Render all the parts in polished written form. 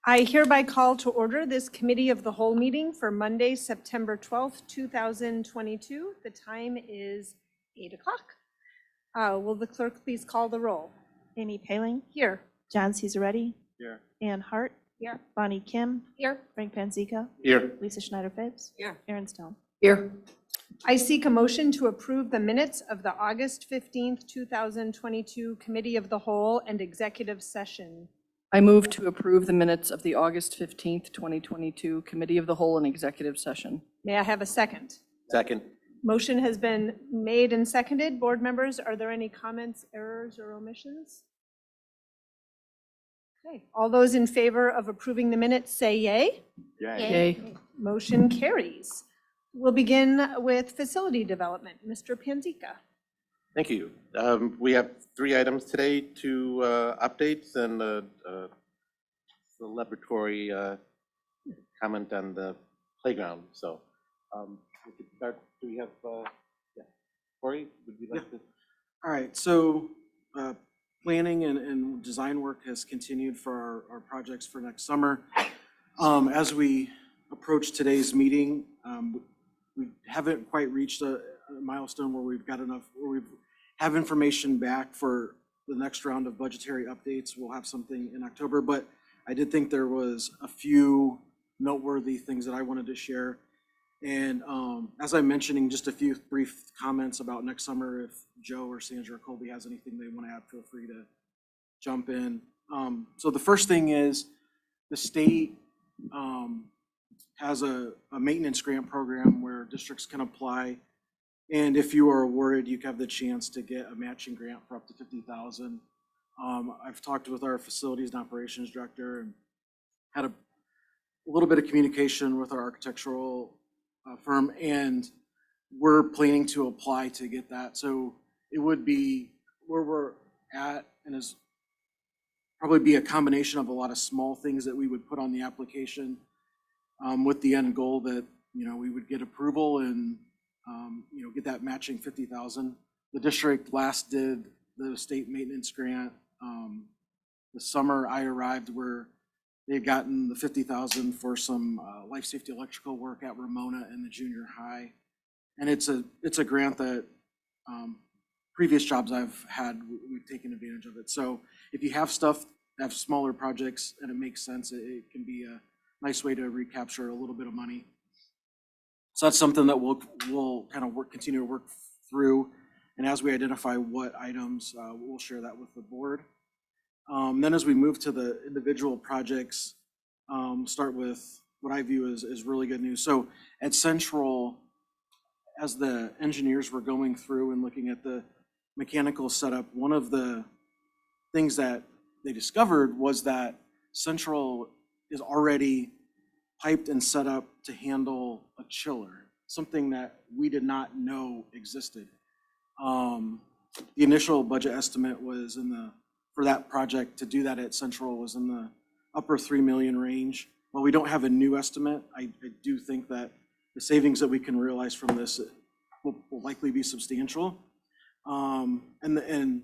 I hereby call to order this Committee of the Whole meeting for Monday, September 12th, 2022. The time is 8 o'clock. Will the clerk please call the roll? Amy Paling, Here. John Cesaretti, Here. Ann Hart, Here. Bonnie Kim, Here. Frank Panzica, Here. Lisa Schneider-Phipps, Here. Aaron Stone. Here. I seek a motion to approve the minutes of the August 15th, 2022 Committee of the Whole and Executive Session. I move to approve the minutes of the August 15th, 2022 Committee of the Whole and Executive Session. May I have a second? Second. Motion has been made and seconded. Board members, are there any comments, errors, or omissions? Okay, all those in favor of approving the minutes say yay. Yay. Motion carries. We'll begin with facility development. Mr. Panzica. Thank you. We have 3 items today, 2 updates and a celebratory comment on the playground. So we could start. Do we have, yeah. Corey, would you like to? All right, so planning and design work has continued for our projects for next summer. As we approach today's meeting, we haven't quite reached a milestone where we've got enough, where we have information back for the next round of budgetary updates. We'll have something in October, but I did think there was a few noteworthy things that I wanted to share. And as I'm mentioning, just a few brief comments about next summer. If Joe or Sandra or Colby has anything they want to add, feel free to jump in. So the first thing is the state has a maintenance grant program where districts can apply. And if you are awarded, you have the chance to get a matching grant for up to $50,000. I've talked with our facilities and operations director and had a little bit of communication with our architectural firm, and we're planning to apply to get that. So it would be where we're at, and is probably be a combination of a lot of small things that we would put on the application, with the end goal that, you know, we would get approval and you know, get that matching $50,000. The district last did the state maintenance grant the summer I arrived, where they had gotten the $50,000 for some life safety electrical work at Ramona and the junior high. And it's a grant that previous jobs I've had, we've taken advantage of it. So if you have stuff, have smaller projects, and it makes sense, it can be a nice way to recapture a little bit of money. So that's something that we'll kind of continue to work through. And as we identify what items, we'll share that with the board. Then as we move to the individual projects, start with what I view as really good news. So at Central, as the engineers were going through and looking at the mechanical setup, one of the things that they discovered was that Central is already piped and set up to handle a chiller, something that we did not know existed. The initial budget estimate was for that project to do that at Central was in the upper 3 million range. While we don't have a new estimate, I do think that the savings that we can realize from this will likely be substantial. And to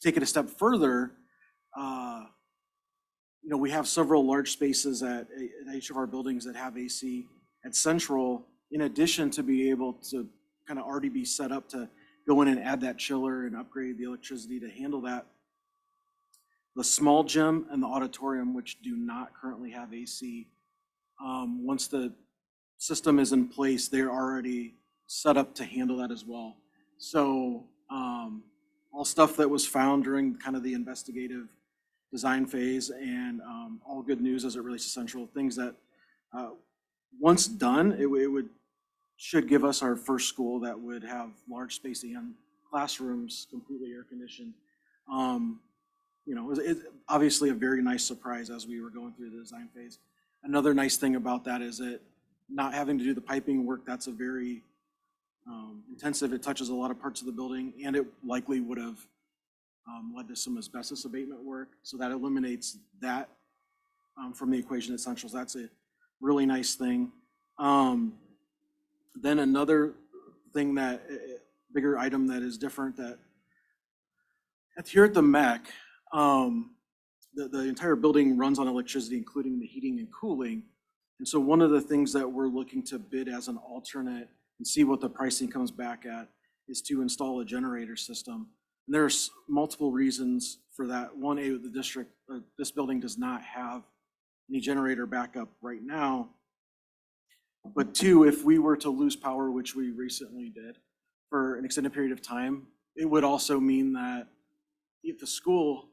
take it a step further, you know, we have several large spaces at each of our buildings that have AC. At Central, in addition to be able to kind of already be set up to go in and add that chiller and upgrade the electricity to handle that, the small gym and the auditorium, which do not currently have AC, once the system is in place, they're already set up to handle that as well. So all stuff that was found during kind of the investigative design phase, and all good news as it relates to Central, things that once done, it should give us our first school that would have large space and classrooms completely air conditioned. You know, it's obviously a very nice surprise as we were going through the design phase. Another nice thing about that is that not having to do the piping work, that's a very intensive, it touches a lot of parts of the building, and it likely would have led to some asbestos abatement work. So that eliminates that from the equation at Central. So that's a really nice thing. Then another thing that, bigger item that is different, that here at the MEC, the entire building runs on electricity, including the heating and cooling. And so one of the things that we're looking to bid as an alternate and see what the pricing comes back at is to install a generator system. And there's multiple reasons for that. One, the district, this building does not have any generator backup right now. But two, if we were to lose power, which we recently did for an extended period of time, it would also mean that if the school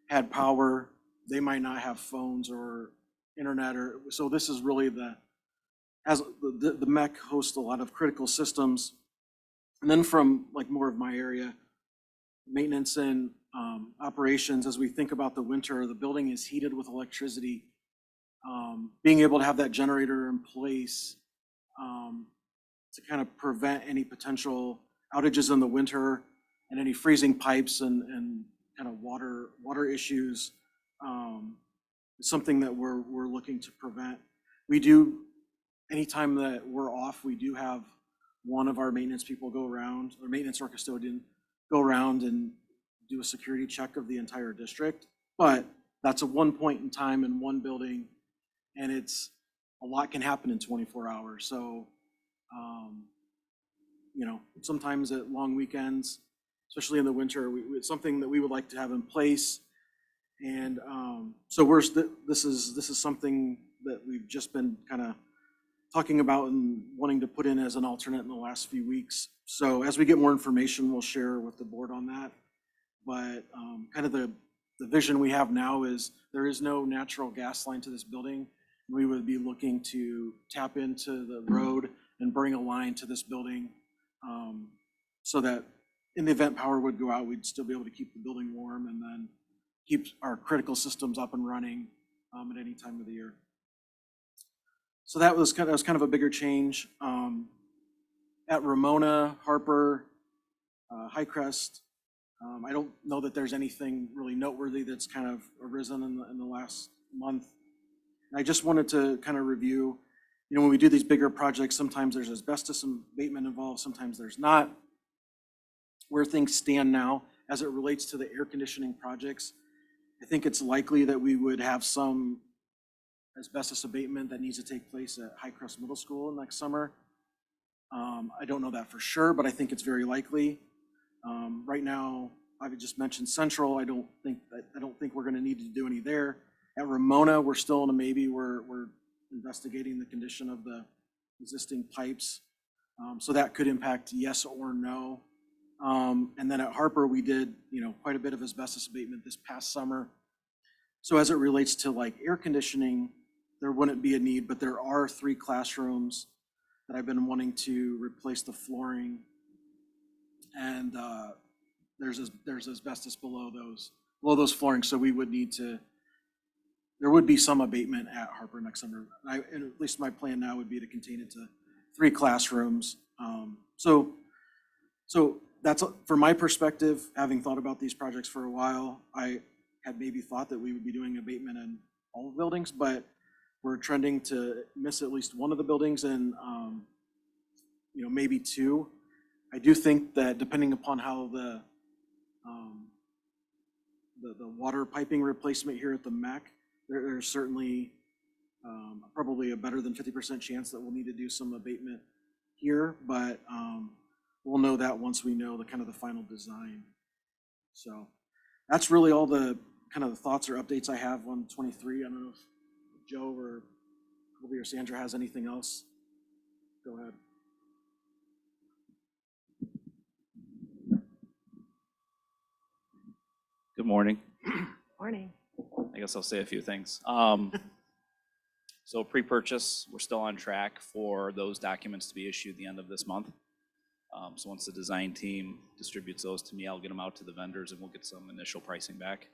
had power, they might not have phones or internet, or so this is really the MEC hosts a lot of critical systems. And then from like more of my area, maintenance and operations, as we think about the winter, the building is heated with electricity. Being able to have that generator in place to kind of prevent any potential outages in the winter and any freezing pipes and kind of water issues is something that we're looking to prevent. We do, anytime that we're off, we do have one of our maintenance people go around, or maintenance or custodian, go around and do a security check of the entire district. But that's at one point in time in one building, and a lot can happen in 24 hours. So, you know, sometimes at long weekends, especially in the winter, it's something that we would like to have in place. And so this is something that we've just been kind of talking about and wanting to put in as an alternate in the last few weeks. So as we get more information, we'll share with the board on that. But kind of the vision we have now is there is no natural gas line to this building. We would be looking to tap into the road and bring a line to this building so that in the event power would go out, we'd still be able to keep the building warm and then keep our critical systems up and running at any time of the year. So that was kind of a bigger change. At Ramona, Harper, Highcrest, I don't know that there's anything really noteworthy that's kind of arisen in the last month. And I just wanted to kind of review, you know, when we do these bigger projects, sometimes there's asbestos abatement involved, sometimes there's not. Where things stand now as it relates to the air conditioning projects, I think it's likely that we would have some asbestos abatement that needs to take place at Highcrest Middle School next summer. I don't know that for sure, but I think it's very likely. Right now, I just mentioned Central. I don't think we're going to need to do any there. At Ramona, we're still in a maybe. We're investigating the condition of the existing pipes, so that could impact yes or no. And then at Harper, we did, you know, quite a bit of asbestos abatement this past summer. So as it relates to like air conditioning, there wouldn't be a need, but there are 3 classrooms that I've been wanting to replace the flooring, and there's asbestos below those flooring, so we would need to. There would be some abatement at Harper next summer. And at least my plan now would be to contain it to 3 classrooms. So that's from my perspective, having thought about these projects for a while. I had maybe thought that we would be doing abatement in all buildings, but we're trending to miss at least one of the buildings and you know, maybe 2. I do think that depending upon how the water piping replacement here at the MEC, there's certainly probably a better than 50% chance that we'll need to do some abatement here, but we'll know that once we know the kind of the final design. So that's really all the kind of the thoughts or updates I have on 23. I don't know if Joe or Colby or Sandra has anything else. Go ahead. Good morning. Morning. I guess I'll say a few things. So pre-purchase, we're still on track for those documents to be issued the end of this month. So once the design team distributes those to me, I'll get them out to the vendors and we'll get some initial pricing back.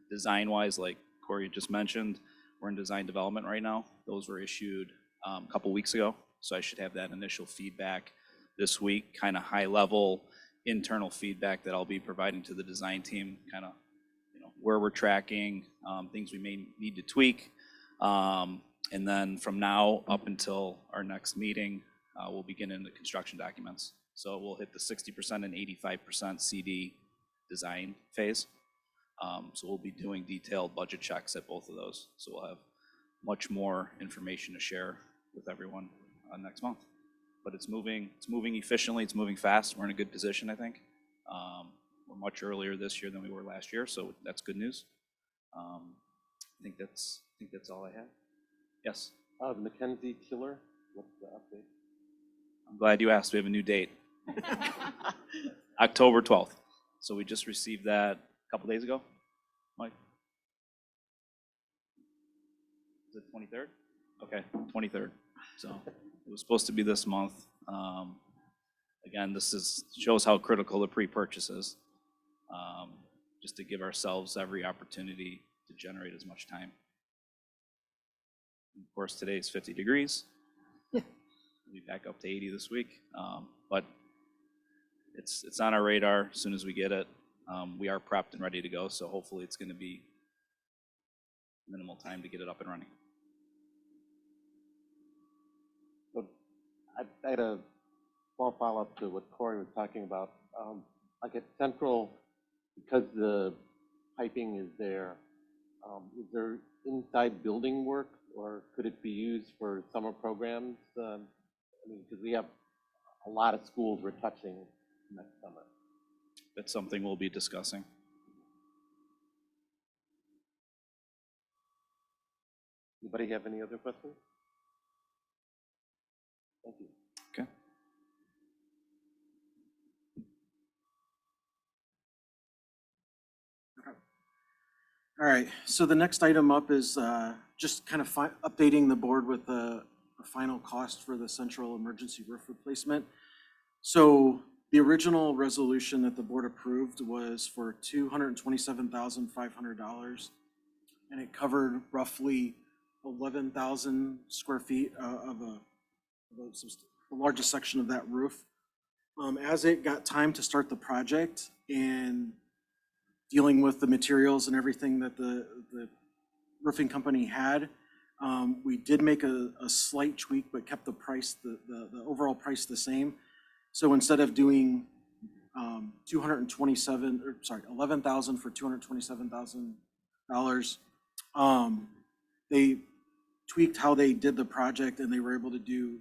Design-wise, like Corey just mentioned, we're in design development right now. Those were issued a couple weeks ago, so I should have that initial feedback this week, kind of high-level internal feedback that I'll be providing to the design team, kind of, you know, where we're tracking, things we may need to tweak. And then from now up until our next meeting, we'll begin in the construction documents. So we'll hit the 60% and 85% CD design phase. So we'll be doing detailed budget checks at both of those. So we'll have much more information to share with everyone next month. But it's moving efficiently, it's moving fast. We're in a good position, I think. We're much earlier this year than we were last year, so that's good news. I think that's all I have. Yes, The Mackenzie Chiller, what's the update? I'm glad you asked. We have a new date. October 12th. So we just received that a couple days ago, Mike? Is it 23rd? Okay, 23rd. So it was supposed to be this month. Again, this shows how critical the pre-purchase is, just to give ourselves every opportunity to generate as much time. Of course, today is 50 degrees. We'll be back up to 80 this week, but it's on our radar as soon as we get it. We are prepped and ready to go, so hopefully it's going to be minimal time to get it up and running. So I had a small follow-up to what Corey was talking about. Like at Central, because the piping is there inside building work, or could it be used for summer programs? I mean, because we have a lot of schools we're touching next summer. That's something we'll be discussing. Anybody have any other questions? Thank you. Okay. All right, so the next item up is just kind of updating the board with the final cost for the central emergency roof replacement. So the original resolution that the board approved was for $227,500, and it covered roughly 11,000 square feet of the largest section of that roof. As it got time to start the project and dealing with the materials and everything that the roofing company had, we did make a slight tweak, but kept the price, the overall price the same. So instead of doing 11,000 for $227,000, they tweaked how they did the project, and they were able to do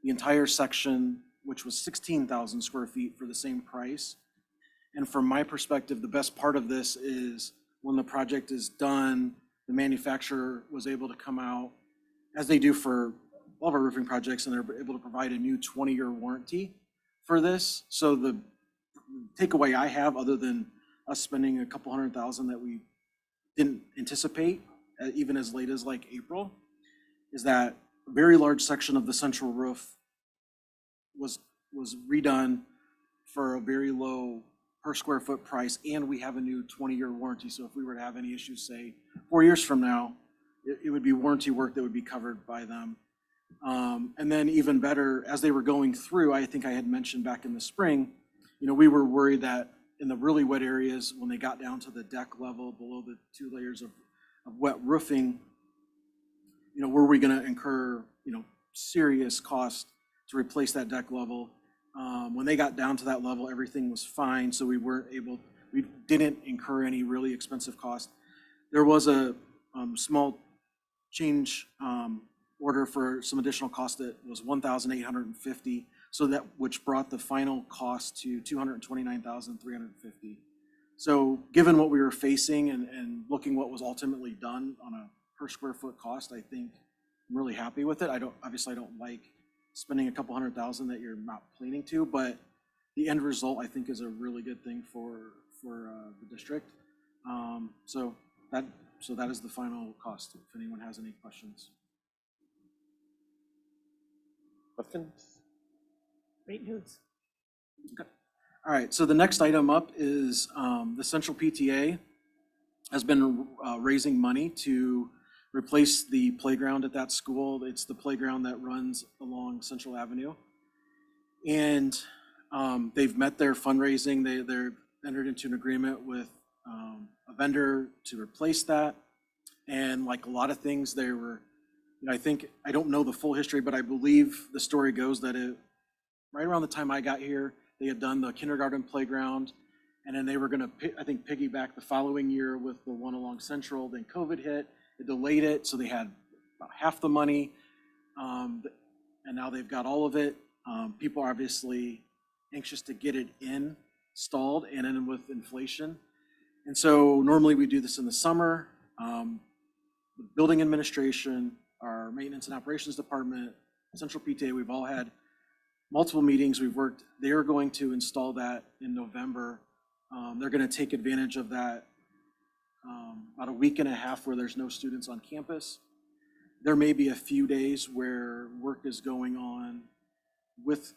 the entire section, which was 16,000 square feet, for the same price. And from my perspective, the best part of this is when the project is done, the manufacturer was able to come out, as they do for all of our roofing projects, and they're able to provide a new 20-year warranty for this. So the takeaway I have, other than us spending a couple $100,000 that we didn't anticipate, even as late as like April, is that a very large section of the central roof was redone for a very low per square foot price, and we have a new 20-year warranty. So if we were to have any issues, say 4 years from now, it would be warranty work that would be covered by them. And then even better, as they were going through, I think I had mentioned back in the spring, we were worried that in the really wet areas, when they got down to the deck level below the 2 layers of wet roofing, were we going to incur, serious cost to replace that deck level? When they got down to that level, everything was fine, so we didn't incur any really expensive cost. There was a small change order for some additional cost that was $1,850, which brought the final cost to $229,350. So given what we were facing and looking what was ultimately done on a per square foot cost, I think I'm really happy with it. Obviously I don't like spending a couple $100,000 that you're not planning to, but the end result, I think, is a really good thing for the district. So that is the final cost, if anyone has any questions. Questions? Great news. Okay. All right, so the next item up is the Central PTA has been raising money to replace the playground at that school. It's the playground that runs along Central Avenue. And they've met their fundraising. They're entered into an agreement with a vendor to replace that. And like a lot of things, they were, I don't know the full history, but I believe the story goes that right around the time I got here, they had done the kindergarten playground, And then they were gonna, I think, piggyback the following year with the one along Central, then COVID hit, it delayed it, so they had about half the money. And now they've got all of it. People are obviously anxious to get it installed, and then with inflation. And so normally we do this in the summer. The building administration, our maintenance and operations department, central PTA, we've all had multiple meetings. We've worked, they are going to install that in November. They're going to take advantage of that about a week and a half where there's no students on campus. There may be a few days where work is going on with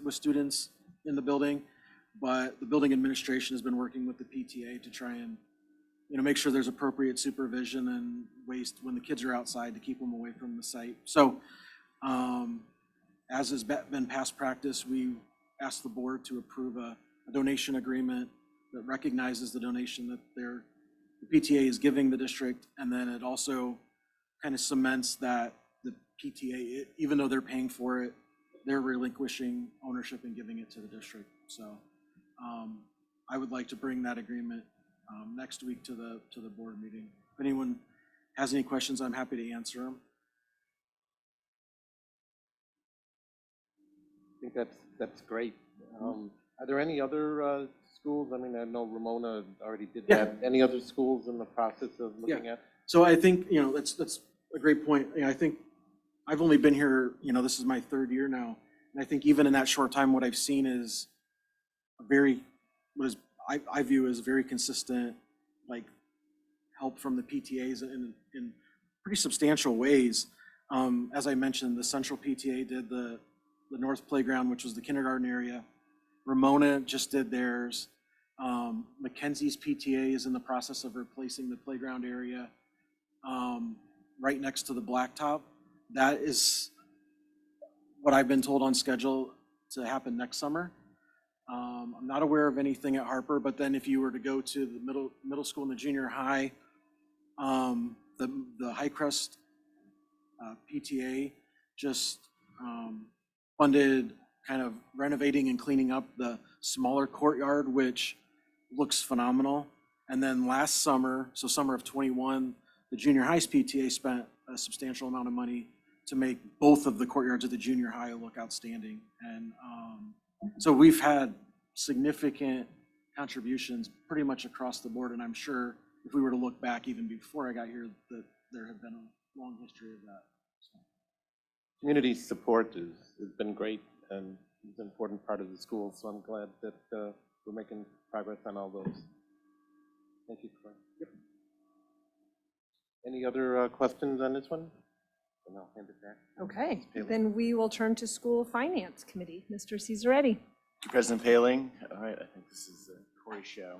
students in the building, but the building administration has been working with the PTA to try and, make sure there's appropriate supervision and ways when the kids are outside to keep them away from the site. So, as has been past practice, we asked the board to approve a donation agreement that recognizes the donation that the PTA is giving the district, and then it also kind of cements that the PTA, even though they're paying for it, they're relinquishing ownership and giving it to the district. So I would like to bring that agreement next week to the board meeting. If anyone has any questions, I'm happy to answer them. I think that's great. Are there any other schools? I mean, I know Ramona already did that. Any other schools in the process of looking at? So I think, that's a great point. I think I've only been here, this is my third year now. And I think even in that short time, what I've seen is I view as very consistent, like, help from the PTAs in pretty substantial ways. As I mentioned, the Central PTA did the North Playground, which was the kindergarten area. Ramona just did theirs. Mackenzie's PTA is in the process of replacing the playground area right next to the blacktop. That is what I've been told on schedule to happen next summer. I'm not aware of anything at Harper, but then if you were to go to the middle school and the junior high, the Highcrest PTA just funded kind of renovating and cleaning up the smaller courtyard, which looks phenomenal. And then last summer, so summer of '21, the junior high's PTA spent a substantial amount of money to make both of the courtyards of the junior high look outstanding. And so we've had significant contributions pretty much across the board. And I'm sure if we were to look back even before I got here, that there had been a long history of that. So. Community support has been great and is an important part of the school. So I'm glad that we're making progress on all those. Thank you, Corey. Yep. Any other questions on this one? And I'll hand it back. Okay, then we will turn to School Finance Committee. Mr. Cesaretti. President Paling, all right, I think this is the Corey show.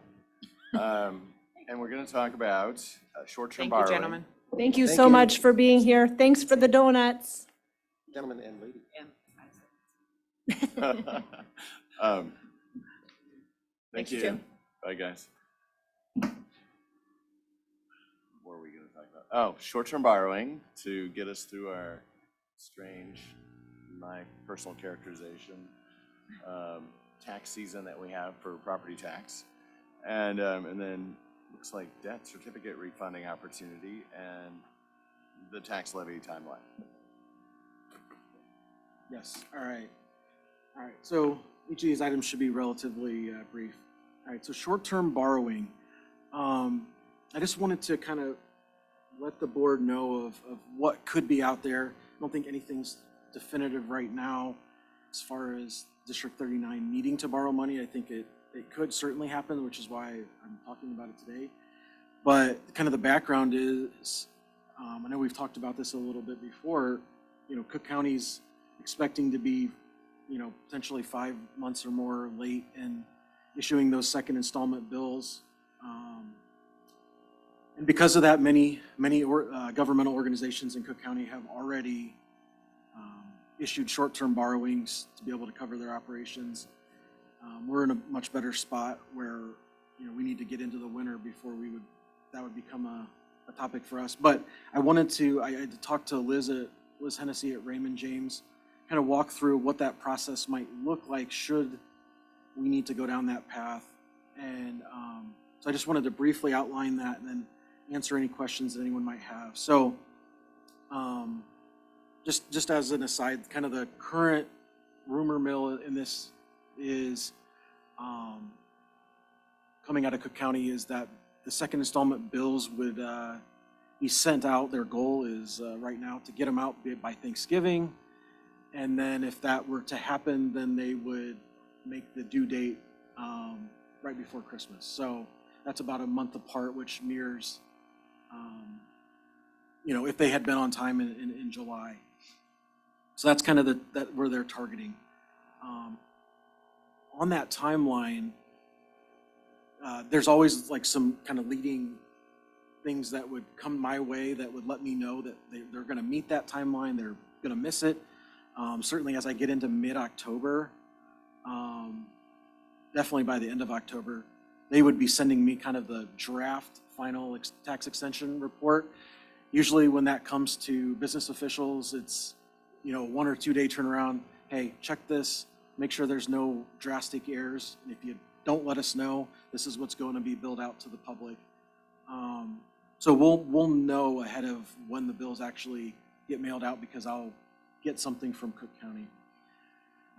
And we're going to talk about short-term borrowing. Thank you, gentlemen. Thank you so much for being here. Thanks for the donuts. Gentlemen and ladies. Thank you. Jim. Bye, guys. What are we going to talk about? Oh, short-term borrowing to get us through our strange, my personal characterization, tax season that we have for property tax. And then looks like debt certificate refunding opportunity and the tax levy timeline. Yes, all right. All right, so each of these items should be relatively brief. All right, so short-term borrowing. I just wanted to kind of let the board know of what could be out there. I don't think anything's definitive right now as far as District 39 needing to borrow money. I think it could certainly happen, which is why I'm talking about it today. But kind of the background is, I know we've talked about this a little bit before, Cook County's expecting to be, potentially 5 months or more late in issuing those second installment bills. And because of that, many governmental organizations in Cook County have already issued short-term borrowings to be able to cover their operations. We're in a much better spot where, we need to get into the winter before that would become a topic for us. But I had to talk to Liz Hennessy at Raymond James, kind of walk through what that process might look like should we need to go down that path. And so I just wanted to briefly outline that and then answer any questions that anyone might have. So just as an aside, kind of the current rumor mill in this is coming out of Cook County is that the second installment bills would be sent out. Their goal is right now to get them out by Thanksgiving. And then if that were to happen, then they would make the due date right before Christmas. So that's about a month apart, which mirrors, if they had been on time in July. So that's kind of that where they're targeting. On that timeline, there's always like some kind of leading things that would come my way that would let me know that they're going to meet that timeline, they're going to miss it. Certainly as I get into mid-October, definitely by the end of October, they would be sending me kind of the draft final tax extension report. Usually when that comes to business officials, it's 1 or 2 day turnaround. Hey, check this, make sure there's no drastic errors. If you don't let us know, this is what's going to be billed out to the public. So we'll know ahead of when the bills actually get mailed out because I'll get something from Cook County.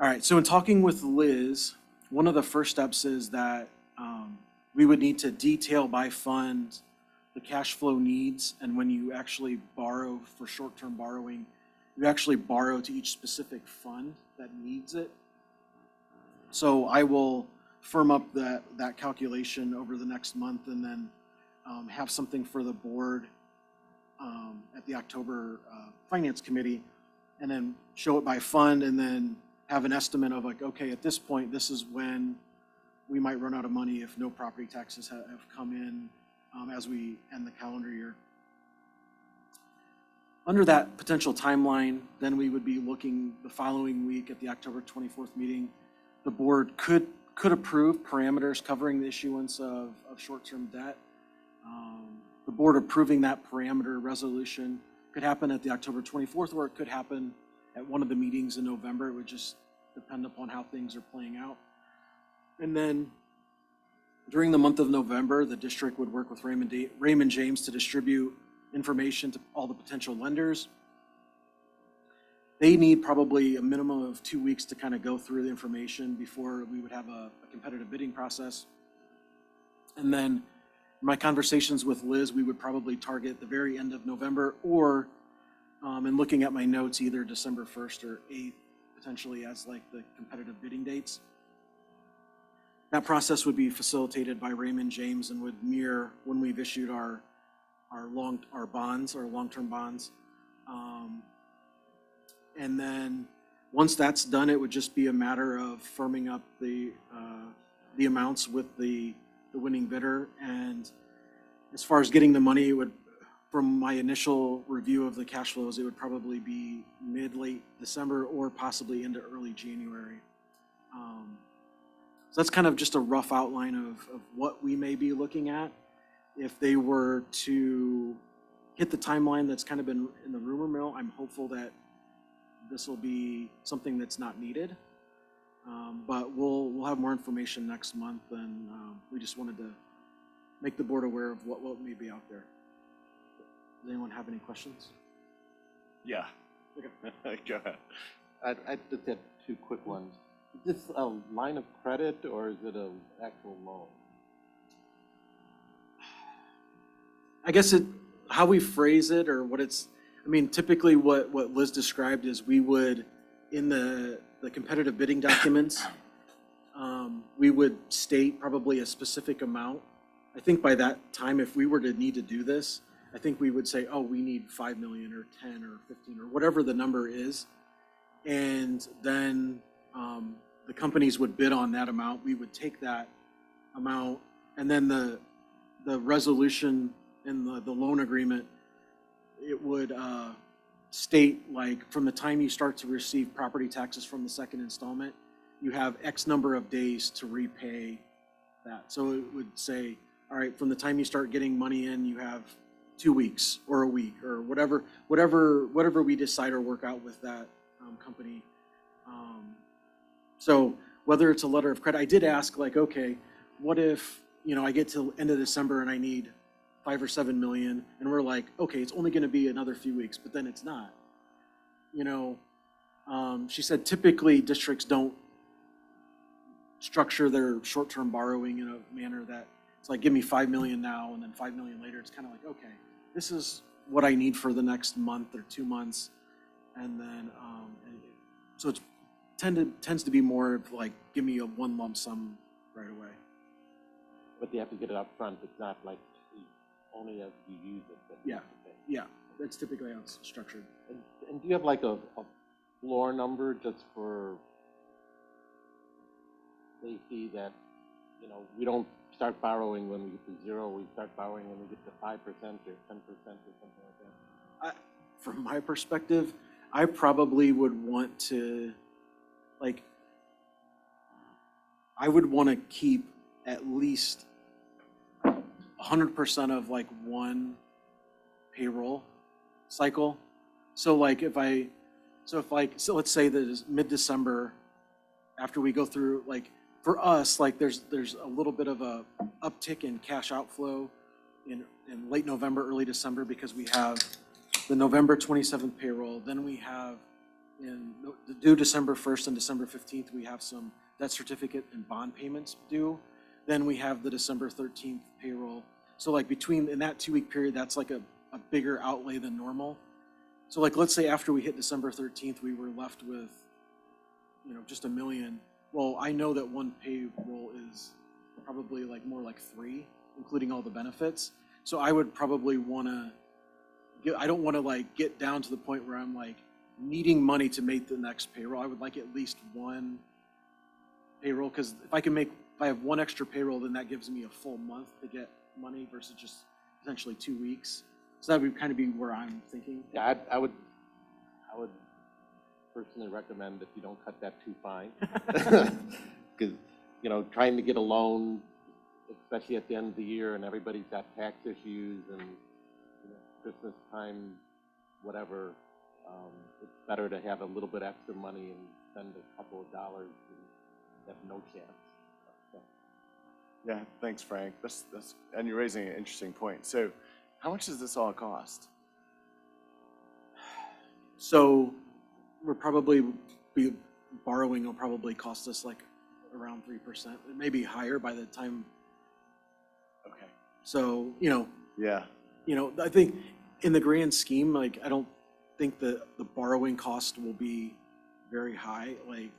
All right, so in talking with Liz, one of the first steps is that we would need to detail by fund the cash flow needs, and when you actually borrow for short-term borrowing, you actually borrow to each specific fund that needs it. So I will firm up that calculation over the next month and then have something for the board at the October Finance Committee, and then show it by fund, and then have an estimate of like, okay, at this point, this is when we might run out of money if no property taxes have come in as we end the calendar year. Under that potential timeline, then we would be looking the following week at the October 24th meeting. The board could approve parameters covering the issuance of short-term debt. The board approving that parameter resolution could happen at the October 24th, or it could happen at one of the meetings in November. It would just depend upon how things are playing out. And then during the month of November, the district would work with Raymond James to distribute information to all the potential lenders. They need probably a minimum of 2 weeks to kind of go through the information before we would have a competitive bidding process. And then in my conversations with Liz, we would probably target the very end of November, or in looking at my notes, either December 1st or 8th, potentially as like the competitive bidding dates. That process would be facilitated by Raymond James and would mirror when we've issued our long-term bonds. And then once that's done, it would just be a matter of firming up the amounts with the winning bidder. And as far as getting the money, it would, from my initial review of the cash flows, it would probably be mid-late December or possibly into early January. So that's kind of just a rough outline of what we may be looking at. If they were to hit the timeline that's kind of been in the rumor mill, I'm hopeful that this will be something that's not needed. But we'll have more information next month, and we just wanted to make the board aware of what may be out there. Does anyone have any questions? Yeah. Okay. Go ahead. I just had 2 quick ones. Is this a line of credit or is it an actual loan? I guess how we phrase it or what it's, typically what Liz described is we would, in the competitive bidding documents, we would state probably a specific amount. I think by that time, if we were to need to do this, I think we would say, oh, we need 5 million or 10 or 15 or whatever the number is. And then the companies would bid on that amount. We would take that amount, and then the resolution in the loan agreement, it would state like from the time you start to receive property taxes from the second installment, you have X number of days to repay that. So it would say, all right, from the time you start getting money in, you have 2 weeks or a week or whatever we decide or work out with that company. So whether it's a letter of credit, I did ask like, okay, what if, you know, I get to end of December and I need 5 or 7 million, and we're like, okay, it's only gonna be another few weeks, but then it's not. You know, she said typically districts don't structure their short-term borrowing in a manner that it's like, give me 5 million now, and then 5 million later. It's kind of like, okay, this is what I need for the next month or 2 months. And then, so it's tends to be more of like, give me a one lump sum right away. But you have to get it up front. It's not like only as you use it. That you Yeah. have to pay. Yeah, that's typically how it's structured. And do you have like a floor number just for safety that, you know, we don't start borrowing when we get to 0, we start borrowing when we get to 5% or 10% or something like that? From my perspective, I probably would want to, like, I would want to keep at least 100% of like one payroll cycle. So like so let's say that it's mid-December, after we go through, like, for us, like there's a little bit of a uptick in cash outflow in late November, early December, because we have the November 27th payroll. Then we have due December 1st and December 15th, we have some debt certificate and bond payments due. Then we have the December 13th payroll. So like in that 2-week period, that's like a bigger outlay than normal. So like, let's say after we hit December 13th, we were left with, you know, just $1 million. Well, I know that one payroll is probably like more like 3, including all the benefits. So I would probably want to I don't want to like get down to the point where I'm like needing money to make the next payroll. I would like at least one payroll, because if I have one extra payroll, then that gives me a full month to get money versus just potentially 2 weeks. So that would kind of be where I'm thinking. Yeah, I would personally recommend that you don't cut that too fine. Because, you know, trying to get a loan, especially at the end of the year and everybody's got tax issues and, you know, Christmas time, whatever, it's better to have a little bit extra money and spend a couple of dollars and have no chance. So, Yeah, thanks, Frank. And you're raising an interesting point. So how much does this all cost? So we're probably borrowing will probably cost us like around 3%. It may be higher by the time. Okay. So, Yeah. I think in the grand scheme, like, I don't think the borrowing cost will be very high. Like,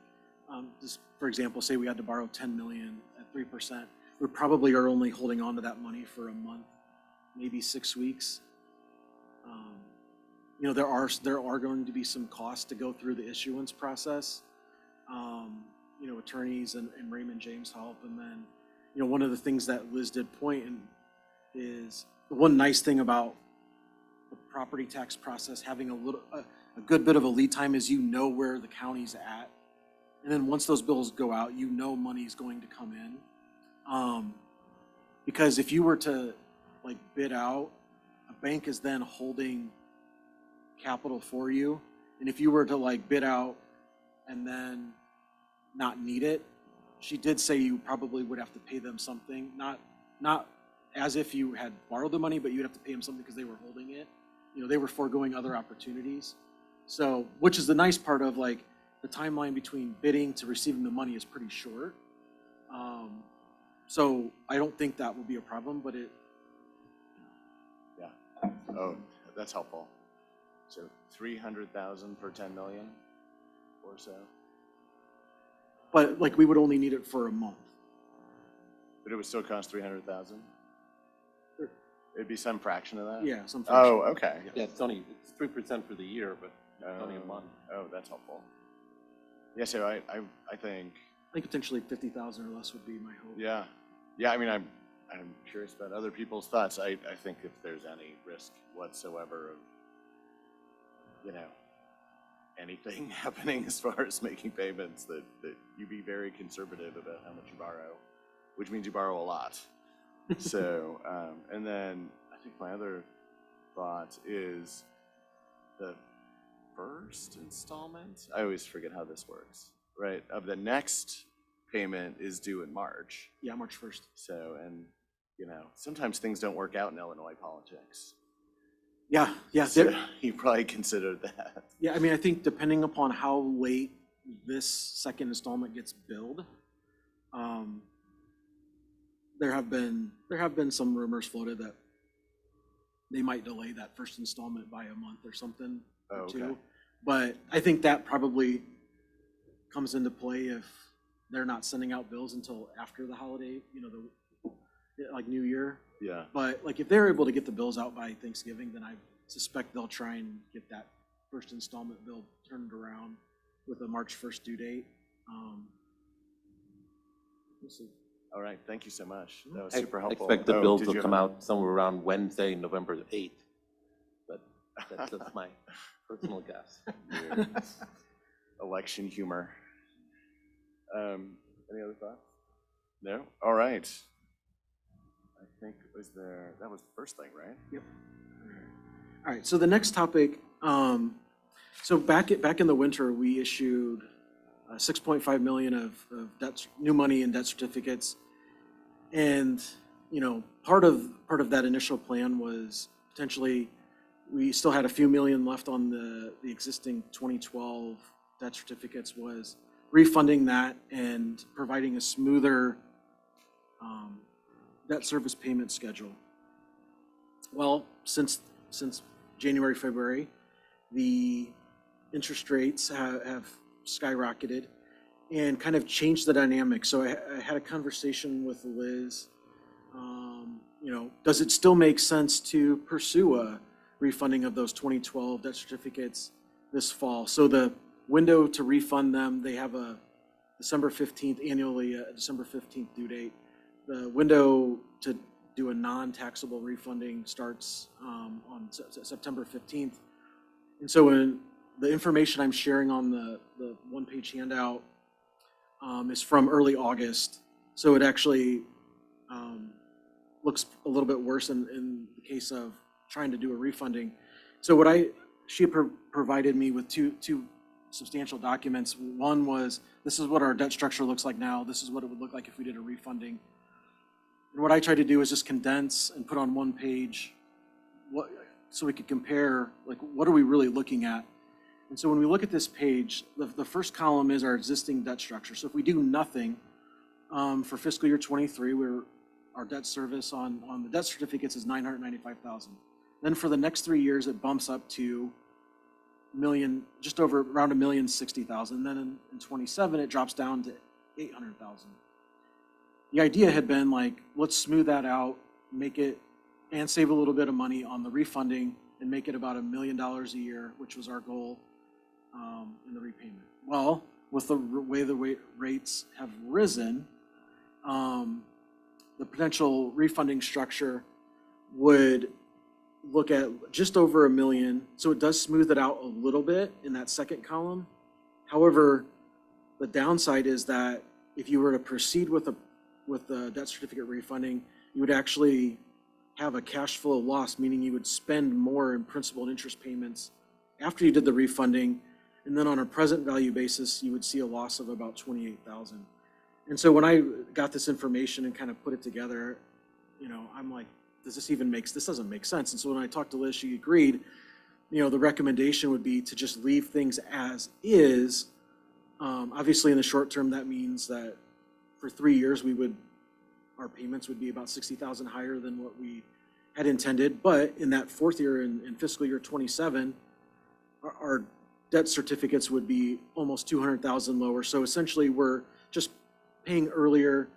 just for example, say we had to borrow 10 million at 3%, we probably are only holding on to that money for a month, maybe 6 weeks. There are going to be some costs to go through the issuance process. Attorneys and Raymond James help. And then, one of the things that Liz did point in is the one nice thing about the property tax process having a good bit of a lead time is where the county's at. And then once those bills go out, money's going to come in. Because if you were to like bid out, a bank is then holding capital for you. And if you were to like bid out and then not need it, she did say you probably would have to pay them something, not as if you had borrowed the money, but you'd have to pay them something because they were holding it. They were foregoing other opportunities. So, which is the nice part of like the timeline between bidding to receiving the money is pretty short. So I don't think that will be a problem, but it. Yeah. Oh, that's helpful. So 300,000 per 10 million or so. But like we would only need it for a month. But it would still cost 300,000? Sure. It'd be some fraction of that? Yeah, some. Oh, okay. yeah, it's 3% for the year, but it's only a month. Oh, that's helpful. Yeah, so I think. I think potentially 50,000 or less would be my hope. Yeah. Yeah, I mean, I'm curious about other people's thoughts. I think if there's any risk whatsoever of, anything happening as far as making payments, that you be very conservative about how much you borrow, which means you borrow a lot. So, and then I think my other thought is the first installment, I always forget how this works, right, of the next payment is due in March. Yeah, March 1st. So, and, you know, sometimes things don't work out in Illinois politics. Yeah, yeah, So you probably considered that. yeah. I mean, I think depending upon how late this second installment gets billed, there have been some rumors floated that they might delay that first installment by a month or something Oh, or okay. two. But I think that probably comes into play if they're not sending out bills until after the holiday, you know, like New Year. Yeah. But like if they're able to get the bills out by Thanksgiving, then I suspect they'll try and get that first installment bill turned around with a March 1st due date. We'll see. All right. Thank you so much. That was I super helpful. expect the Oh, bills did will you come have out somewhere around Wednesday, November 8th. But that's just my personal guess. Weird. Election humor. Any other thoughts? No? All right. I think that was the first thing, right? Yep. All right, so the next topic, so back in the winter, we issued 6.5 million of debt, new money and debt certificates. And, you know, part of that initial plan was potentially, we still had a few million left on the existing 2012 debt certificates, was refunding that and providing a smoother debt service payment schedule. Well, since January, February, the interest rates have skyrocketed and kind of changed the dynamic. So I had a conversation with Liz. You know, does it still make sense to pursue a refunding of those 2012 debt certificates this fall? So the window to refund them, they have a December 15th annually, a December 15th due date. The window to do a non-taxable refunding starts on September 15th. And so when the information I'm sharing on the one-page handout is from early August. So it actually looks a little bit worse in the case of trying to do a refunding. So she provided me with two substantial documents. One was, this is what our debt structure looks like now. This is what it would look like if we did a refunding. And what I tried to do is just condense and put on one page so we could compare, like, what are we really looking at? And so when we look at this page, the first column is our existing debt structure. So if we do nothing for fiscal year 23, our debt service on the debt certificates is $995,000. Then for the next 3 years, it bumps up to just over around $1,060,000. And then in 27, it drops down to $800,000. The idea had been like, let's smooth that out, make it, and save a little bit of money on the refunding and make it about $1 million a year, which was our goal in the repayment. Well, with the way the rates have risen, the potential refunding structure would look at just over $1 million. So it does smooth it out a little bit in that second column. However, the downside is that if you were to proceed with the debt certificate refunding, you would actually have a cash flow loss, meaning you would spend more in principal and interest payments after you did the refunding. And then on a present value basis, you would see a loss of about $28,000. And so when I got this information and kind of put it together, you know, I'm like, this doesn't make sense. And so when I talked to Liz, she agreed, you know, the recommendation would be to just leave things as is. Obviously in the short term, that means that for 3 years, our payments would be about $60,000 higher than what we had intended. But in that fourth year, in fiscal year 27, our debt certificates would be almost $200,000 lower. So essentially, we're just paying earlier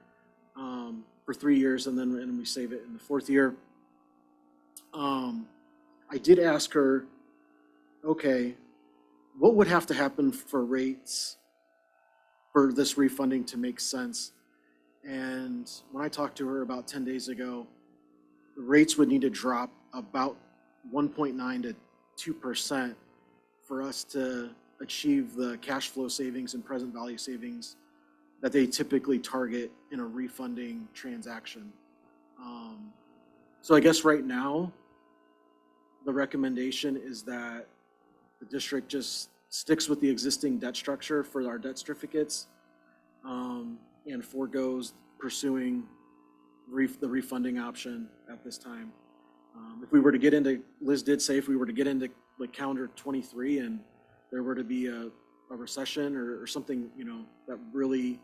for 3 years, and then we save it in the fourth year. I did ask her, okay, what would have to happen for rates for this refunding to make sense? And when I talked to her about 10 days ago, the rates would need to drop about 1.9 to 2% for us to achieve the cash flow savings and present value savings that they typically target in a refunding transaction. So I guess right now, the recommendation is that the district just sticks with the existing debt structure for our debt certificates. and forgoes pursuing the refunding option at this time. If we were to get into, Liz did say if we were to get into like calendar 23 and there were to be a recession or something, you know, that really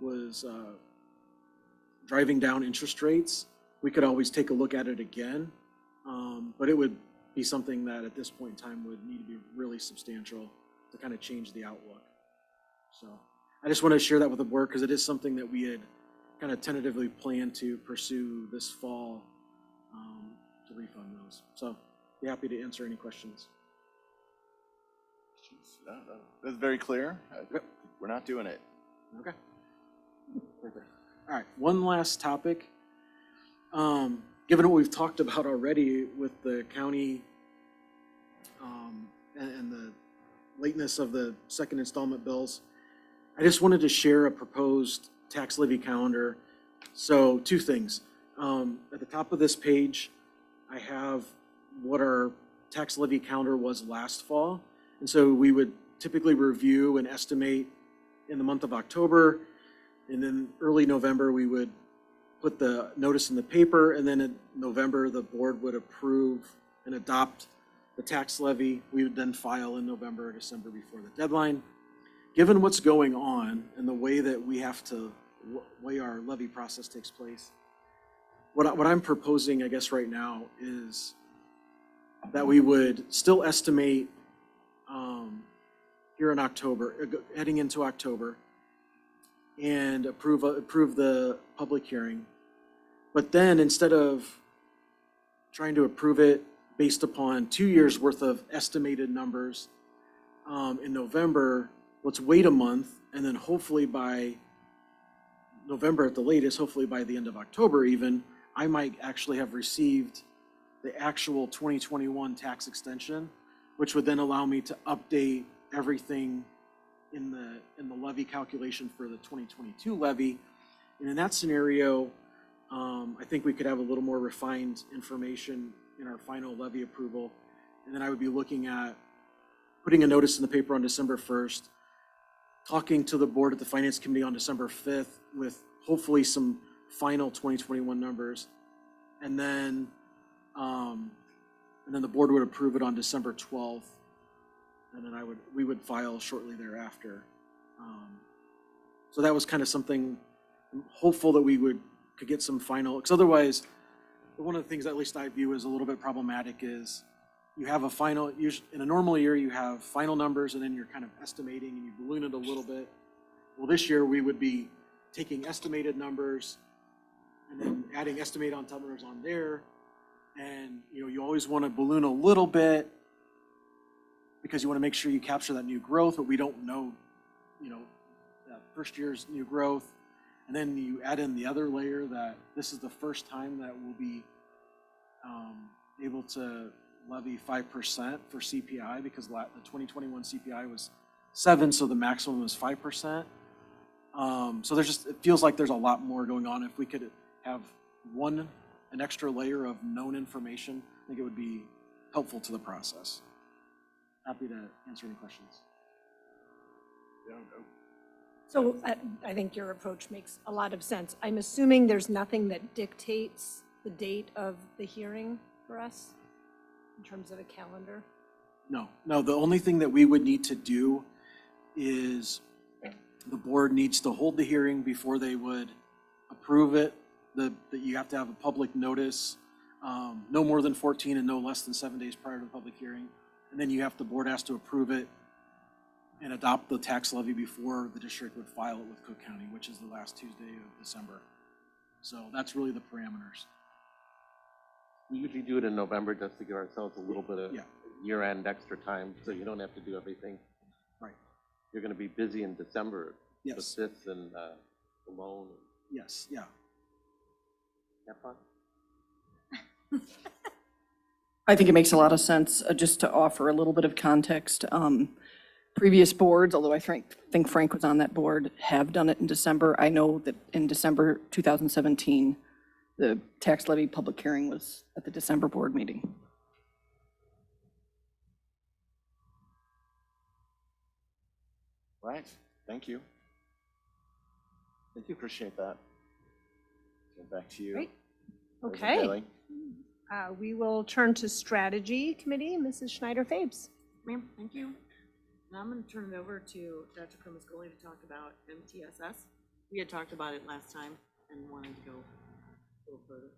was driving down interest rates, we could always take a look at it again. But it would be something that at this point in time would need to be really substantial to kind of change the outlook. So I just want to share that with the board because it is something that we had kind of tentatively planned to pursue this fall to refund those. So be happy to answer any questions. No, that's very clear. We're not doing it. Okay. Perfect. All right, one last topic. Given what we've talked about already with the county and the lateness of the second installment bills, I just wanted to share a proposed tax levy calendar. So two things. At the top of this page, I have what our tax levy calendar was last fall. And so we would typically review and estimate in the month of October, and then early November, we would put the notice in the paper, and then in November, the board would approve and adopt the tax levy. We would then file in November or December before the deadline. Given what's going on and the way that we have to, way our levy process takes place, what I'm proposing, I guess, right now is that we would still estimate here in October, heading into October, and approve the public hearing. But then instead of trying to approve it based upon 2 years worth of estimated numbers in November, let's wait a month, and then hopefully by November at the latest, hopefully by the end of October even, I might actually have received the actual 2021 tax extension, which would then allow me to update everything in the levy calculation for the 2022 levy. And in that scenario, I think we could have a little more refined information in our final levy approval. And then I would be looking at putting a notice in the paper on December 1st, talking to the board at the Finance Committee on December 5th with hopefully some final 2021 numbers. And then the board would approve it on December 12th. And then we would file shortly thereafter. So that was kind of something I'm hopeful that we could get some final, because otherwise, one of the things at least I view as a little bit problematic is you have a final, in a normal year, you have final numbers and then you're kind of estimating and you balloon it a little bit. Well, this year we would be taking estimated numbers and then adding estimate on top numbers on there. And you always want to balloon a little bit because you want to make sure you capture that new growth, but we don't know, that first year's new growth. And then you add in the other layer that this is the first time that we'll be able to levy 5% for CPI because the 2021 CPI was 7, so the maximum was 5%. So it feels like there's a lot more going on. If we could have an extra layer of known information, I think it would be helpful to the process. Happy to answer any questions. So I think your approach makes a lot of sense. I'm assuming there's nothing that dictates the date of the hearing for us in terms of a calendar? No, the only thing that we would need to do is the board needs to hold the hearing before they would approve it. That you have to have a public notice, no more than 14 and no less than 7 days prior to the public hearing. And then the board has to approve it and adopt the tax levy before the district would file it with Cook County, which is the last Tuesday of December. So that's really the parameters. We usually do it in November just to give ourselves a little bit of year-end extra time, so you don't have to do everything. Right. You're going to be busy in December with Yes. this and the loan. Yes, yeah. Have fun. I think it makes a lot of sense, just to offer a little bit of context. Previous boards, although I think Frank was on that board, have done it in December. I know that in December 2017, the tax levy public hearing was at the December board meeting. Right, thank you. Thank you, appreciate that. Get back to you. Great. President Okay. Bailey. We will turn to Strategy Committee. Mrs. Schneider-Fabes. Ma'am, thank you. Now I'm going to turn it over to Dr. Kramascoli to talk about MTSS. We had talked about it last time and wanted to go a little further.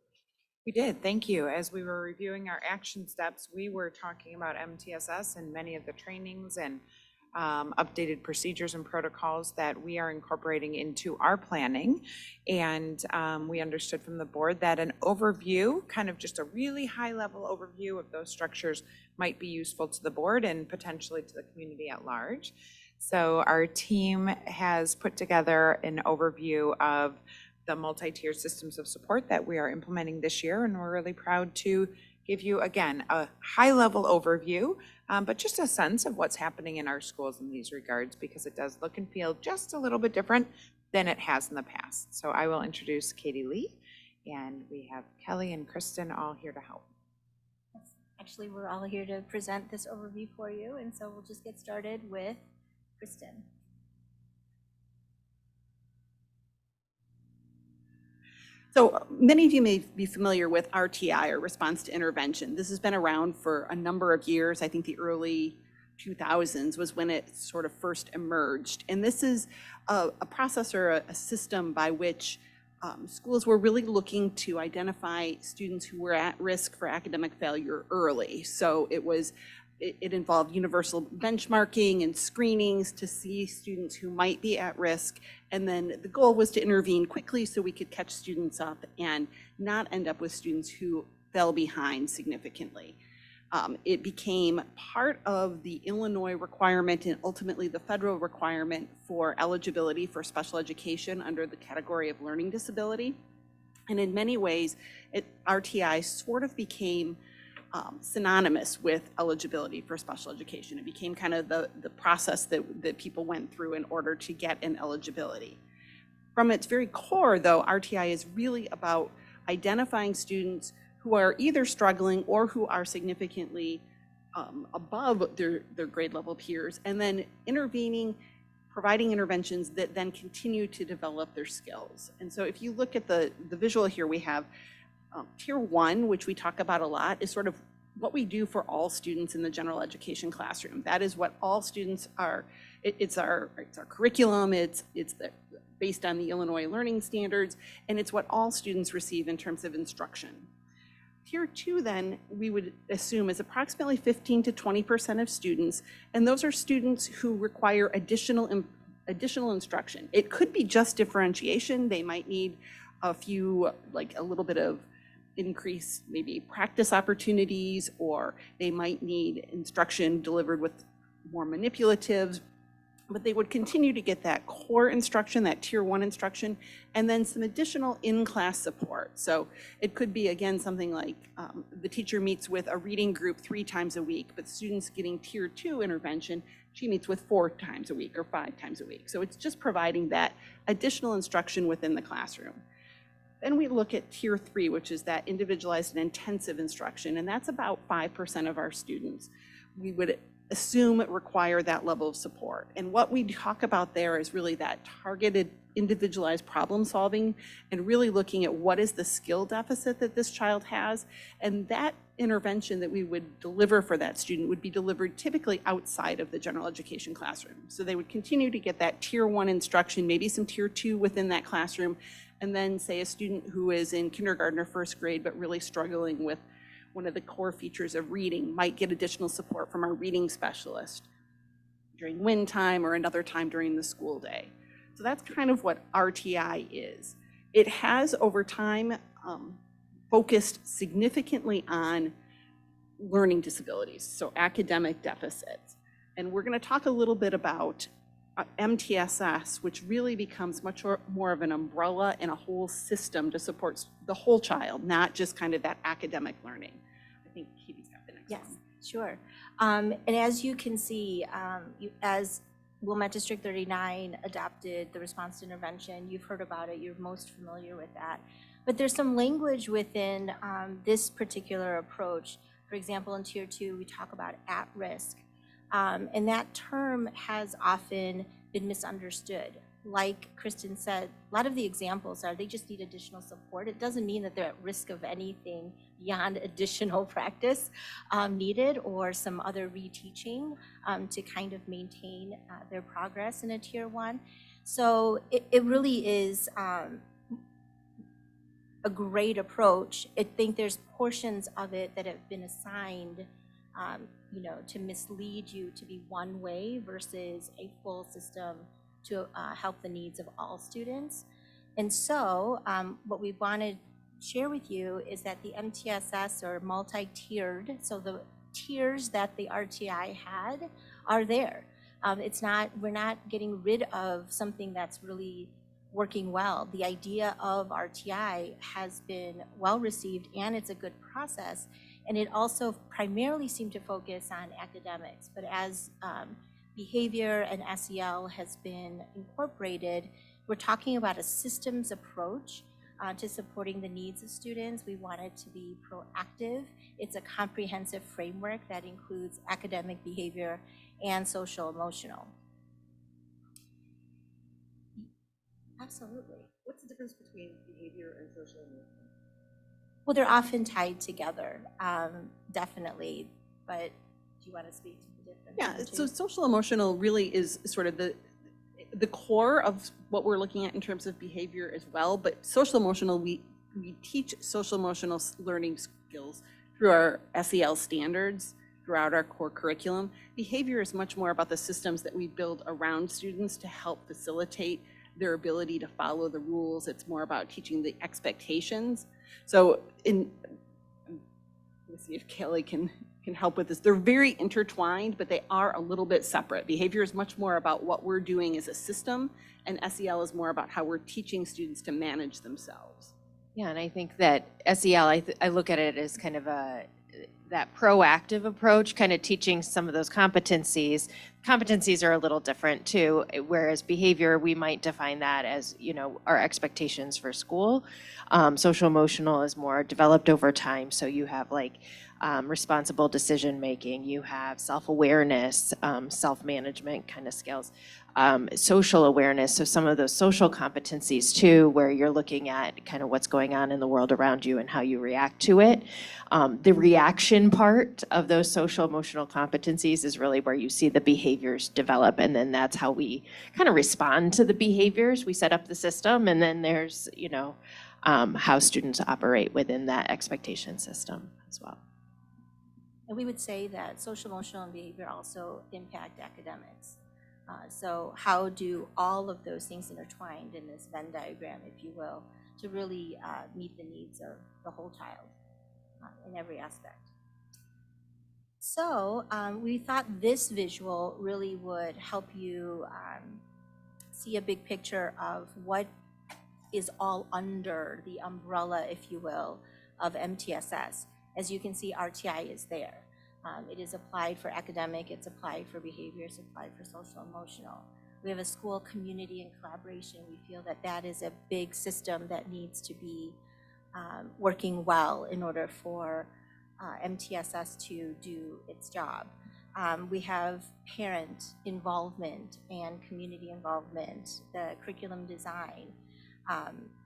We did, thank you. As we were reviewing our action steps, we were talking about MTSS and many of the trainings and updated procedures and protocols that we are incorporating into our planning. And we understood from the board that an overview, kind of just a really high-level overview of those structures might be useful to the board and potentially to the community at large. So our team has put together an overview of the multi-tier systems of support that we are implementing this year, and we're really proud to give you, again, a high-level overview, but just a sense of what's happening in our schools in these regards, because it does look and feel just a little bit different than it has in the past. So I will introduce Katie Lee, and we have Kelly and Kristen all here to help. Actually, we're all here to present this overview for you, and so we'll just get started with Kristen. So many of you may be familiar with RTI, or Response to Intervention. This has been around for a number of years. I think the early 2000s was when it sort of first emerged. And this is a process or a system by which schools were really looking to identify students who were at risk for academic failure early. So it involved universal benchmarking and screenings to see students who might be at risk. And then the goal was to intervene quickly so we could catch students up and not end up with students who fell behind significantly. It became part of the Illinois requirement and ultimately the federal requirement for eligibility for special education under the category of learning disability. And in many ways, RTI sort of became synonymous with eligibility for special education. It became kind of the process that people went through in order to get an eligibility. From its very core, though, RTI is really about identifying students who are either struggling or who are significantly above their grade level peers, and then intervening, providing interventions that then continue to develop their skills. And so if you look at the visual here, we have Tier 1, which we talk about a lot, is sort of what we do for all students in the general education classroom. That is what all students are. It's our curriculum. It's based on the Illinois learning standards, and it's what all students receive in terms of instruction. Tier 2, then, we would assume is approximately 15 to 20% of students, and those are students who require additional instruction. It could be just differentiation. They might need a little bit of increase, maybe practice opportunities, or they might need instruction delivered with more manipulatives, but they would continue to get that core instruction, that Tier 1 instruction, and then some additional in-class support. So it could be, again, something like the teacher meets with a reading group 3 times a week, but students getting Tier 2 intervention, she meets with 4 times a week or 5 times a week. So it's just providing that additional instruction within the classroom. Then we look at Tier 3, which is that individualized and intensive instruction, and that's about 5% of our students. We would assume require that level of support. And what we talk about there is really that targeted, individualized problem solving, and really looking at what is the skill deficit that this child has. And that intervention that we would deliver for that student would be delivered typically outside of the general education classroom. So they would continue to get that Tier 1 instruction, maybe some Tier 2 within that classroom, and then say a student who is in kindergarten or first grade but really struggling with one of the core features of reading might get additional support from our reading specialist during WIN time or another time during the school day. So that's kind of what RTI is. It has over time focused significantly on learning disabilities, so academic deficits. And we're going to talk a little bit about MTSS, which really becomes much more of an umbrella and a whole system to support the whole child, not just kind of that academic learning. I think Katie's got the next one. Yes, sure. And as you can see, as Wilmette District 39 adopted the response to intervention, you've heard about it, you're most familiar with that. But there's some language within this particular approach. For example, in Tier 2, we talk about at risk. And that term has often been misunderstood. like Kristen said, a lot of the examples are they just need additional support. It doesn't mean that they're at risk of anything beyond additional practice needed or some other reteaching to kind of maintain their progress in a tier 1. So it really is a great approach. I think there's portions of it that have been assigned to mislead you to be one way versus a full system to help the needs of all students. And so what we want to share with you is that the MTSS are multi-tiered, so the tiers that the RTI had are there. We're not getting rid of something that's really working well. The idea of RTI has been well received and it's a good process. And it also primarily seemed to focus on academics, but as behavior and SEL has been incorporated, we're talking about a systems approach to supporting the needs of students. We want it to be proactive. It's a comprehensive framework that includes academic, behavior, and social emotional. Absolutely. What's the difference between behavior and social emotional? Well, they're often tied together, definitely, but do you want to speak to the difference? Yeah, so social emotional really is sort of the core of what we're looking at in terms of behavior as well, but social emotional, we teach social emotional learning skills through our SEL standards throughout our core curriculum. Behavior is much more about the systems that we build around students to help facilitate their ability to follow the rules. It's more about teaching the expectations. So let's see if Kelly can help with this. They're very intertwined, but they are a little bit separate. Behavior is much more about what we're doing as a system, and SEL is more about how we're teaching students to manage themselves. Yeah, and I think that SEL, I look at it as kind of that proactive approach, kind of teaching some of those competencies. Competencies are a little different too, whereas behavior, we might define that as, our expectations for school. Social emotional is more developed over time. So you have responsible decision making, you have self-awareness, self-management kind of skills, social awareness. So some of those social competencies too, where you're looking at kind of what's going on in the world around you and how you react to it. The reaction part of those social emotional competencies is really where you see the behaviors develop. And then that's how we kind of respond to the behaviors. We set up the system, and then there's, how students operate within that expectation system as well. And we would say that social, emotional, and behavior also impact academics. So how do all of those things intertwined in this Venn diagram, if you will, to really meet the needs of the whole child in every aspect? So we thought this visual really would help you see a big picture of what is all under the umbrella, if you will, of MTSS. As you can see, RTI is there. It is applied for academic, it's applied for behavior, it's applied for social emotional. We have a school community and collaboration. We feel that that is a big system that needs to be working well in order for MTSS to do its job. We have parent involvement and community involvement, the curriculum design,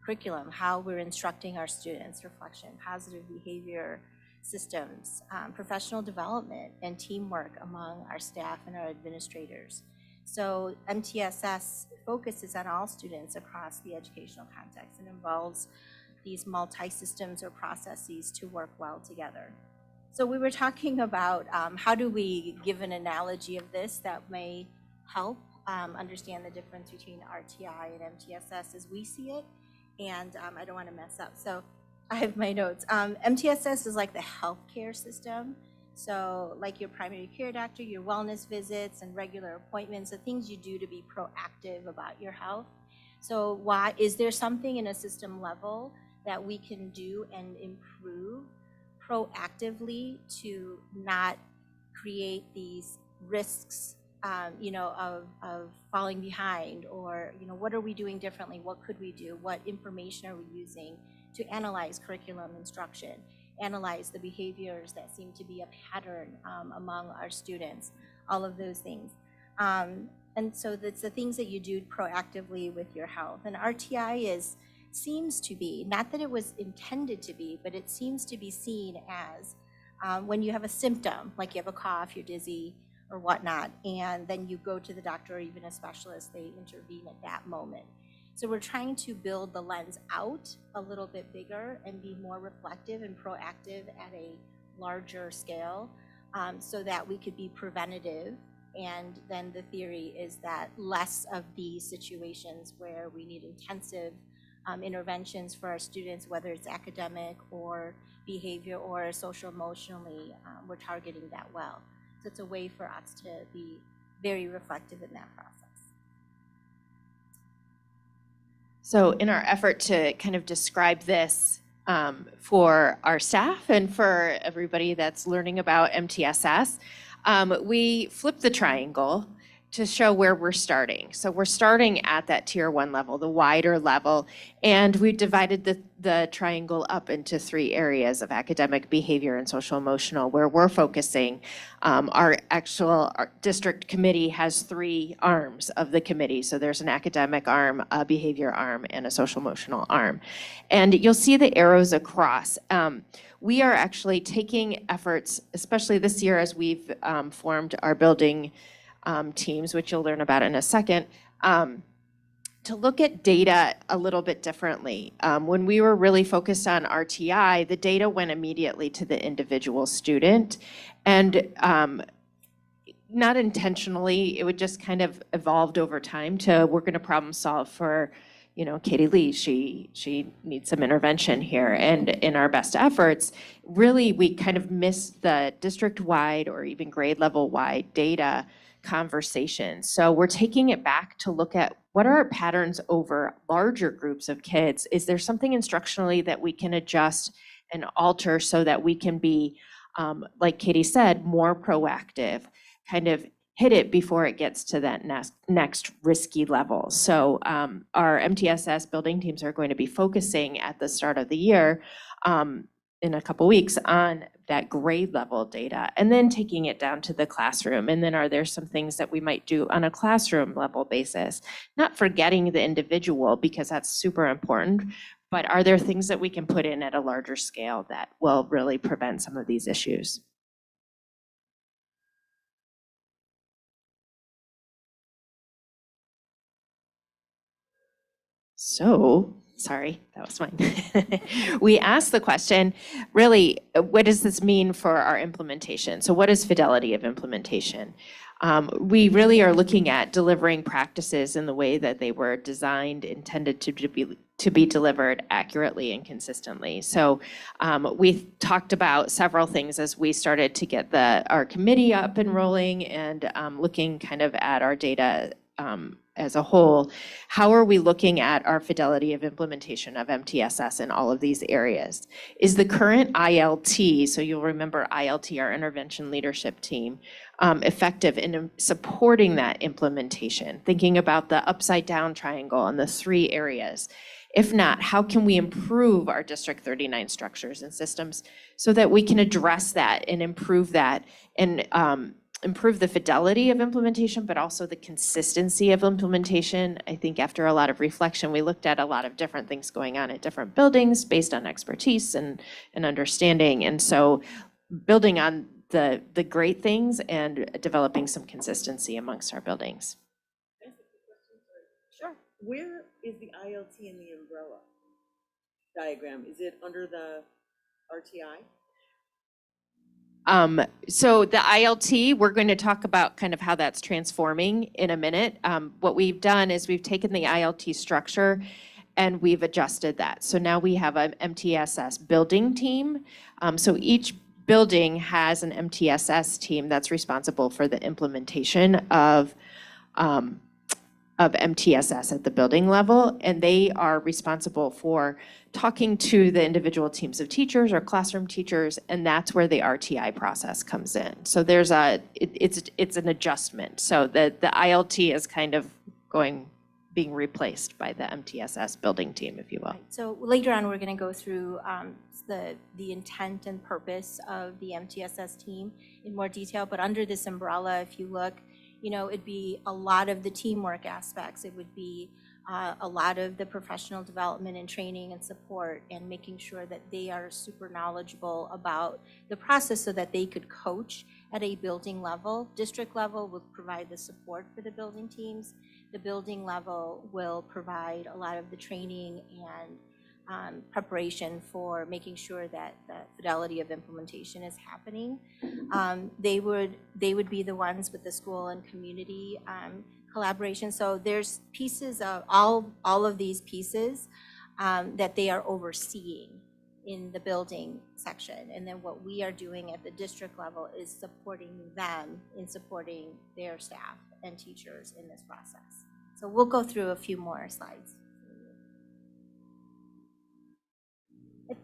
curriculum, how we're instructing our students, reflection, positive behavior systems, professional development, and teamwork among our staff and our administrators. So MTSS focuses on all students across the educational context and involves these multi-systems or processes to work well together. So we were talking about how do we give an analogy of this that may help understand the difference between RTI and MTSS as we see it, and I don't want to mess up. So I have my notes. MTSS is like the healthcare system. So like your primary care doctor, your wellness visits and regular appointments, the things you do to be proactive about your health. So why is there something in a system level that we can do and improve proactively to not create these risks, of falling behind, or, what are we doing differently? What could we do? What information are we using to analyze curriculum instruction, analyze the behaviors that seem to be a pattern among our students, all of those things. And so that's the things that you do proactively with your health. And RTI seems to be, not that it was intended to be, but it seems to be seen as when you have a symptom, like you have a cough, you're dizzy or whatnot, and then you go to the doctor or even a specialist, they intervene at that moment. So we're trying to build the lens out a little bit bigger and be more reflective and proactive at a larger scale so that we could be preventative. And then the theory is that less of these situations where we need intensive interventions for our students, whether it's academic or behavior or social emotionally, we're targeting that well. So it's a way for us to be very reflective in that process. So in our effort to kind of describe this for our staff and for everybody that's learning about MTSS, we flip the triangle to show where we're starting. So we're starting at that tier 1 level, the wider level, and we divided the triangle up into 3 areas of academic, behavior, and social emotional, where we're focusing. Our district committee has 3 arms of the committee. So there's an academic arm, a behavior arm, and a social emotional arm. And you'll see the arrows across. We are actually taking efforts, especially this year as we've formed our building teams, which you'll learn about in a second, to look at data a little bit differently. When we were really focused on RTI, the data went immediately to the individual student, and not intentionally, it would just kind of evolved over time to we're going to problem solve for, you know, Katie Lee, she needs some intervention here. And in our best efforts, really we kind of missed the district-wide or even grade level-wide data conversation. So we're taking it back to look at what are our patterns over larger groups of kids? Is there something instructionally that we can adjust and alter so that we can be, like Katie said, more proactive, kind of hit it before it gets to that next risky level. So our MTSS building teams are going to be focusing at the start of the year in a couple weeks on that grade level data and then taking it down to the classroom. And then are there some things that we might do on a classroom level basis? Not forgetting the individual because that's super important, but are there things that we can put in at a larger scale that will really prevent some of these issues? So, sorry, that was mine. We asked the question, really, what does this mean for our implementation? So what is fidelity of implementation? We really are looking at delivering practices in the way that they were designed, intended to be delivered accurately and consistently. So we talked about several things as we started to get our committee up and rolling and looking kind of at our data as a whole. How are we looking at our fidelity of implementation of MTSS in all of these areas? Is the current ILT, so you'll remember ILT, our intervention leadership team, effective in supporting that implementation? Thinking about the upside down triangle and the 3 areas. If not, how can we improve our District 39 structures and systems so that we can address that and improve that and improve the fidelity of implementation, but also the consistency of implementation? I think after a lot of reflection, we looked at a lot of different things going on at different buildings based on expertise and understanding. And so building on the great things and developing some consistency amongst our buildings. Sure. Where is the ILT in the umbrella diagram? Is it under the RTI? So the ILT, we're going to talk about kind of how that's transforming in a minute. What we've done is we've taken the ILT structure and we've adjusted that. So now we have an MTSS building team. So each building has an MTSS team that's responsible for the implementation of MTSS at the building level, and they are responsible for talking to the individual teams of teachers or classroom teachers, and that's where the RTI process comes in. So there's it's an adjustment. So the ILT is kind of being replaced by the MTSS building team, if you will. Right. So later on, we're going to go through the intent and purpose of the MTSS team in more detail. But under this umbrella, if you look, You know, it'd be a lot of the teamwork aspects. It would be a lot of the professional development and training and support, and making sure that they are super knowledgeable about the process so that they could coach at a building level. District level will provide the support for the building teams. The building level will provide a lot of the training and preparation for making sure that the fidelity of implementation is happening. They would be the ones with the school and community collaboration. So there's pieces of all of these pieces that they are overseeing in the building section. And then what we are doing at the district level is supporting them in supporting their staff and teachers in this process. So we'll go through a few more slides.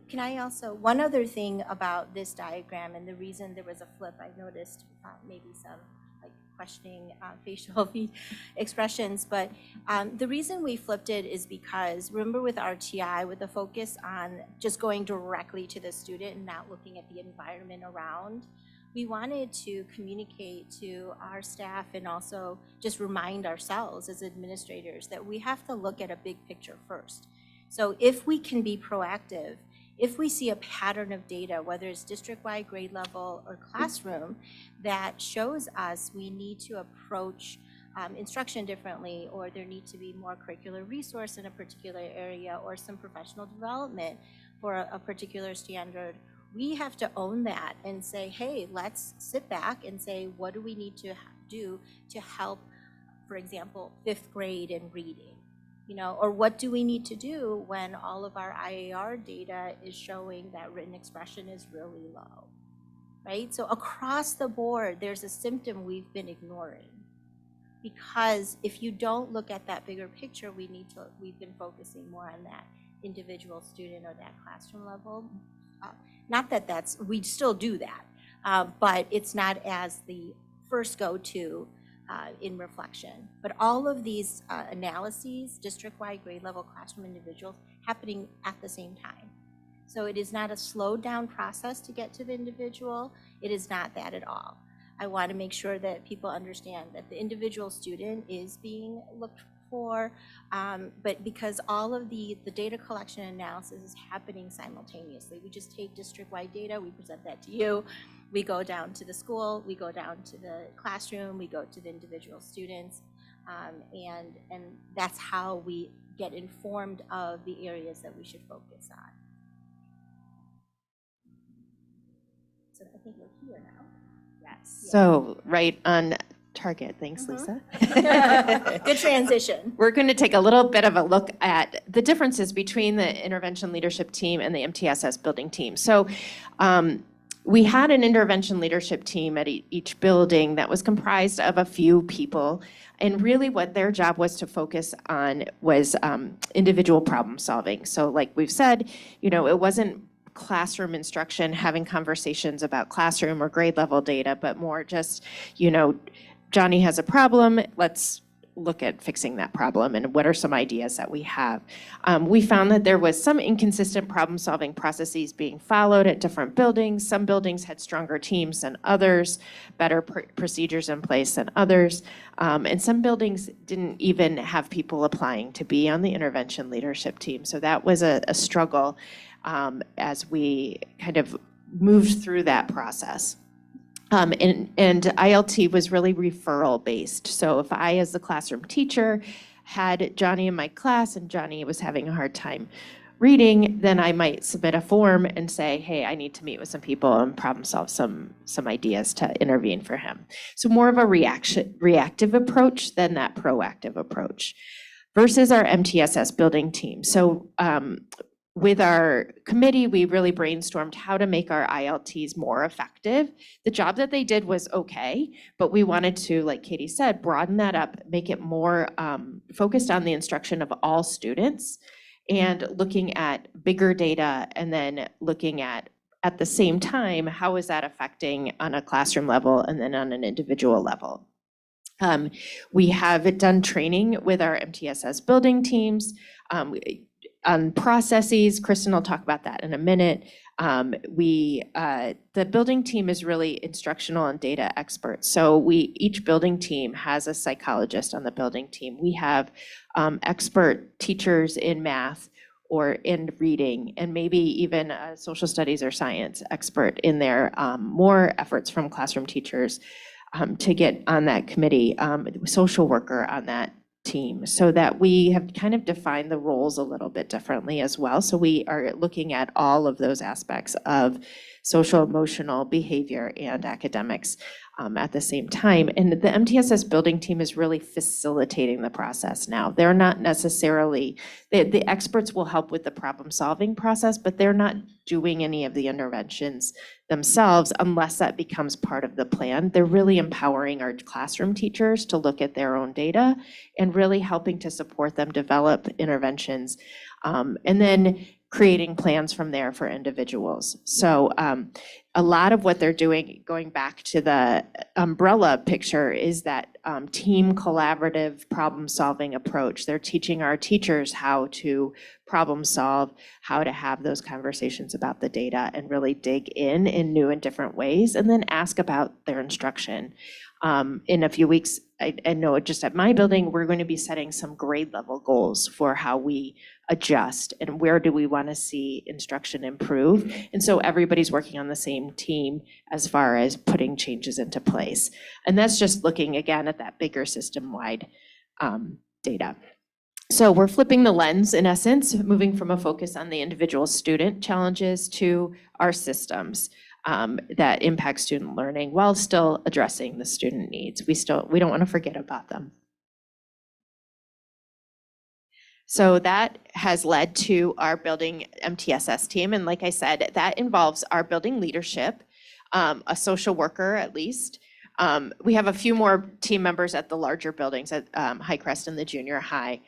Can I also, one other thing about this diagram, and the reason there was a flip, I noticed maybe some like questioning facial expressions, but the reason we flipped it is because, remember with RTI, with the focus on just going directly to the student and not looking at the environment around, we wanted to communicate to our staff and also just remind ourselves as administrators that we have to look at a big picture first. So if we can be proactive, if we see a pattern of data, whether it's district-wide, grade level, or classroom, that shows us we need to approach instruction differently, or there need to be more curricular resource in a particular area, or some professional development for a particular standard, we have to own that and say, hey, let's sit back and say, what do we need to do to help, for example, 5th grade in reading? You know, or what do we need to do when all of our IAR data is showing that written expression is really low, right? So across the board, there's a symptom we've been ignoring, because if you don't look at that bigger picture, we've been focusing more on that individual student or that classroom level. Not that we still do that, but it's not as the first go-to in reflection. But all of these analyses, district-wide, grade level, classroom, individuals, happening at the same time. So it is not a slowed down process to get to the individual. It is not that at all. I want to make sure that people understand that the individual student is being looked for, but because all of the data collection and analysis is happening simultaneously. We just take district-wide data, we present that to you, we go down to the school, we go down to the classroom, we go to the individual students, and that's how we get informed of the areas that we should focus on. So I think we're here now. Yes. So right on target. Thanks, Lisa. Good transition. We're going to take a little bit of a look at the differences between the intervention leadership team and the MTSS building team. So we had an intervention leadership team at each building that was comprised of a few people. And really what their job was to focus on was individual problem solving. So like we've said, you know, it wasn't classroom instruction, having conversations about classroom or grade level data, but more just, you know, Johnny has a problem, let's look at fixing that problem and what are some ideas that we have. We found that there was some inconsistent problem solving processes being followed at different buildings. Some buildings had stronger teams than others, better procedures in place than others. And some buildings didn't even have people applying to be on the intervention leadership team. So that was a struggle as we kind of moved through that process. And ILT was really referral based. So if I, as the classroom teacher, had Johnny in my class and Johnny was having a hard time reading, then I might submit a form and say, hey, I need to meet with some people and problem solve some ideas to intervene for him. So more of a reactive approach than that proactive approach versus our MTSS building team. So with our committee, we really brainstormed how to make our ILTs more effective. The job that they did was okay, but we wanted to, like Katie said, broaden that up, make it more focused on the instruction of all students and looking at bigger data and then looking at the same time, how is that affecting on a classroom level and then on an individual level. We have done training with our MTSS building teams. On processes, Kristen will talk about that in a minute. The building team is really instructional and data experts. So each building team has a psychologist on the building team. We have expert teachers in math or in reading, and maybe even a social studies or science expert in there. More efforts from classroom teachers to get on that committee, social worker on that team, so that we have kind of defined the roles a little bit differently as well. So we are looking at all of those aspects of social, emotional, behavior, and academics at the same time. And the MTSS building team is really facilitating the process now. They're not necessarily, the experts will help with the problem-solving process, but they're not doing any of the interventions themselves unless that becomes part of the plan. They're really empowering our classroom teachers to look at their own data and really helping to support them develop interventions, and then creating plans from there for individuals. So a lot of what they're doing, going back to the umbrella picture, is that team collaborative problem-solving approach. They're teaching our teachers how to problem solve, how to have those conversations about the data and really dig in new and different ways, and then ask about their instruction. In a few weeks, I know just at my building, we're going to be setting some grade level goals for how we adjust and where do we want to see instruction improve. And so everybody's working on the same team as far as putting changes into place. And that's just looking again at that bigger system-wide data. So we're flipping the lens, in essence, moving from a focus on the individual student challenges to our systems that impact student learning while still addressing the student needs. We don't want to forget about them. So that has led to our building MTSS team. And like I said, that involves our building leadership, a social worker at least. We have a few more team members at the larger buildings at Highcrest and the junior high.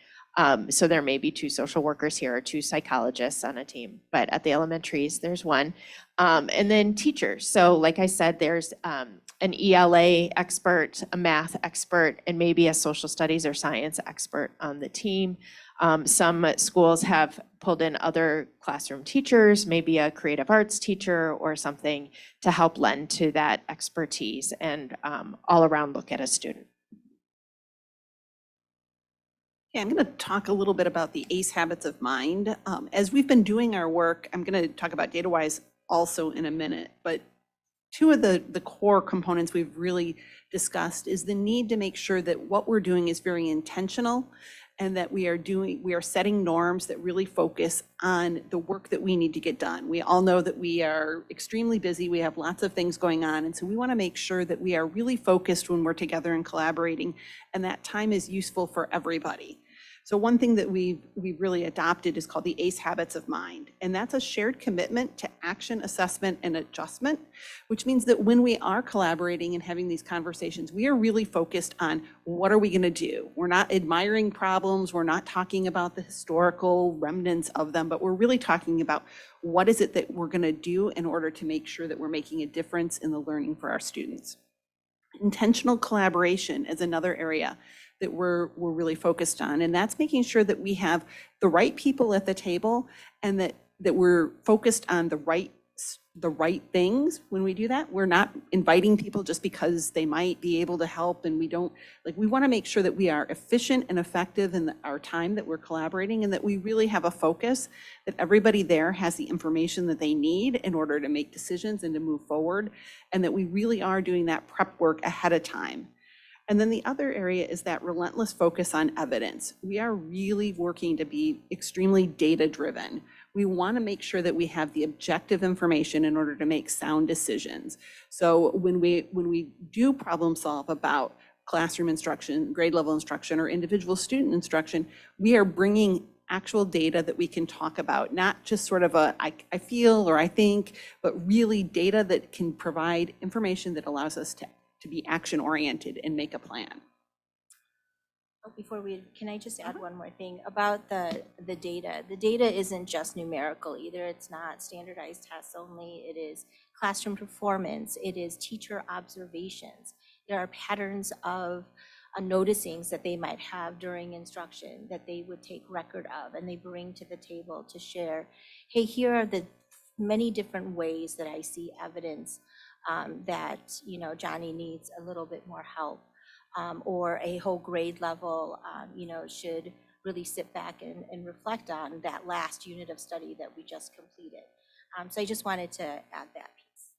So there may be 2 social workers here or 2 psychologists on a team, but at the elementaries, there's 1. And then teachers. So like I said, there's an ELA expert, a math expert, and maybe a social studies or science expert on the team. Some schools have pulled in other classroom teachers, maybe a creative arts teacher or something to help lend to that expertise and all around look at a student. Yeah, I'm going to talk a little bit about the ACE habits of mind. As we've been doing our work, I'm going to talk about DataWise also in a minute, but 2 of the core components we've really discussed is the need to make sure that what we're doing is very intentional and that we are setting norms that really focus on the work that we need to get done. We all know that we are extremely busy. We have lots of things going on. And so we want to make sure that we are really focused when we're together and collaborating, and that time is useful for everybody. So one thing that we've really adopted is called the ACE habits of mind. And that's a shared commitment to action, assessment, and adjustment, which means that when we are collaborating and having these conversations, we are really focused on what are we going to do. We're not admiring problems. We're not talking about the historical remnants of them, but we're really talking about what is it that we're going to do in order to make sure that we're making a difference in the learning for our students. Intentional collaboration is another area that we're really focused on, and that's making sure that we have the right people at the table and that we're focused on the right things when we do that. We're not inviting people just because they might be able to help, and we want to make sure that we are efficient and effective in our time that we're collaborating, and that we really have a focus that everybody there has the information that they need in order to make decisions and to move forward, and that we really are doing that prep work ahead of time. And then the other area is that relentless focus on evidence. We are really working to be extremely data-driven. We want to make sure that we have the objective information in order to make sound decisions. So when we do problem solve about classroom instruction, grade level instruction, or individual student instruction, we are bringing actual data that we can talk about, not just sort of I feel or I think, but really data that can provide information that allows us to be action-oriented and make a plan. Can I just add one more thing about the data? The data isn't just numerical either. It's not standardized tests only. It is classroom performance. It is teacher observations. There are patterns of noticings that they might have during instruction that they would take record of and they bring to the table to share, hey, here are the many different ways that I see evidence that, you know, Johnny needs a little bit more help, or a whole grade level, you know, should really sit back and reflect on that last unit of study that we just completed. So I just wanted to add that piece.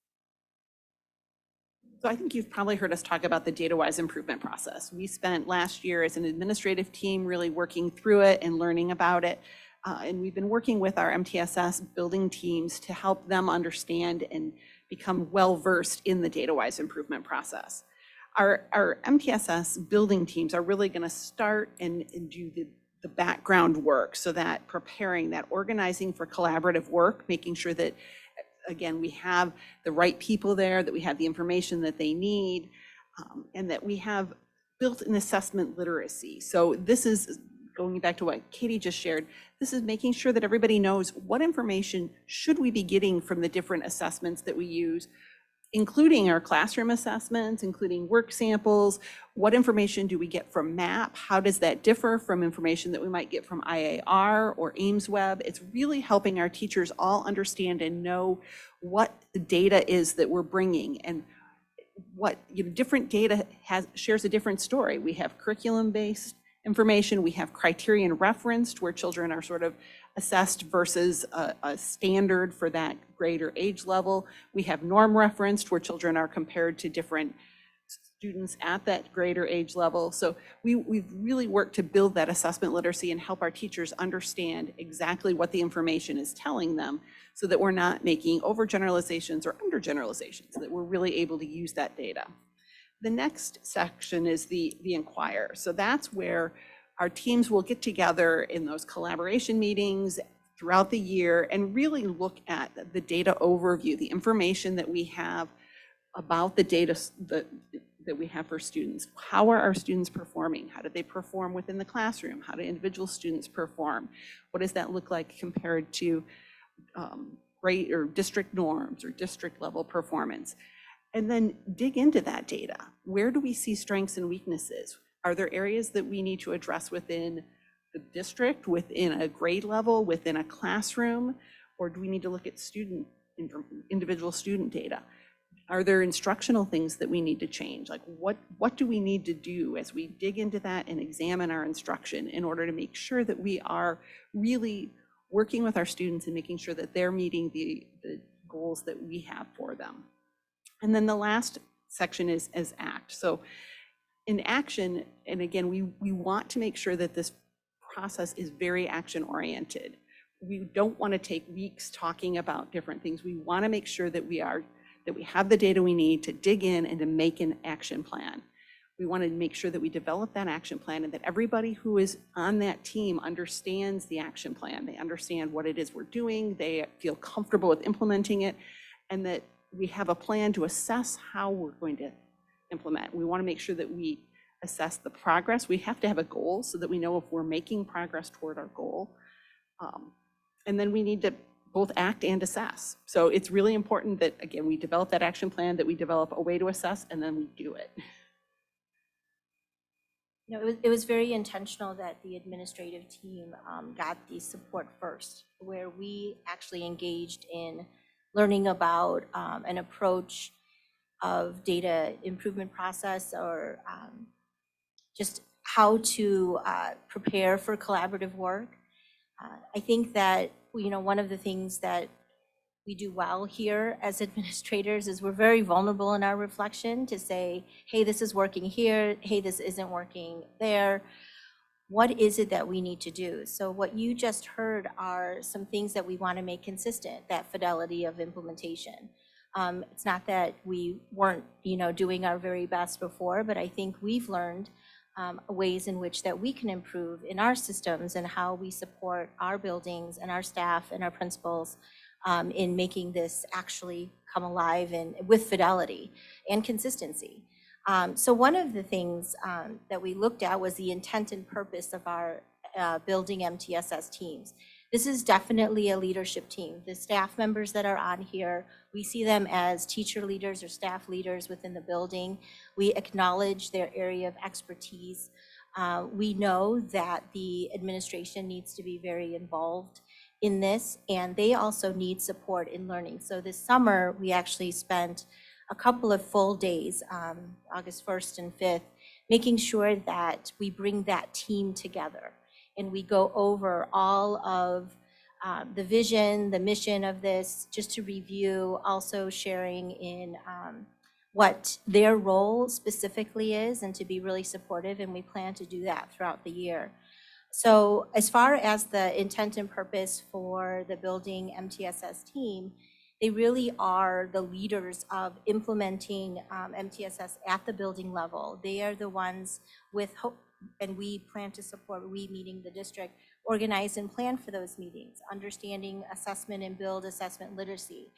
So I think you've probably heard us talk about the data-wise improvement process. We spent last year as an administrative team really working through it and learning about it. And we've been working with our MTSS building teams to help them understand and become well-versed in the data-wise improvement process. Our MTSS building teams are really going to start and do the background work, so that preparing, that organizing for collaborative work, making sure that, again, we have the right people there, that we have the information that they need, and that we have built an assessment literacy. So this is going back to what Katie just shared. This is making sure that everybody knows what information should we be getting from the different assessments that we use, including our classroom assessments, including work samples. What information do we get from MAP? How does that differ from information that we might get from IAR or Ames Web? It's really helping our teachers all understand and know what the data is that we're bringing, and what, you know, different data shares a different story. We have curriculum-based information, we have criterion referenced, where children are sort of assessed versus a standard for that grade or age level. We have norm referenced, where children are compared to different students at that grade or age level. So we've really worked to build that assessment literacy and help our teachers understand exactly what the information is telling them, so that we're not making overgeneralizations or undergeneralizations, that we're really able to use that data. The next section is the Inquirer. So that's where our teams will get together in those collaboration meetings throughout the year and really look at the data overview, the information that we have about the data that we have for students. How are our students performing? How do they perform within the classroom? How do individual students perform? What does that look like compared to grade or district norms or district level performance? And then dig into that data. Where do we see strengths and weaknesses? Are there areas that we need to address within the district, within a grade level, within a classroom? Or do we need to look at individual student data? Are there instructional things that we need to change? Like what do we need to do as we dig into that and examine our instruction in order to make sure that we are really working with our students and making sure that they're meeting the goals that we have for them? And then the last section is ACT. So in action, and again, we want to make sure that this process is very action oriented. We don't want to take weeks talking about different things. We want to make sure that we have the data we need to dig in and to make an action plan. We want to make sure that we develop that action plan and that everybody who is on that team understands the action plan. They understand what it is we're doing, they feel comfortable with implementing it, and that we have a plan to assess how we're going to implement. We want to make sure that we assess the progress. We have to have a goal so that we know if we're making progress toward our goal. And then we need to both act and assess. So it's really important that, again, we develop that action plan, that we develop a way to assess, and then we do it. You know, it was very intentional that the administrative team got the support first, where we actually engaged in learning about an approach of data improvement process, or just how to prepare for collaborative work. I think that, you know, one of the things that we do well here as administrators is we're very vulnerable in our reflection to say, hey, this is working here, hey, this isn't working there. What is it that we need to do? So what you just heard are some things that we want to make consistent, that fidelity of implementation. It's not that we weren't, you know, doing our very best before, but I think we've learned ways in which that we can improve in our systems and how we support our buildings and our staff and our principals in making this actually come alive and with fidelity and consistency. So one of the things that we looked at was the intent and purpose of our building MTSS teams. This is definitely a leadership team. The staff members that are on here, we see them as teacher leaders or staff leaders within the building. We acknowledge their area of expertise. We know that the administration needs to be very involved in this, and they also need support in learning. So this summer, we actually spent a couple of full days, August 1st and 5th, making sure that we bring that team together and we go over all of the vision, the mission of this, just to review, also sharing in what their role specifically is and to be really supportive, and we plan to do that throughout the year. So as far as the intent and purpose for the building MTSS team, they really are the leaders of implementing MTSS at the building level. They are the ones with hope, and we plan to support, we meeting the district, organize and plan for those meetings, understanding assessment and build assessment literacy.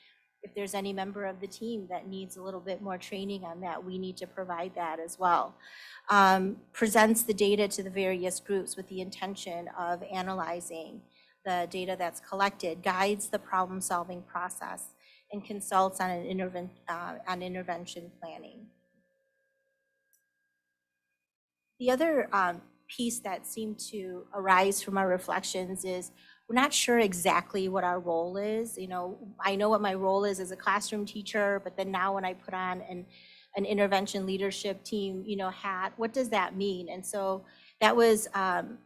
If there's any member of the team that needs a little bit more training on that, we need to provide that as well. Presents the data to the various groups with the intention of analyzing the data that's collected, guides the problem-solving process, and consults on intervention planning. The other piece that seemed to arise from our reflections is we're not sure exactly what our role is. You know, I know what my role is as a classroom teacher, but then now when I put on an intervention leadership team, you know, hat, what does that mean? And so that was,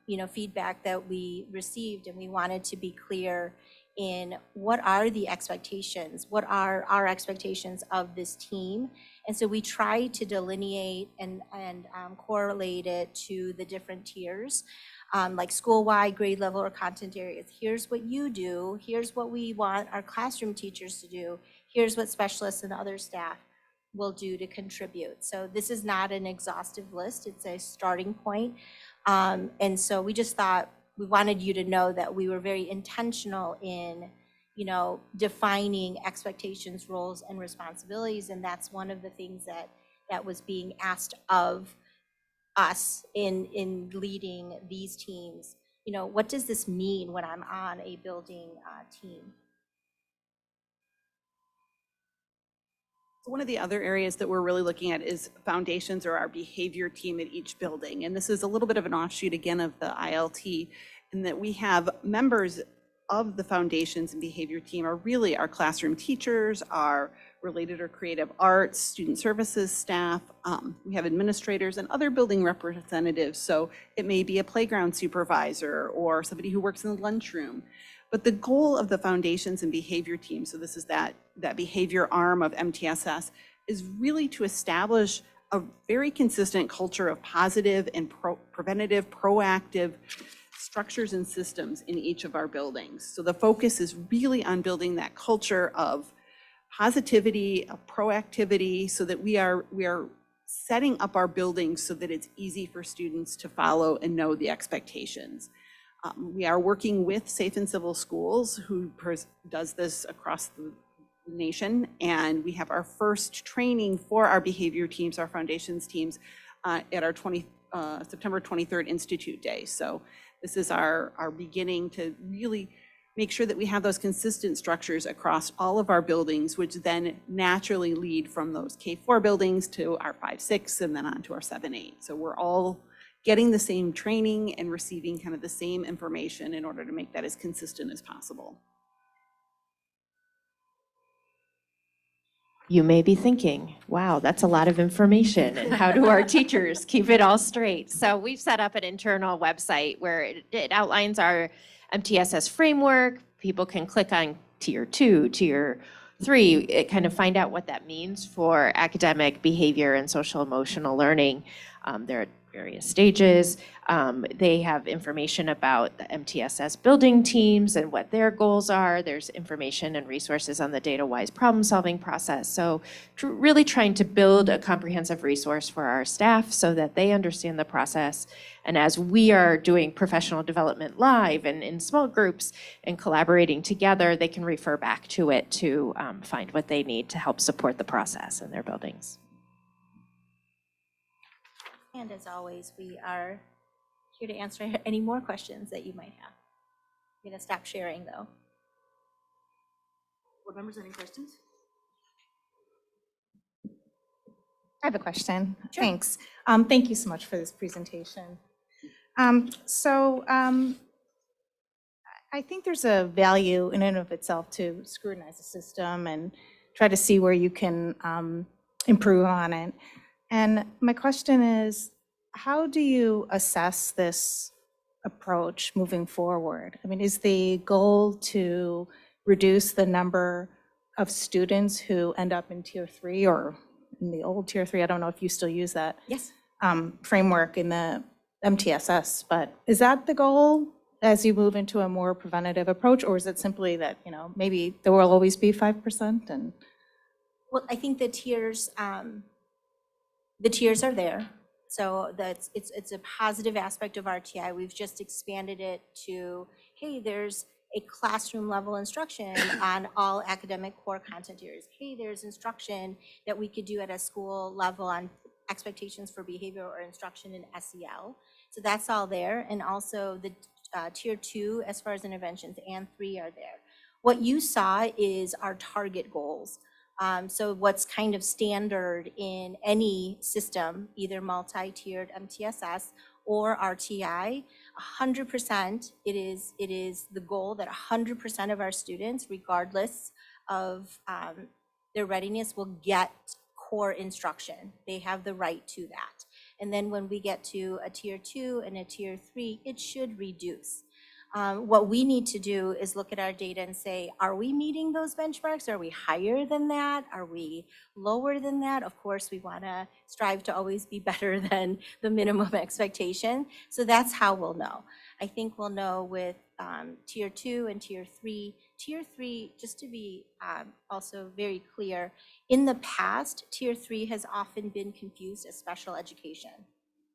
you know, feedback that we received, and we wanted to be clear in what are the expectations, what are our expectations of this team. And so we try to delineate and correlate it to the different tiers, like school-wide, grade level, or content areas. Here's what you do, here's what we want our classroom teachers to do, here's what specialists and other staff will do to contribute. So this is not an exhaustive list, it's a starting point. And so we just thought we wanted you to know that we were very intentional in, you know, defining expectations, roles, and responsibilities, and that's one of the things that was being asked of us in leading these teams. You know, what does this mean when I'm on a building team? One of the other areas that we're really looking at is foundations, or our behavior team at each building. And this is a little bit of an offshoot again of the ILT, in that we have members of the foundations and behavior team are really our classroom teachers, our related or creative arts, student services staff. We have administrators and other building representatives. So it may be a playground supervisor or somebody who works in the lunchroom. But the goal of the foundations and behavior team, so this is that behavior arm of MTSS, is really to establish a very consistent culture of positive and preventative, proactive structures and systems in each of our buildings. So the focus is really on building that culture of positivity, of proactivity, so that we are setting up our buildings so that it's easy for students to follow and know the expectations. We are working with Safe and Civil Schools, who does this across the nation, and we have our first training for our behavior teams, our foundations teams, at our September 23rd Institute Day. So this is our beginning to really make sure that we have those consistent structures across all of our buildings, which then naturally lead from those K-4 buildings to our 5-6 and then on to our 7-8. So we're all getting the same training and receiving kind of the same information in order to make that as consistent as possible. You may be thinking, wow, that's a lot of information, and how do our teachers keep it all straight? So we've set up an internal website where it outlines our MTSS framework. People can click on tier 2, tier 3, it kind of find out what that means for academic, behavior, and social emotional learning. There are various stages. They have information about the MTSS building teams and what their goals are. There's information and resources on the data-wise problem-solving process. So really trying to build a comprehensive resource for our staff so that they understand the process. And as we are doing professional development live and in small groups and collaborating together, they can refer back to it to find what they need to help support the process in their buildings. And as always, we are here to answer any more questions that you might have. I'm gonna stop sharing though. Board members, any questions? I have a question. Sure. Thanks. Thank you so much for this presentation. I think there's a value in and of itself to scrutinize the system and try to see where you can improve on it. And my question is, how do you assess this approach moving forward? I mean, is the goal to reduce the number of students who end up in tier 3 or in the old tier 3? I don't know if you still use that Yes. framework in the MTSS, but is that the goal as you move into a more preventative approach, or is it simply that, maybe there will always be 5% and? Well, I think the tiers are there. So it's a positive aspect of RTI. We've just expanded it to, hey, there's a classroom level instruction on all academic core content areas. Hey, there's instruction that we could do at a school level on expectations for behavior or instruction in SEL. So that's all there. And also the tier 2, as far as interventions, and 3 are there. What you saw is our target goals. So what's kind of standard in any system, either multi-tiered MTSS or RTI, 100%, it is the goal that 100% of our students, regardless of their readiness, will get core instruction. They have the right to that. And then when we get to a tier 2 and a tier 3, it should reduce. What we need to do is look at our data and say, are we meeting those benchmarks? Are we higher than that? Are we lower than that? Of course, we want to strive to always be better than the minimum expectation. So that's how we'll know. I think we'll know with tier 2 and tier 3. Tier 3, just to be also very clear, in the past, tier 3 has often been confused as special education,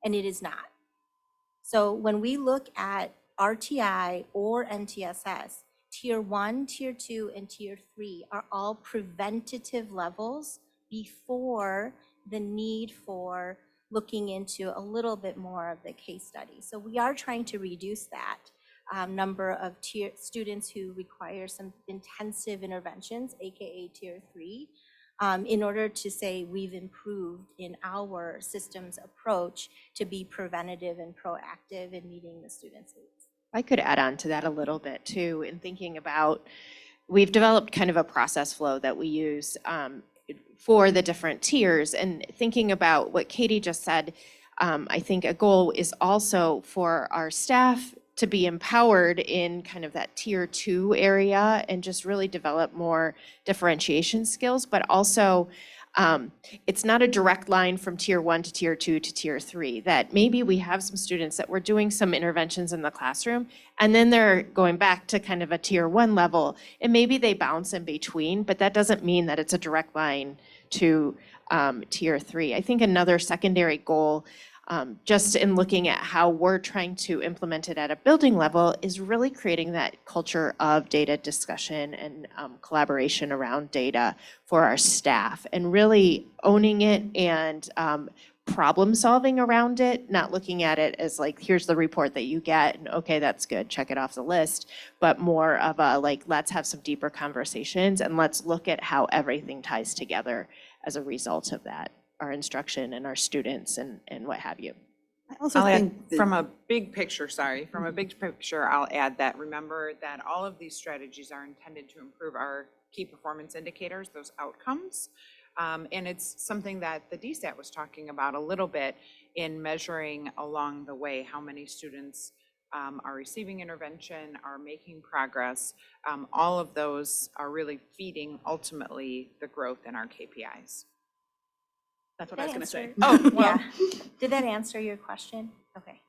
and it is not. So when we look at RTI or MTSS, tier 1, tier 2, and tier 3 are all preventative levels before the need for looking into a little bit more of the case study. So we are trying to reduce that number of students who require some intensive interventions, AKA tier 3, in order to say we've improved in our systems approach to be preventative and proactive in meeting the students' needs. I could add on to that a little bit too, in thinking about, we've developed kind of a process flow that we use for the different tiers, and thinking about what Katie just said, I think a goal is also for our staff to be empowered in kind of that tier 2 area and just really develop more differentiation skills, but also it's not a direct line from tier 1 to tier 2 to tier 3, that maybe we have some students that we're doing some interventions in the classroom and then they're going back to kind of a tier 1 level, and maybe they bounce in between, but that doesn't mean that it's a direct line to tier 3. I think another secondary goal, just in looking at how we're trying to implement it at a building level, is really creating that culture of data discussion and collaboration around data for our staff, and really owning it and problem solving around it, not looking at it as like, here's the report that you get and okay, that's good, check it off the list, but more of a like, let's have some deeper conversations and let's look at how everything ties together as a result of that, our instruction and our students and what have you. I also I'll add, think that- from a big picture, I'll add that remember that all of these strategies are intended to improve our key performance indicators, those outcomes. And it's something that the DSAT was talking about a little bit in measuring along the way how many students are receiving intervention, are making progress. All of those are really feeding ultimately the growth in our KPIs. That's what I was going to say. Oh, well. Yeah. Did that answer your question? Okay.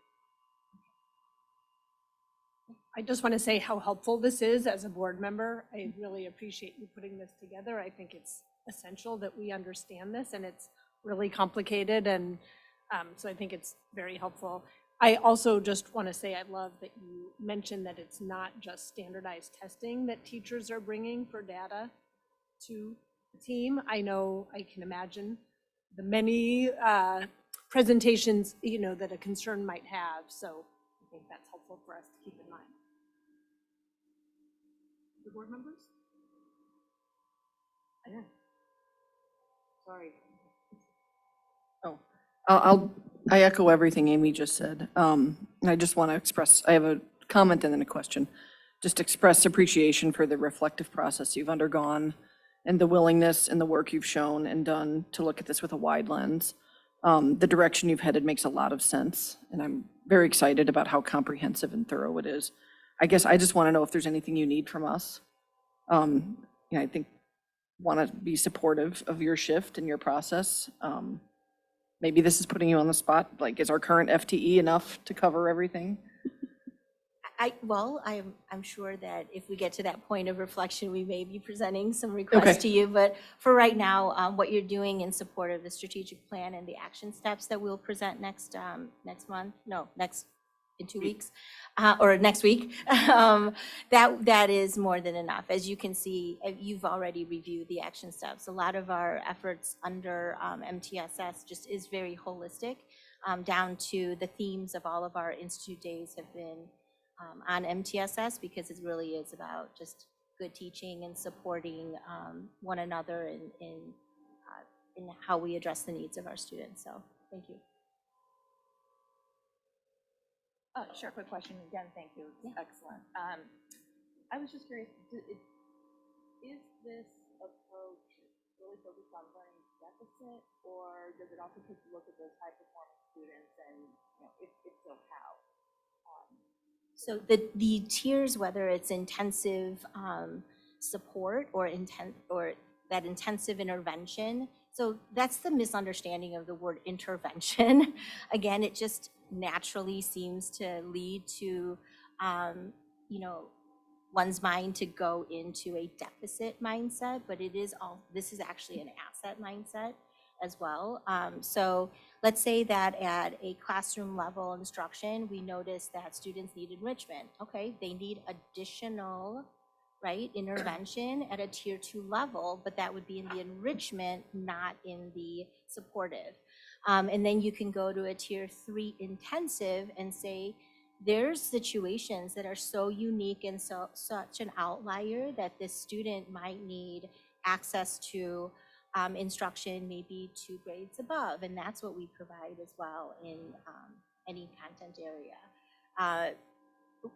I just want to say how helpful this is as a board member. I really appreciate you putting this together. I think it's essential that we understand this, and it's really complicated, and so I think it's very helpful. I also just want to say I love that you mentioned that it's not just standardized testing that teachers are bringing for data to the team. I know, I can imagine the many presentations, that a concern might have, so I think that's helpful for us to keep in mind. the board members? Yeah. Sorry. I echo everything Amy just said. And I just want to express, I have a comment and then a question. Just express appreciation for the reflective process you've undergone and the willingness and the work you've shown and done to look at this with a wide lens. The direction you've headed makes a lot of sense, and I'm very excited about how comprehensive and thorough it is. I guess I just want to know if there's anything you need from us. I think want to be supportive of your shift and your process. Maybe this is putting you on the spot. Like, is our current FTE enough to cover everything? Well, I'm sure that if we get to that point of reflection, we may be presenting some requests to you. But for right now, what you're doing in support of the strategic plan and the action steps that we'll present in 2 weeks, or next week, that is more than enough. As you can see, you've already reviewed the action steps. A lot of our efforts under MTSS just is very holistic, down to the themes of all of our Institute days have been on MTSS, because it really is about just good teaching and supporting one another in how we address the needs of our students. So thank you. Sure, quick question. Again, thank you. It's excellent. I was just curious, is this approach really focused on learning deficit, or does it also take a look at those high-performing students, and if so, how? So the tiers, whether it's intensive support or that intensive intervention, so that's the misunderstanding of the word intervention. Again, it just naturally seems to lead to, one's mind to go into a deficit mindset, but this is actually an asset mindset as well. So let's say that at a classroom level instruction, we notice that students need enrichment. Okay, they need additional, intervention at a tier 2 level, but that would be in the enrichment, not in the supportive. And then you can go to a tier 3 intensive and say, there's situations that are so unique and such an outlier that this student might need access to instruction maybe 2 grades above, and that's what we provide as well in any content area.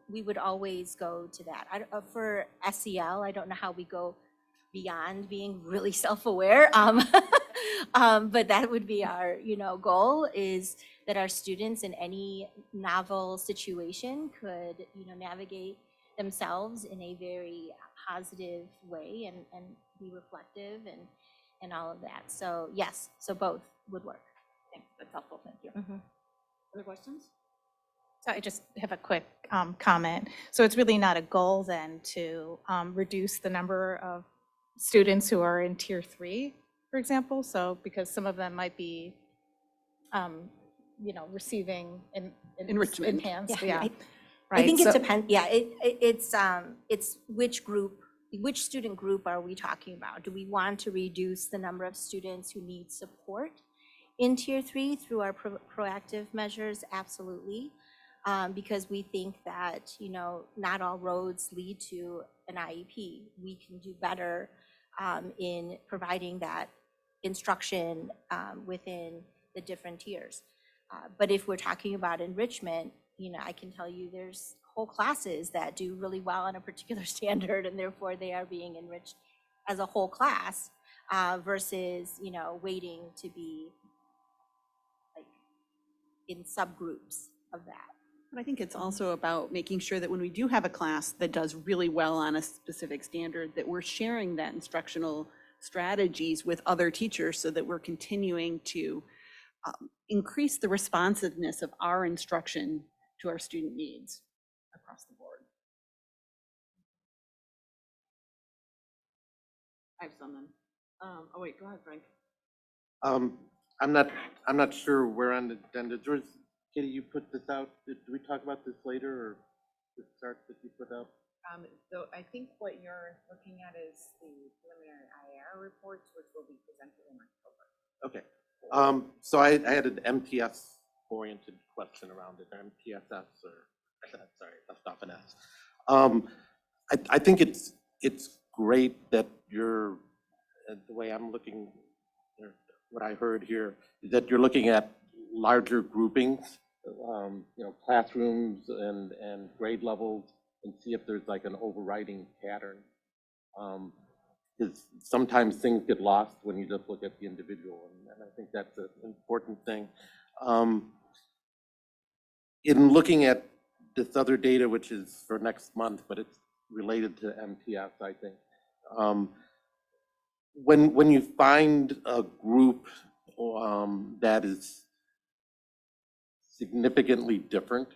We would always go to that. For SEL, I don't know how we go beyond being really self-aware, but that would be our goal, is that our students in any novel situation could navigate themselves in a very positive way and be reflective and all of that. So yes, so both would work. Thanks, that's helpful, thank you. Other questions? So I just have a quick comment. So it's really not a goal then to reduce the number of students who are in tier 3, for example? So because some of them might be, receiving Enrichment. enhanced, I think it depends. Yeah, it's which student group are we talking about? Do we want to reduce the number of students who need support in tier 3 through our proactive measures? Absolutely. Because we think that, not all roads lead to an IEP. We can do better in providing that instruction within the different tiers. But if we're talking about enrichment, I can tell you there's whole classes that do really well on a particular standard, and therefore they are being enriched as a whole class versus, waiting to be like in subgroups of that. But I think it's also about making sure that when we do have a class that does really well on a specific standard, that we're sharing that instructional strategies with other teachers so that we're continuing to increase the responsiveness of our instruction to our student needs across the board. I have some then. Oh wait, go ahead, Frank. I'm not sure where on the agenda. George, Katie, you put this out. Did we talk about this later, or the start that you put out? So I think what you're looking at is the preliminary IR reports, which will be presented in October. Okay. So I had an MTS-oriented question around it, or MTSS, or sorry, left off an S. I think it's it's great that you're, the way I'm looking, or what I heard here, is that you're looking at larger groupings, classrooms and grade levels, and see if there's like an overriding pattern. Because sometimes things get lost when you just look at the individual, and I think that's an important thing. In looking at this other data, which is for next month, but it's related to MTS, I think. When you find a group that is significantly different,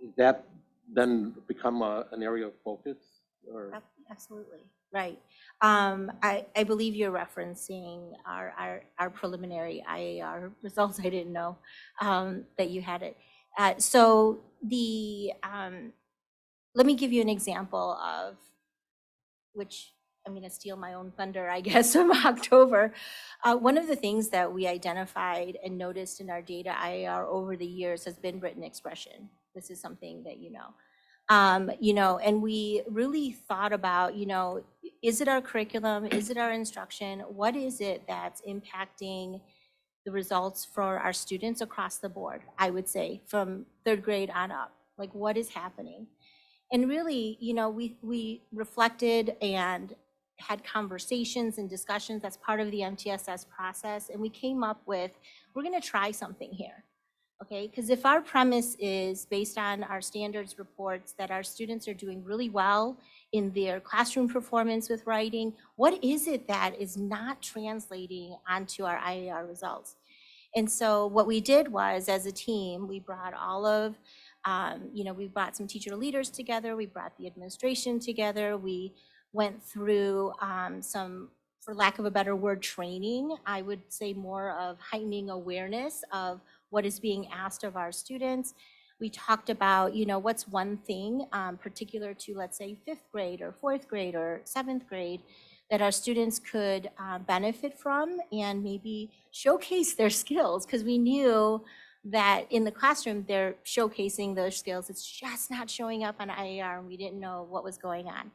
does that then become an area of focus? Or? Absolutely, right. I believe you're referencing our preliminary IAR results. I didn't know that you had it. So let me give you an example of which I'm going to steal my own thunder, I guess, from October. One of the things that we identified and noticed in our data IAR over the years has been written expression. This is something that you know. And we really thought about, is it our curriculum? Is it our instruction? What is it that's impacting the results for our students across the board? I would say from 3rd grade on up, like what is happening? And really, we reflected and had conversations and discussions. That's part of the MTSS process. And we came up with, we're going to try something here. Okay, because if our premise is based on our standards reports that our students are doing really well in their classroom performance with writing, what is it that is not translating onto our IAR results? And so what we did was, as a team, we brought we brought some teacher leaders together, we brought the administration together, we went through some, for lack of a better word, training. I would say more of heightening awareness of what is being asked of our students. We talked about, what's one thing particular to, let's say, 5th grade or 4th grade or 7th grade that our students could benefit from and maybe showcase their skills, because we knew that in the classroom they're showcasing those skills. It's just not showing up on IAR, and we didn't know what was going on.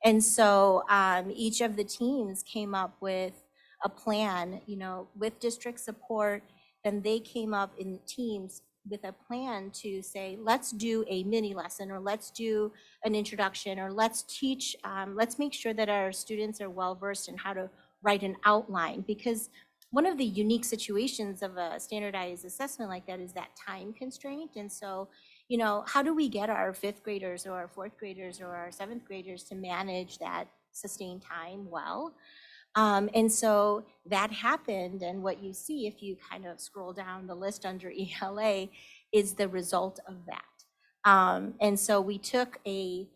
And so each of the teams came up with a plan, with district support. Then they came up in teams with a plan to say, let's do a mini lesson, or let's do an introduction, or let's teach, let's make sure that our students are well-versed in how to write an outline. Because one of the unique situations of a standardized assessment like that is that time constraint. And so, how do we get our 5th graders or our 4th graders or our 7th graders to manage that sustained time well? And so that happened, and what you see if you kind of scroll down the list under ELA is the result of that. And so we took a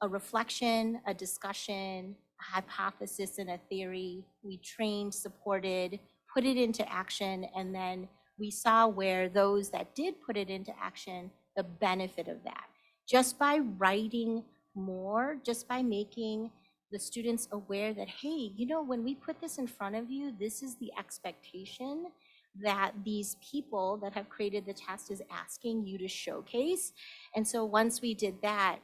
reflection, a discussion, a hypothesis, and a theory. We trained, supported, put it into action, and then we saw where those that did put it into action, the benefit of that. Just by writing more, just by making the students aware that, hey, when we put this in front of you, this is the expectation that these people that have created the test is asking you to showcase. And so once we did that,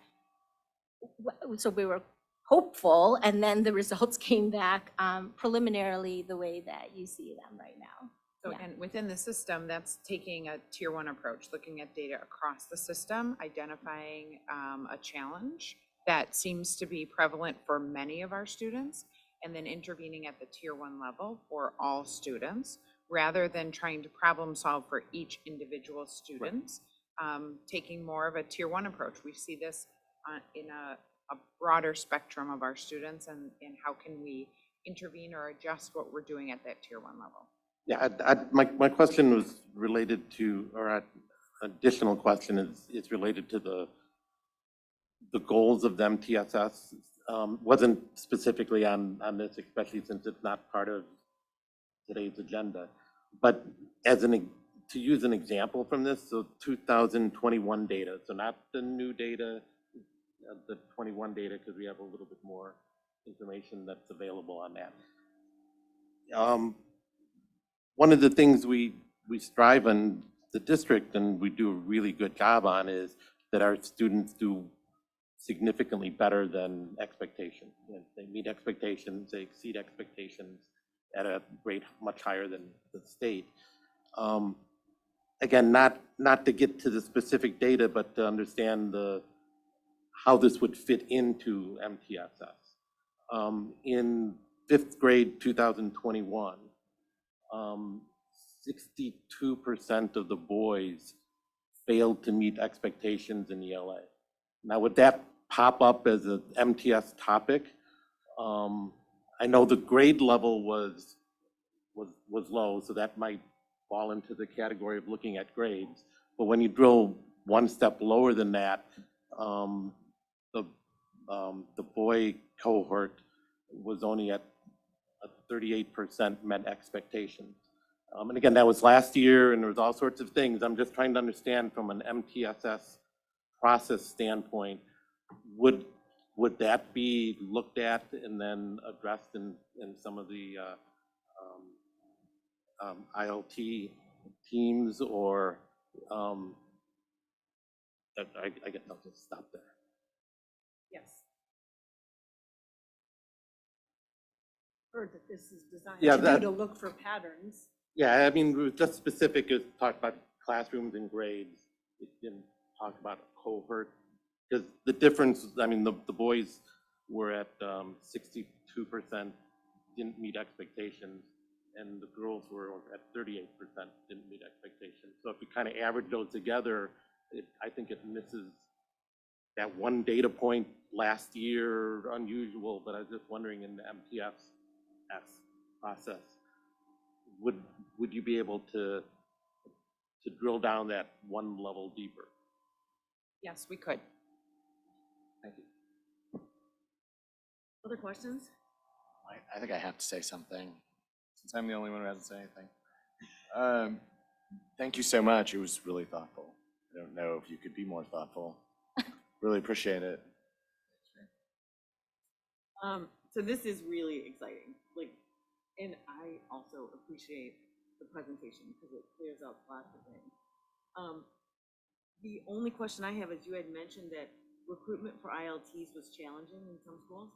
so we were hopeful, and then the results came back preliminarily the way that you see them right now. So again, within the system, that's taking a tier 1 approach, looking at data across the system, identifying a challenge that seems to be prevalent for many of our students, and then intervening at the tier 1 level for all students, rather than trying to problem solve for each individual student, taking more of a tier 1 approach. We see this in a broader spectrum of our students, and how can we intervene or adjust what we're doing at that tier 1 level. Yeah, my question was related to, or additional question is related to the goals of the MTSS. Wasn't specifically on this, especially since it's not part of today's agenda. But to use an example from this, so 2021 data, so not the new data, the 21 data, because we have a little bit more information that's available on that. One of the things we strive in the district, and we do a really good job on, is that our students do significantly better than expectation. They meet expectations, they exceed expectations at a rate much higher than the state. Again, not to get to the specific data, but to understand how this would fit into MTSS. In 5th grade 2021, 62% of the boys failed to meet expectations in ELA. Now, would that pop up as an MTS topic? I know the grade level was low, so that might fall into the category of looking at grades. But when you drill one step lower than that, the boy cohort was only at 38% met expectations. And again, that was last year, and there was all sorts of things. I'm just trying to understand from an MTSS process standpoint, would that be looked at and then addressed in some of the ILT teams, or I guess I'll just stop there. Yes. Heard that this is designed Yeah, to that- do to look for patterns. Yeah, I mean, we were just specific, is talk about classrooms and grades. It didn't talk about a cohort. Because the difference, I mean, the boys were at 62% didn't meet expectations, and the girls were at 38% didn't meet expectations. So if you kind of average those together, I think it misses that one data point last year, unusual, but I was just wondering in the MTS process, would you be able to drill down that one level deeper? Yes, we could. Thank you. Other questions? I think I have to say something, since I'm the only one who hasn't said anything. Thank you so much. It was really thoughtful. I don't know if you could be more thoughtful. Really appreciate it. So this is really exciting, like, and I also appreciate the presentation because it clears up lots of things. The only question I have is, you had mentioned that recruitment for ILTs was challenging in some schools.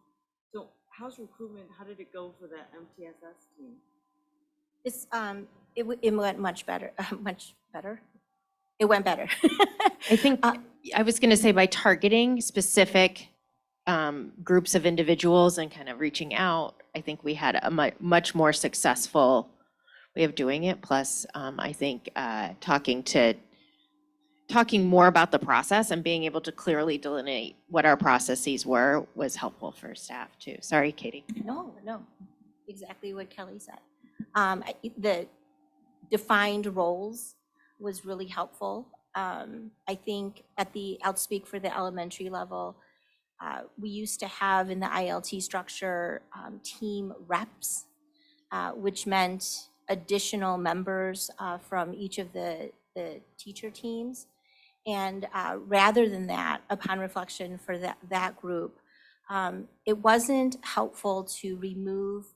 So how's recruitment, how did it go for the MTSS team? It's, it went much better, much better. It went better. I think, I was going to say, by targeting specific groups of individuals and kind of reaching out, I think we had a much more successful way of doing it. Plus, I think talking more about the process and being able to clearly delineate what our processes were was helpful for staff too. Sorry, Katie. No, exactly what Kelly said. The defined roles was really helpful. I think I'll speak for the elementary level. We used to have in the ILT structure team reps, which meant additional members from each of the teacher teams. And rather than that, upon reflection for that group, it wasn't helpful to remove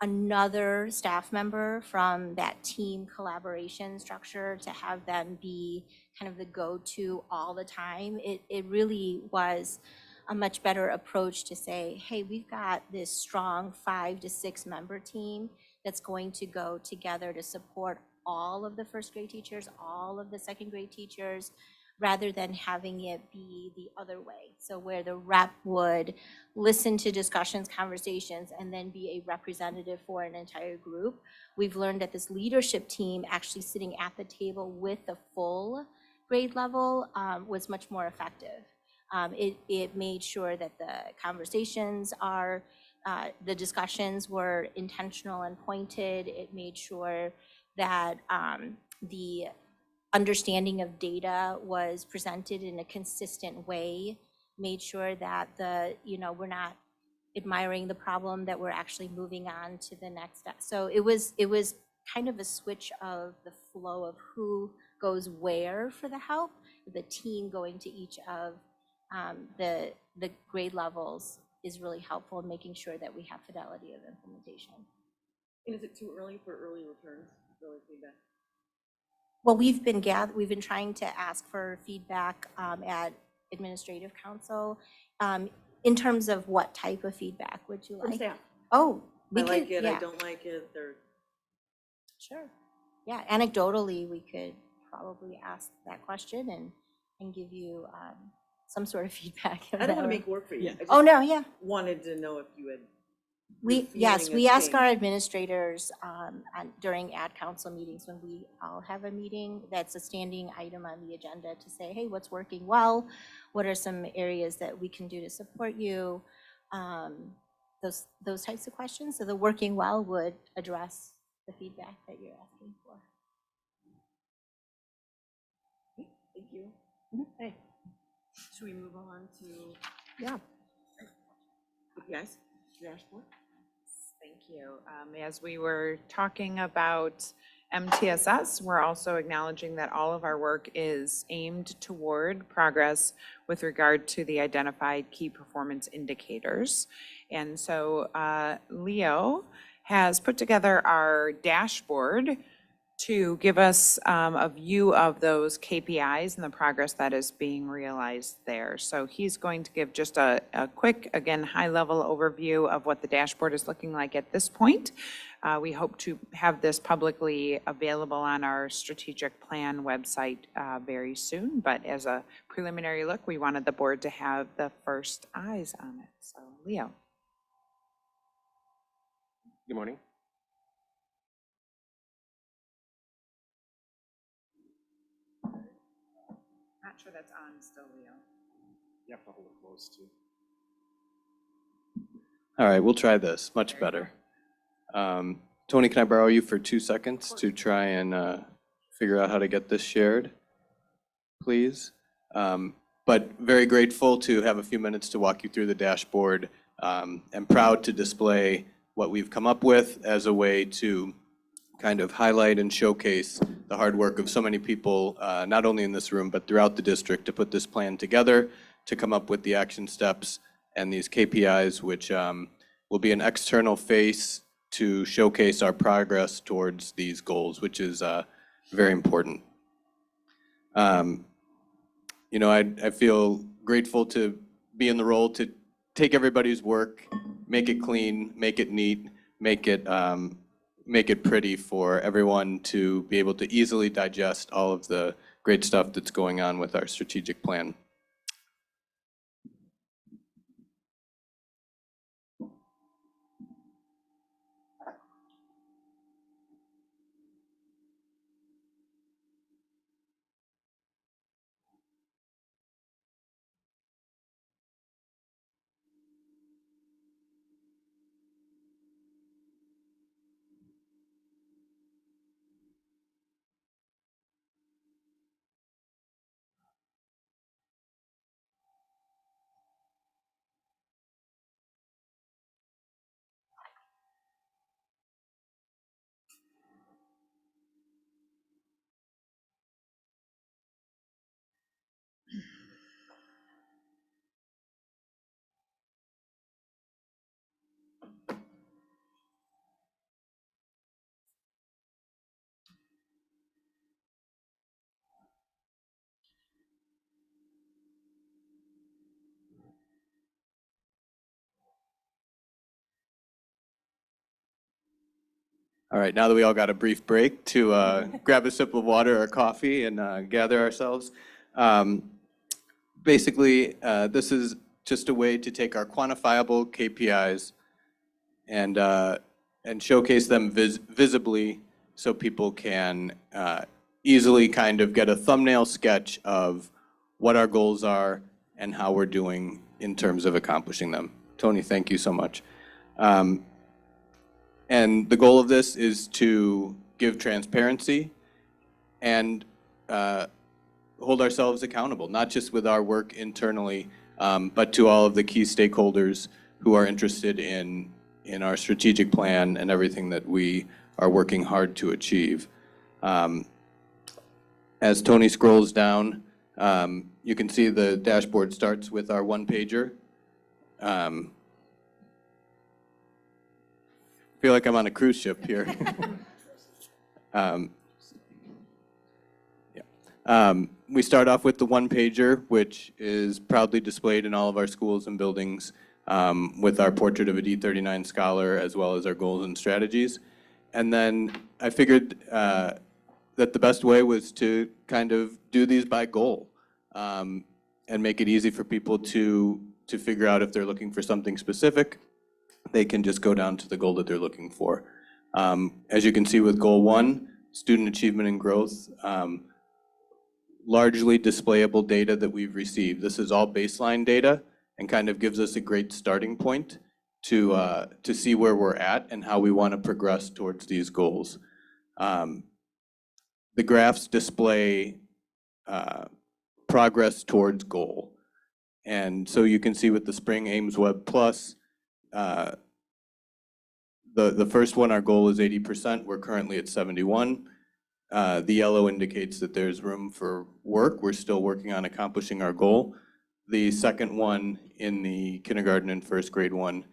another staff member from that team collaboration structure to have them be kind of the go-to all the time. It really was a much better approach to say, hey, we've got this strong 5 to 6 member team that's going to go together to support all of the first grade teachers, all of the second grade teachers, rather than having it be the other way. So where the rep would listen to discussions, conversations, and then be a representative for an entire group. We've learned that this leadership team actually sitting at the table with the full grade level was much more effective. It made sure that the conversations are, the discussions were intentional and pointed. It made sure that the understanding of data was presented in a consistent way, made sure that we're not admiring the problem, that we're actually moving on to the next step. So it was kind of a switch of the flow of who goes where for the help, the team going to each of the grade levels is really helpful in making sure that we have fidelity of implementation. And is it too early for early returns, early feedback? Well, we've been trying to ask for feedback at administrative council. In terms of what type of feedback would you From like? staff. Oh, I we like could, it, I yeah, don't like it, they're, sure. Yeah, anecdotally, we could probably ask that question and give you some sort of feedback. I don't want that to way. make work for you. Yeah. I just Oh, no, yeah. wanted to know if you had. Yes, feeling we has ask our changed. administrators during ad council meetings, when we all have a meeting, that's a standing item on the agenda to say, hey, what's working well? What are some areas that we can do to support you? Those types of questions. So the working well would address the feedback that you're asking for. Thank you. Hey, Should we move on to yeah. KPIs, dashboard? Thank you. As we were talking about MTSS, we're also acknowledging that all of our work is aimed toward progress with regard to the identified key performance indicators. And so Leo has put together our dashboard to give us a view of those KPIs and the progress that is being realized there. So he's going to give just a quick, again, high-level overview of what the dashboard is looking like at this point. We hope to have this publicly available on our strategic plan website very soon, but as a preliminary look, we wanted the board to have the first eyes on it. So Leo. Good morning. Not sure that's on still, Leo. You have to hold it close too. All right, we'll try this, much better. Tony, can I borrow you for 2 seconds to try and figure out how to get this shared, please? But very grateful to have a few minutes to walk you through the dashboard, and proud to display what we've come up with as a way to kind of highlight and showcase the hard work of so many people, not only in this room, but throughout the district, to put this plan together, to come up with the action steps and these KPIs, which will be an external face to showcase our progress towards these goals, which is very important. You know, I feel grateful to be in the role to take everybody's work, make it clean, make it neat, make it pretty for everyone to be able to easily digest all of the great stuff that's going on with our strategic plan. All right, now that we all got a brief break to grab a sip of water or coffee and gather ourselves, basically, this is just a way to take our quantifiable KPIs and showcase them visibly so people can easily kind of get a thumbnail sketch of what our goals are and how we're doing in terms of accomplishing them. Tony, thank you so much. And the goal of this is to give transparency and hold ourselves accountable, not just with our work internally, but to all of the key stakeholders who are interested in our strategic plan and everything that we are working hard to achieve. As Tony scrolls down, you can see the dashboard starts with our one-pager. I feel like I'm on a cruise ship here. we start off with the one pager, which is proudly displayed in all of our schools and buildings with our portrait of a D39 scholar, as well as our goals and strategies. And then I figured that the best way was to kind of do these by goal and make it easy for people to figure out if they're looking for something specific. They can just go down to the goal that they're looking for. As you can see with goal 1, student achievement and growth, largely displayable data that we've received. This is all baseline data and kind of gives us a great starting point to see where we're at and how we want to progress towards these goals. The graphs display progress towards goal. And so you can see with the Spring Ames Web Plus, the first one, our goal is 80%. We're currently at 71. The yellow indicates that there's room for work. We're still working on accomplishing our goal. The second one in the kindergarten and first grade one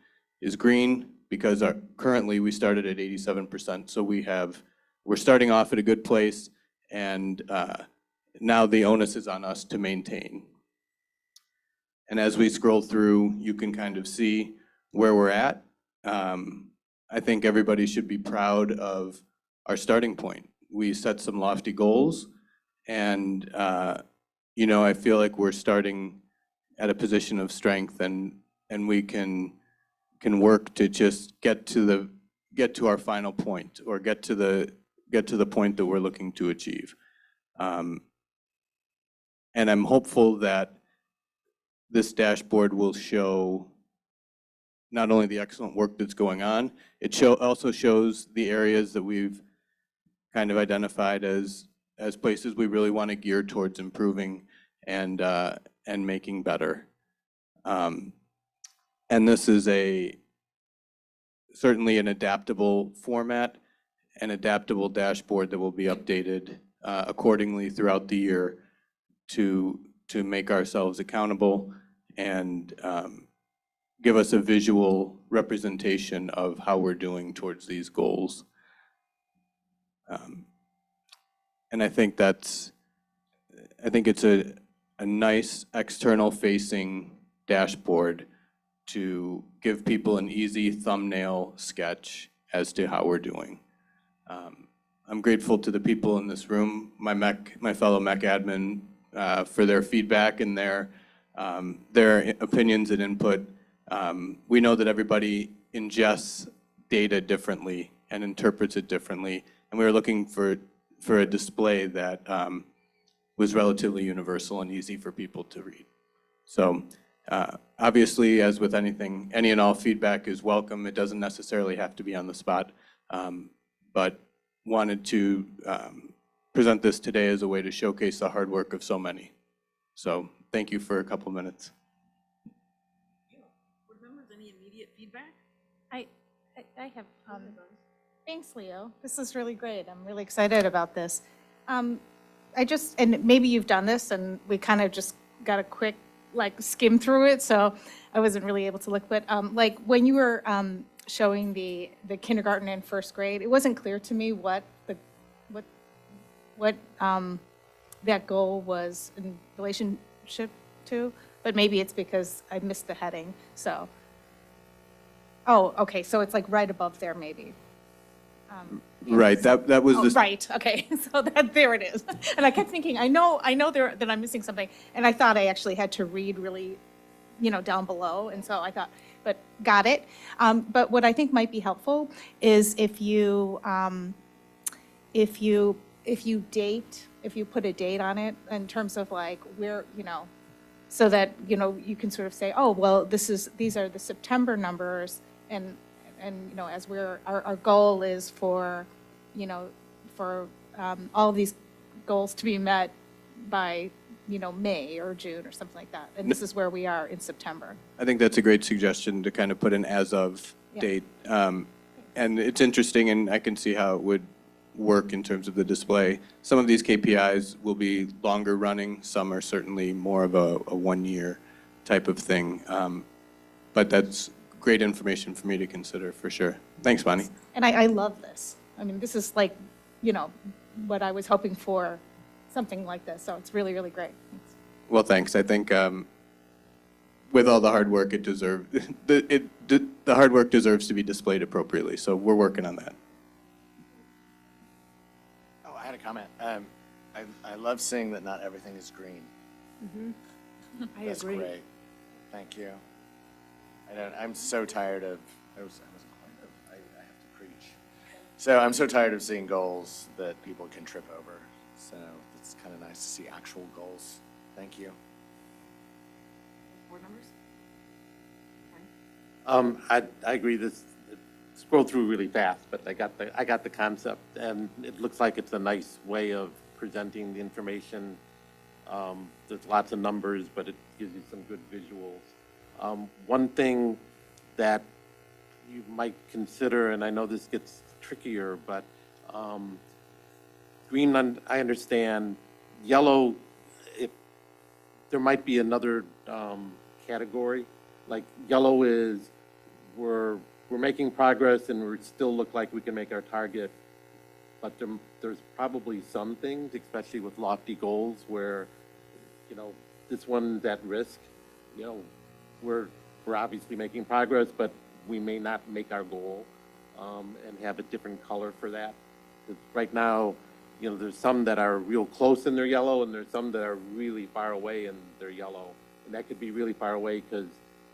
is green because currently we started at 87%. So we're starting off at a good place, and now the onus is on us to maintain. And as we scroll through, you can kind of see where we're at. I think everybody should be proud of our starting point. We set some lofty goals, and I feel like we're starting at a position of strength, and we can work to just get to our final point, or get to the point that we're looking to achieve. And I'm hopeful that this dashboard will show not only the excellent work that's going on, it also shows the areas that we've kind of identified as places we really want to gear towards improving and making better. And this is certainly an adaptable format, an adaptable dashboard that will be updated accordingly throughout the year to make ourselves accountable and give us a visual representation of how we're doing towards these goals. And I think it's a nice external facing dashboard to give people an easy thumbnail sketch as to how we're doing. I'm grateful to the people in this room, my fellow MEC admin, for their feedback and their opinions and input. We know that everybody ingests data differently and interprets it differently, and we were looking for a display that was relatively universal and easy for people to read. So obviously, as with anything, any and all feedback is welcome. It doesn't necessarily have to be on the spot, but wanted to present this today as a way to showcase the hard work of so many. So thank you for a couple minutes. Board members, any immediate feedback? I have, thanks, Leo. This is really great. I'm really excited about this. And maybe you've done this and we kind of just got a quick skim through it, so I wasn't really able to look, but when you were showing the kindergarten and first grade, it wasn't clear to me what that goal was in relationship to, but maybe it's because I missed the heading, so. Oh, okay, so it's right above there, maybe. Right, that was the. Right, okay, so there it is. And I kept thinking, I know that I'm missing something, and I thought I actually had to read really, down below, and so I thought, but got it. But what I think might be helpful is if you put a date on it in terms of where, so that, you can sort of say, oh, well, these are the September numbers, and as our goal is for all of these goals to be met by, May or June or something like that. And this is where we are in September. I think that's a great suggestion to kind of put an as of date. And it's interesting, and I can see how it would work in terms of the display. Some of these KPIs will be longer running. Some are certainly more of a 1 year type of thing. But that's great information for me to consider, for sure. Thanks, Bonnie. And I love this. I mean, this is what I was hoping for something like this, so it's really, really great. Well, thanks. I think with all the hard work, the hard work deserves to be displayed appropriately. So we're working on that. Oh, I had a comment. I love seeing that not everything is green. I That's agree. great. Thank you. I'm so tired of, I have to preach. So I'm so tired of seeing goals that people can trip over. So it's kind of nice to see actual goals. Thank you. Board members? I agree, this, scrolled through really fast, but I got the concept, and it looks like it's a nice way of presenting the information. There's lots of numbers, but it gives you some good visuals. One thing that you might consider, and I know this gets trickier, but green, I understand. Yellow, if there might be another category. Like yellow is we're making progress and we still look like we can make our target, but there's probably some things, especially with lofty goals, where this one's at risk. We're obviously making progress, but we may not make our goal, and have a different color for that. 'Cause right now, there's some that are real close in their yellow, and there's some that are really far away in their yellow. And that could be really far away because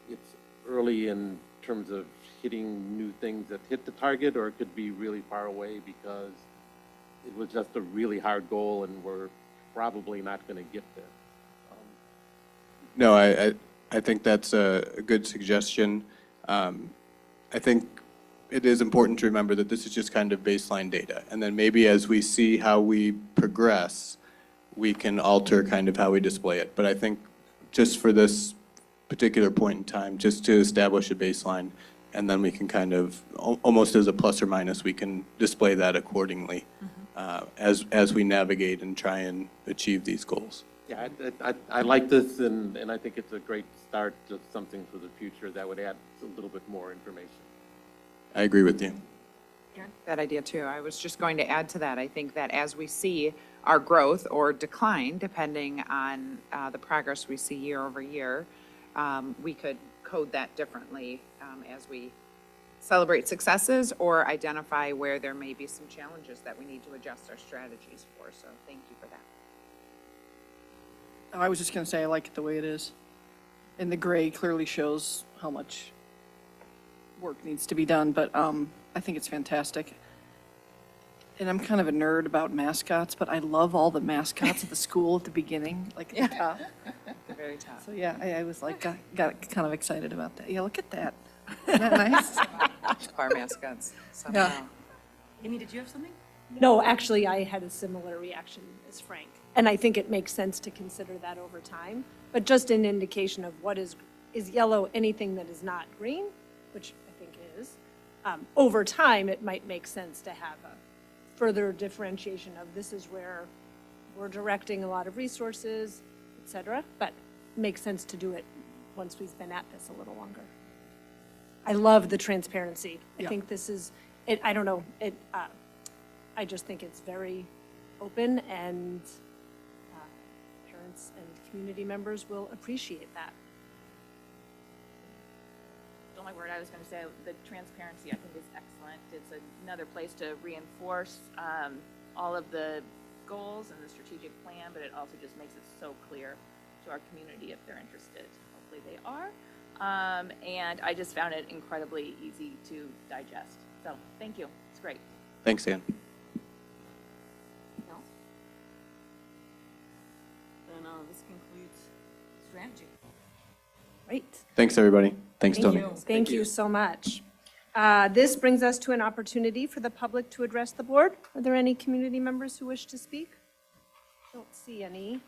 it's early in terms of hitting new things that hit the target, or it could be really far away because it was just a really hard goal and we're probably not going to get there. No, I think that's a good suggestion. I think it is important to remember that this is just kind of baseline data. And then maybe as we see how we progress, we can alter kind of how we display it. But I think just for this particular point in time, just to establish a baseline, and then we can kind of, almost as a plus or minus, we can display that accordingly as we navigate and try and achieve these goals. Yeah, I like this, and I think it's a great start to something for the future that would add a little bit more information. I agree with you. That idea too. I was just going to add to that. I think that as we see our growth or decline, depending on the progress we see year over year, we could code that differently as we celebrate successes or identify where there may be some challenges that we need to adjust our strategies for. So thank you for that. I was just going to say, I like it the way it is. And the gray clearly shows how much work needs to be done, but I think it's fantastic. And I'm kind of a nerd about mascots, but I love all the mascots at the school at the beginning, like at the top. Very tough. So yeah, I was like, got kind of excited about that. Yeah, look at that. Isn't that nice? Our mascots somehow. Yeah. Amy, did you have something? No, actually, I had a similar reaction as Frank. And I think it makes sense to consider that over time, but just an indication of what is yellow anything that is not green, which I think is. Over time, it might make sense to have a further differentiation of this is where we're directing a lot of resources, et cetera, but it makes sense to do it once we've been at this a little longer. I love the transparency. I think this is, I don't know, I just think it's very open, and parents and community members will appreciate that. The only word I was going to say, the transparency, I think, is excellent. It's another place to reinforce all of the goals and the strategic plan, but it also just makes it so clear to our community if they're interested. Hopefully they are. And I just found it incredibly easy to digest. So thank you. It's great. Thanks, Ann. No? Then this concludes strategy. Great. Thanks, everybody. Thanks, Tony. Thank you so much. This brings us to an opportunity for the public to address the board. Are there any community members who wish to speak? Don't see any.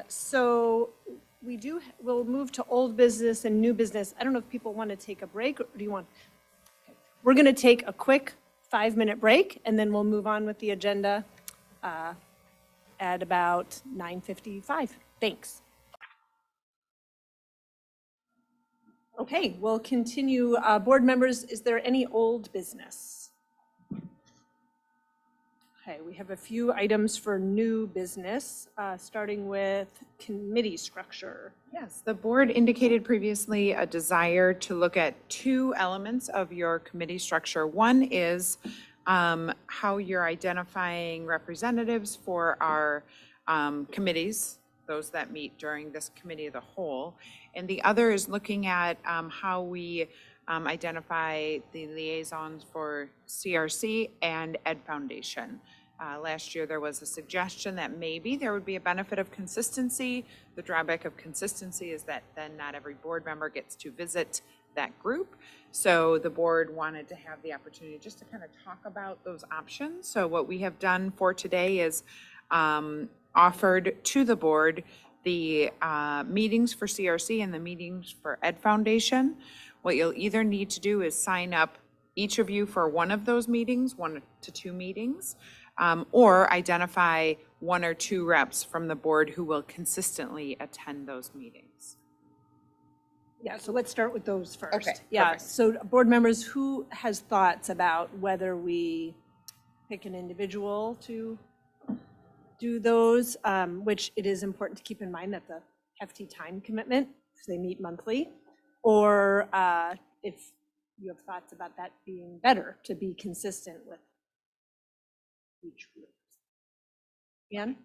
So we'll move to old business and new business. I don't know if people want to take a break, or do you want? Okay. We're going to take a quick 5-minute break, and then we'll move on with the agenda at about 9:55. Thanks. Okay, we'll continue. Board members, is there any old business? Okay, we have a few items for new business, starting with committee structure. Yes, the board indicated previously a desire to look at two elements of your committee structure. One is how you're identifying representatives for our committees, those that meet during this committee of the whole. And the other is looking at how we identify the liaisons for CRC and Ed Foundation. Last year, there was a suggestion that maybe there would be a benefit of consistency. The drawback of consistency is that then not every board member gets to visit that group. So the board wanted to have the opportunity just to kind of talk about those options. So what we have done for today is offered to the board the meetings for CRC and the meetings for Ed Foundation. What you'll either need to do is sign up, each of you, for one of those meetings, 1 to 2 meetings, or identify 1 or 2 reps from the board who will consistently attend those meetings. Yeah, so let's start with those first. Okay, Yeah, perfect. so board members, who has thoughts about whether we pick an individual to do those, which it is important to keep in mind that's a hefty time commitment, because they meet monthly, or if you have thoughts about that being better to be consistent with each group. Ann?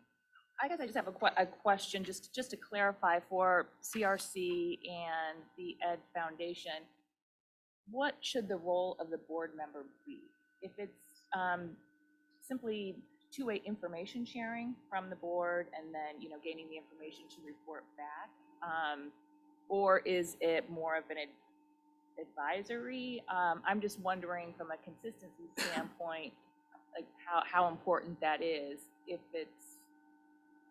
I guess I just have a question, just to clarify for CRC and the Ed Foundation. What should the role of the board member be? If it's simply two-way information sharing from the board and then, gaining the information to report back, or is it more of an advisory? I'm just wondering from a consistency standpoint, like how important that is if it's,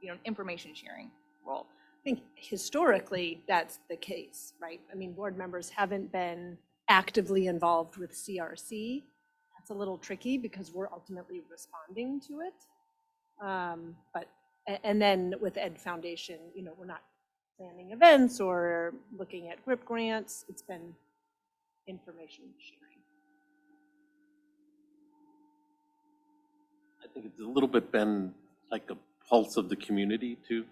an information sharing role. I think historically, that's the case, right? I mean, board members haven't been actively involved with CRC. That's a little tricky because we're ultimately responding to it. And then with Ed Foundation, we're not planning events or looking at GRIP grants. It's been information sharing. I think it's a little bit been like a pulse of the community too.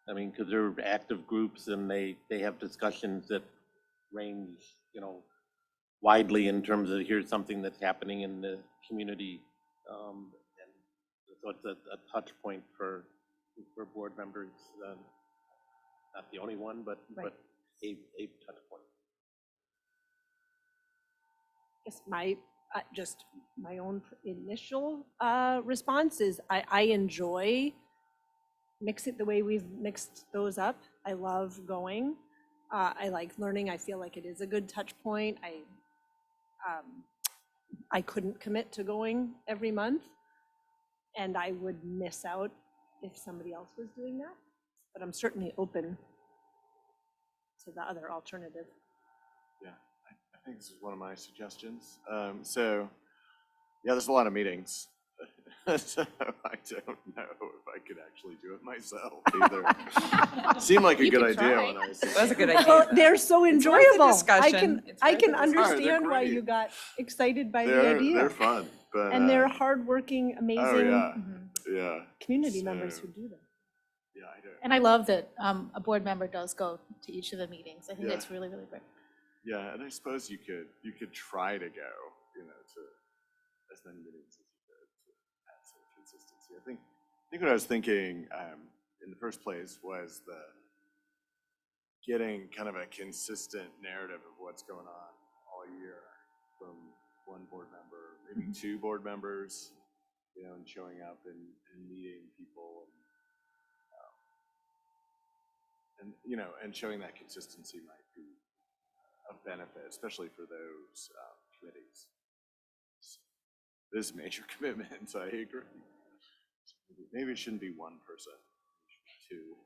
I mean, because they're active groups and they have discussions that range, widely in terms of here's something that's happening in the community. And so it's a touch point for board members. Not the only one, but a touch point. Guess my own initial response is I enjoy the way we've mixed those up. I love going. I like learning. I feel like it is a good touch point. I couldn't commit to going every month, and I would miss out if somebody else was doing that. But I'm certainly open to the other alternative. Yeah, I think this is one of my suggestions. So, yeah, there's a lot of meetings. So I don't know if I could actually do it myself either. Seemed like a good idea when I said. That's a good idea. Well, they're so It's worth the enjoyable. discussion. I can They're understand why great. you got excited by the They're idea. fun, but And they're hardworking, amazing oh yeah, community members So- who do them. yeah, I don't. And I love that a board member does go to each of the meetings. I think Yeah. that's really, really great. Yeah, and I suppose you could try to go, to as many meetings as you could to add some consistency. I think what I was thinking in the first place was getting kind of a consistent narrative of what's going on all year from one board member, maybe 2 board members, and showing up and meeting people and showing that consistency might be of benefit, especially for those committees. This is a major commitment, so I agree. Maybe it shouldn't be 1 person, it should be 2.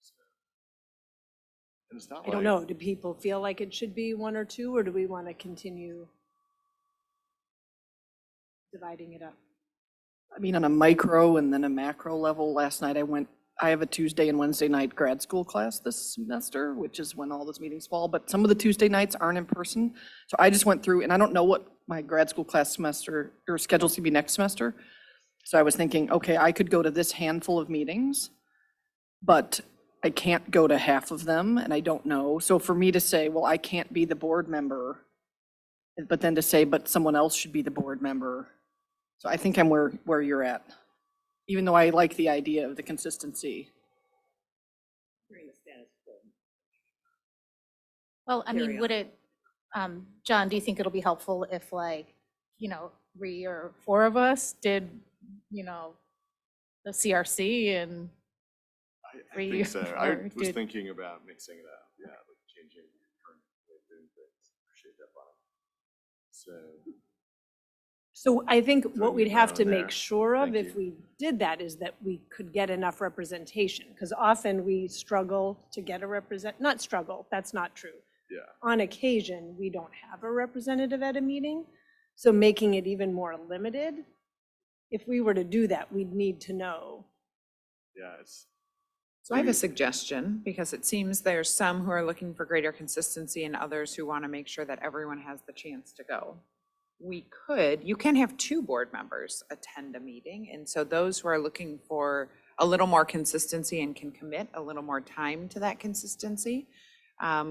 So, and it's not I don't know, do people feel like it should be 1 or 2, or do we want to continue dividing it up? I mean, on a micro and then a macro level, last night I have a Tuesday and Wednesday night grad school class this semester, which is when all those meetings fall, but some of the Tuesday nights aren't in person. So I just went through, and I don't know what my grad school class semester or schedule's to be next semester, So I was thinking, okay, I could go to this handful of meetings, but I can't go to half of them and I don't know. So for me to say, well, I can't be the board member, but then to say, but someone else should be the board member. So I think I'm where you're at, even though I like the idea of the consistency. Well, I mean, Carry would it, John, do you think it'll be helpful if like, 3 or 4 of us did, the CRC and I Three think so. I or was did- thinking about mixing it up, yeah, like changing current way of doing things. Appreciate that, Bob. So I think what Throwing we'd it have down to there. make sure of Thank if you. we did that is that we could get enough representation. Because often we struggle to get not struggle, that's not true. Yeah, On occasion, we don't have a representative at a meeting. So making it even more limited, if we were to do that, we'd need to know. yeah, it's, So I have a suggestion, because it seems there's some who are looking for greater consistency and others who want to make sure that everyone has the chance to go. You can have 2 board members attend a meeting, and so those who are looking for a little more consistency and can commit a little more time to that consistency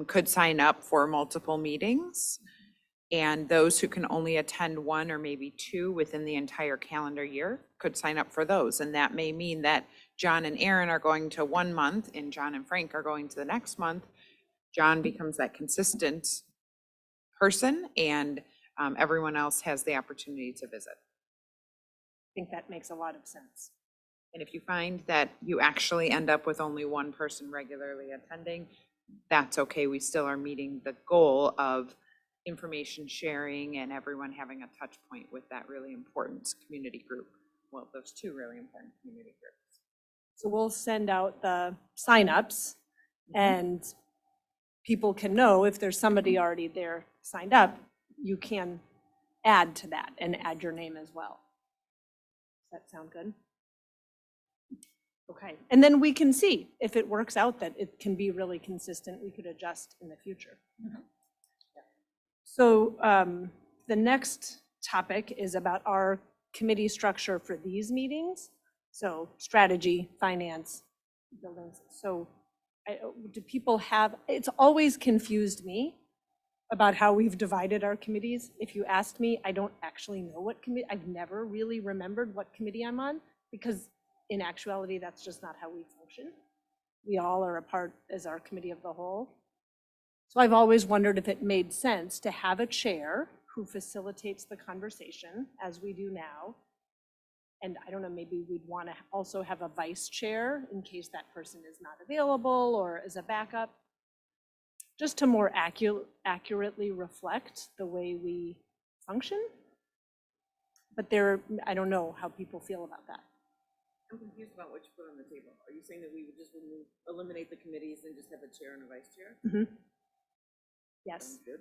could sign up for multiple meetings. And those who can only attend 1 or maybe 2 within the entire calendar year could sign up for those. And that may mean that John and Aaron are going to 1 month and John and Frank are going to the next month. John becomes that consistent person and everyone else has the opportunity to visit. I think that makes a lot of sense. And if you find that you actually end up with only 1 person regularly attending, that's okay. We still are meeting the goal of information sharing and everyone having a touch point with that really important community group. Well, those 2 really important community groups. So we'll send out the signups and people can know if there's somebody already there signed up, you can add to that and add your name as well. Does that sound good? Okay, and then we can see if it works out that it can be really consistent, we could adjust in the future. So the next topic is about our committee structure for these meetings. So strategy, finance, buildings. So do people have, it's always confused me about how we've divided our committees. If you asked me, I don't actually know what committee, I've never really remembered what committee I'm on because in actuality, that's just not how we function. We all are a part as our committee of the whole. So I've always wondered if it made sense to have a chair who facilitates the conversation as we do now. And I don't know, maybe we'd want to also have a vice chair in case that person is not available or as a backup, just to more accurately reflect the way we function. But I don't know how people feel about that. I'm confused about what you put on the table. Are you saying that we would just eliminate the committees and just have a chair and a vice chair? Yes. Sounds good.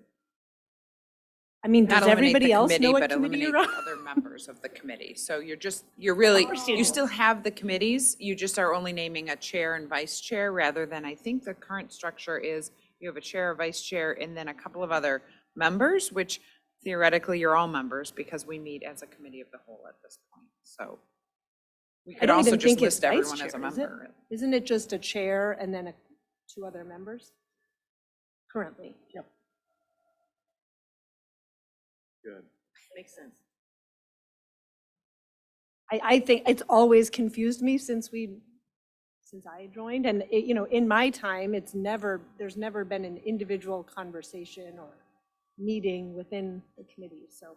I mean, Not does eliminate everybody the else know committee, what but committee eliminate you're the on? other members of the committee. So you're really, Procedural. you still have the committees, you just are only naming a chair and vice chair rather than, I think the current structure is you have a chair, a vice chair, and then a couple of other members, which theoretically you're all members because we meet as a committee of the whole at this point. So we I could don't also even just think it's list everyone vice as a chair, is it? member. Isn't it just a chair and then 2 other members? Currently. Yep. good. Makes sense. I think it's always confused me since I joined, and in my time, there's never been an individual conversation or meeting within the committee, so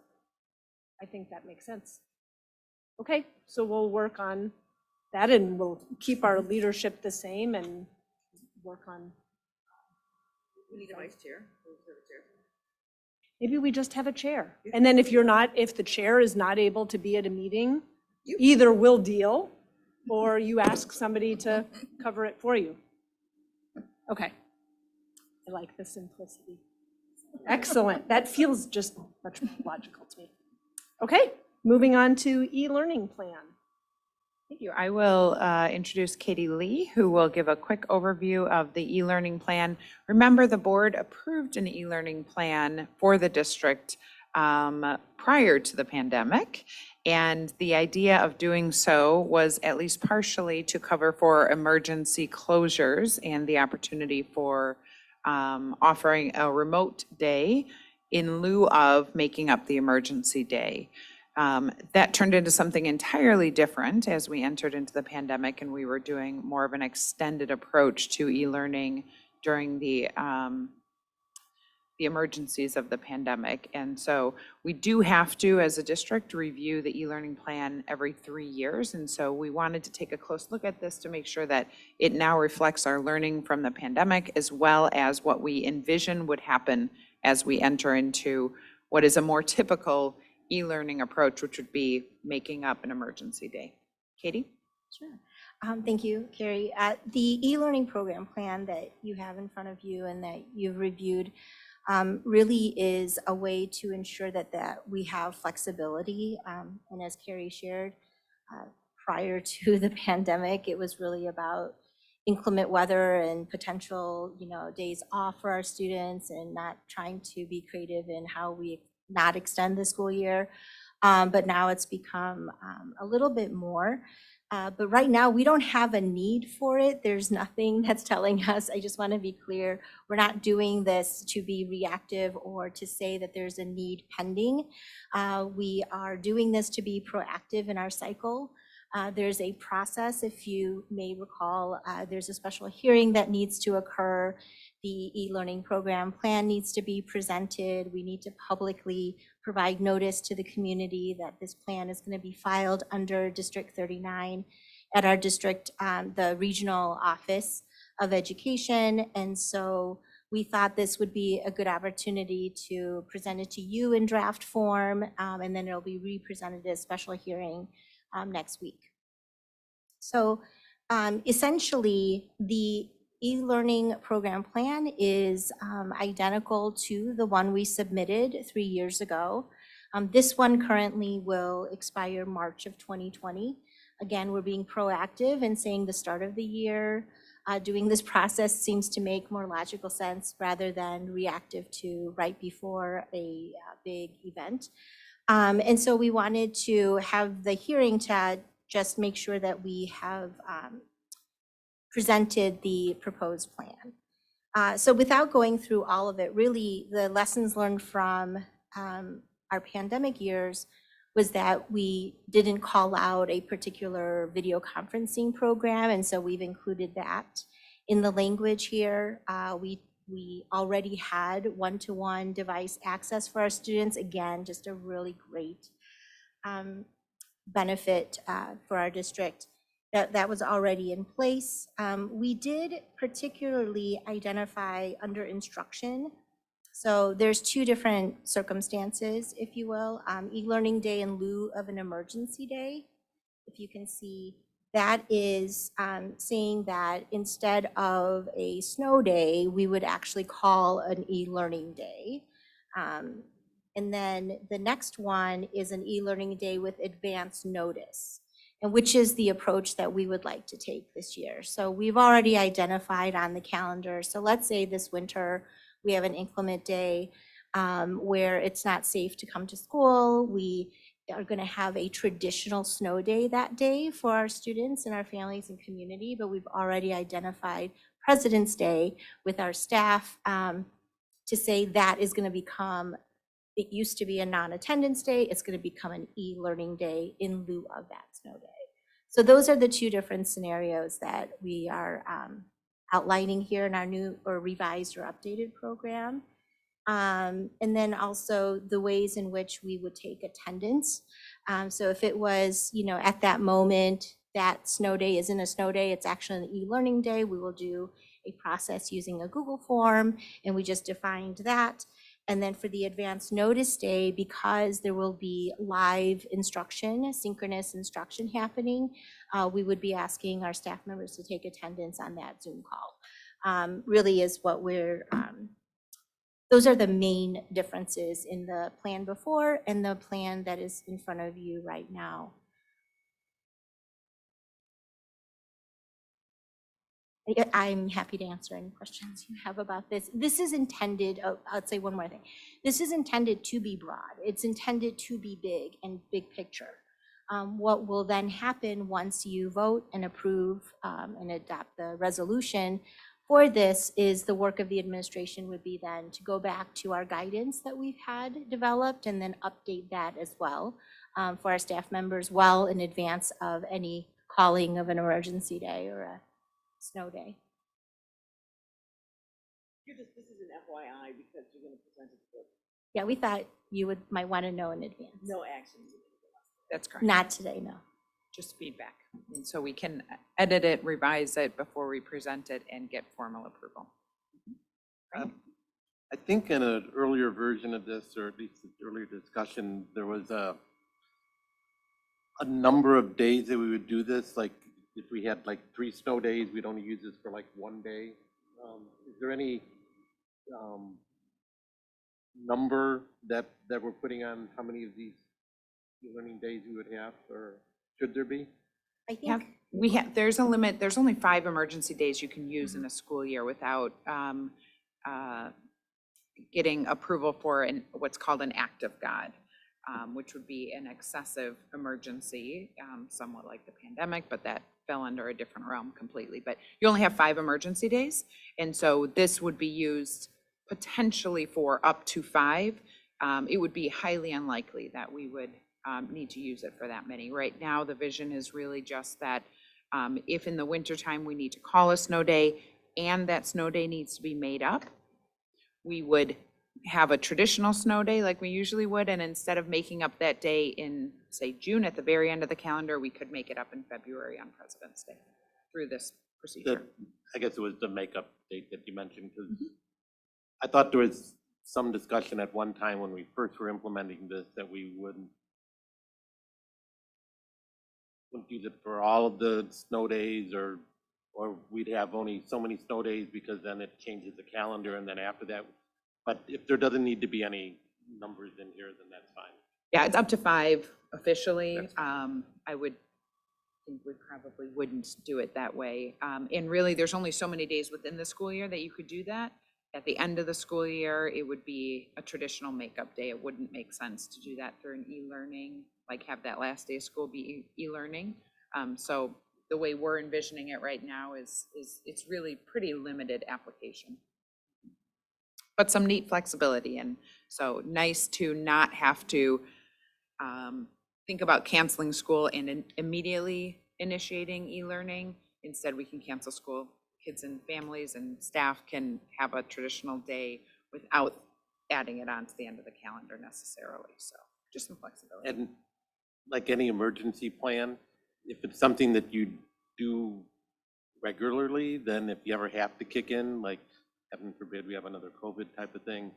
I think that makes sense. Okay, so we'll work on that and we'll keep our leadership the same and work on, We need a vice chair. We'll just have a chair. maybe we just have a chair. And then if the chair is not able to be at a meeting, either we'll deal or you ask somebody to cover it for you. Okay. I like the simplicity. Excellent. That feels just much more logical to me. Okay, moving on to e-learning plan. Thank you. I will introduce Katie Lee, who will give a quick overview of the e-learning plan. Remember, the board approved an e-learning plan for the district prior to the pandemic. And the idea of doing so was at least partially to cover for emergency closures and the opportunity for offering a remote day in lieu of making up the emergency day. That turned into something entirely different as we entered into the pandemic, and we were doing more of an extended approach to e-learning during the emergencies of the pandemic. And so we do have to, as a district, review the e-learning plan every 3 years. And so we wanted to take a close look at this to make sure that it now reflects our learning from the pandemic, as well as what we envision would happen as we enter into what is a more typical e-learning approach, which would be making up an emergency day. Katie? Sure. Thank you, Carrie. The e-learning program plan that you have in front of you and that you've reviewed really is a way to ensure that we have flexibility. And as Carrie shared, prior to the pandemic, it was really about inclement weather and potential, days off for our students, and not trying to be creative in how we not extend the school year. But now it's become a little bit more. But right now, we don't have a need for it. There's nothing that's telling us, I just want to be clear, we're not doing this to be reactive or to say that there's a need pending. We are doing this to be proactive in our cycle. There's a process, if you may recall, there's a special hearing that needs to occur. The e-learning program plan needs to be presented. We need to publicly provide notice to the community that this plan is going to be filed under District 39 at our district, the regional office of education. And so we thought this would be a good opportunity to present it to you in draft form, and then it'll be re-presented as special hearing next week. So essentially, the e-learning program plan is identical to the one we submitted 3 years ago. This one currently will expire March of 2020. Again, we're being proactive and saying the start of the year. Doing this process seems to make more logical sense rather than reactive to right before a big event. And so we wanted to have the hearing to just make sure that we have presented the proposed plan. So without going through all of it, really the lessons learned from our pandemic years was that we didn't call out a particular video conferencing program, and so we've included that in the language here. We already had one-to-one device access for our students. Again, just a really great benefit for our district. That was already in place. We did particularly identify under instruction. So there's two different circumstances, if you will. E-learning day in lieu of an emergency day. If you can see, that is saying that instead of a snow day, we would actually call an e-learning day. And then the next one is an e-learning day with advance notice, and which is the approach that we would like to take this year. So we've already identified on the calendar. So let's say this winter, we have an inclement day where it's not safe to come to school. We are going to have a traditional snow day that day for our students and our families and community, but we've already identified President's Day with our staff to say that is going to become, it used to be a non-attendance day, it's going to become an e-learning day in lieu of that snow day. So those are the two different scenarios that we are outlining here in our new or revised or updated program. And then also the ways in which we would take attendance. So if it was, at that moment, that snow day isn't a snow day, it's actually an e-learning day, we will do a process using a Google form, and we just defined that. And then for the advanced notice day, because there will be live instruction, synchronous instruction happening, we would be asking our staff members to take attendance on that Zoom call. Really is what we're, those are the main differences in the plan before and the plan that is in front of you right now. I'm happy to answer any questions you have about this. This is intended, I'll say one more thing. This is intended to be broad. It's intended to be big and big picture. What will then happen once you vote and approve and adopt the resolution for this is the work of the administration would be then to go back to our guidance that we've had developed and then update that as well for our staff members well in advance of any calling of an emergency day or a snow day. This is an FYI because you're gonna present it to Yeah, we thought you might want to know in advance. no action. That's correct. Not today, no. Just feedback. And so we can edit it, revise it before we present it and get formal approval. I think in an earlier version of this, or at least an earlier discussion, there was a number of days that we would do this. Like if we had like 3 snow days, we'd only use this for like 1 day. Is there any number that we're putting on how many of these learning days we would have, or should there be? I think We have, there's a limit, there's only 5 emergency days you can use in a school year without getting approval for what's called an act of God, which would be an excessive emergency, somewhat like the pandemic, but that fell under a different realm completely. But you only have 5 emergency days, and so this would be used potentially for up to 5. It would be highly unlikely that we would need to use it for that many. Right now, the vision is really just that if in the wintertime we need to call a snow day and that snow day needs to be made up, we would have a traditional snow day like we usually would, and instead of making up that day in, say, June at the very end of the calendar, we could make it up in February on President's Day through this procedure. I guess it was the makeup date that you mentioned, because I thought there was some discussion at one time when we first were implementing this that we wouldn't use it for all of the snow days, or we'd have only so many snow days because then it changes the calendar, and then after that. But if there doesn't need to be any numbers in here, then that's fine. Yeah, it's up to 5 officially. I would think we probably wouldn't do it that way. And really, there's only so many days within the school year that you could do that. At the end of the school year, it would be a traditional makeup day. It wouldn't make sense to do that through an e-learning, like have that last day of school be e-learning. So the way we're envisioning it right now is it's really pretty limited application, but some neat flexibility. And so nice to not have to think about canceling school and immediately initiating e-learning. Instead, we can cancel school. Kids and families and staff can have a traditional day without adding it on to the end of the calendar necessarily. So just some flexibility. And like any emergency plan, if it's something that you do regularly, then if you ever have to kick in, like heaven forbid we have another COVID type of thing,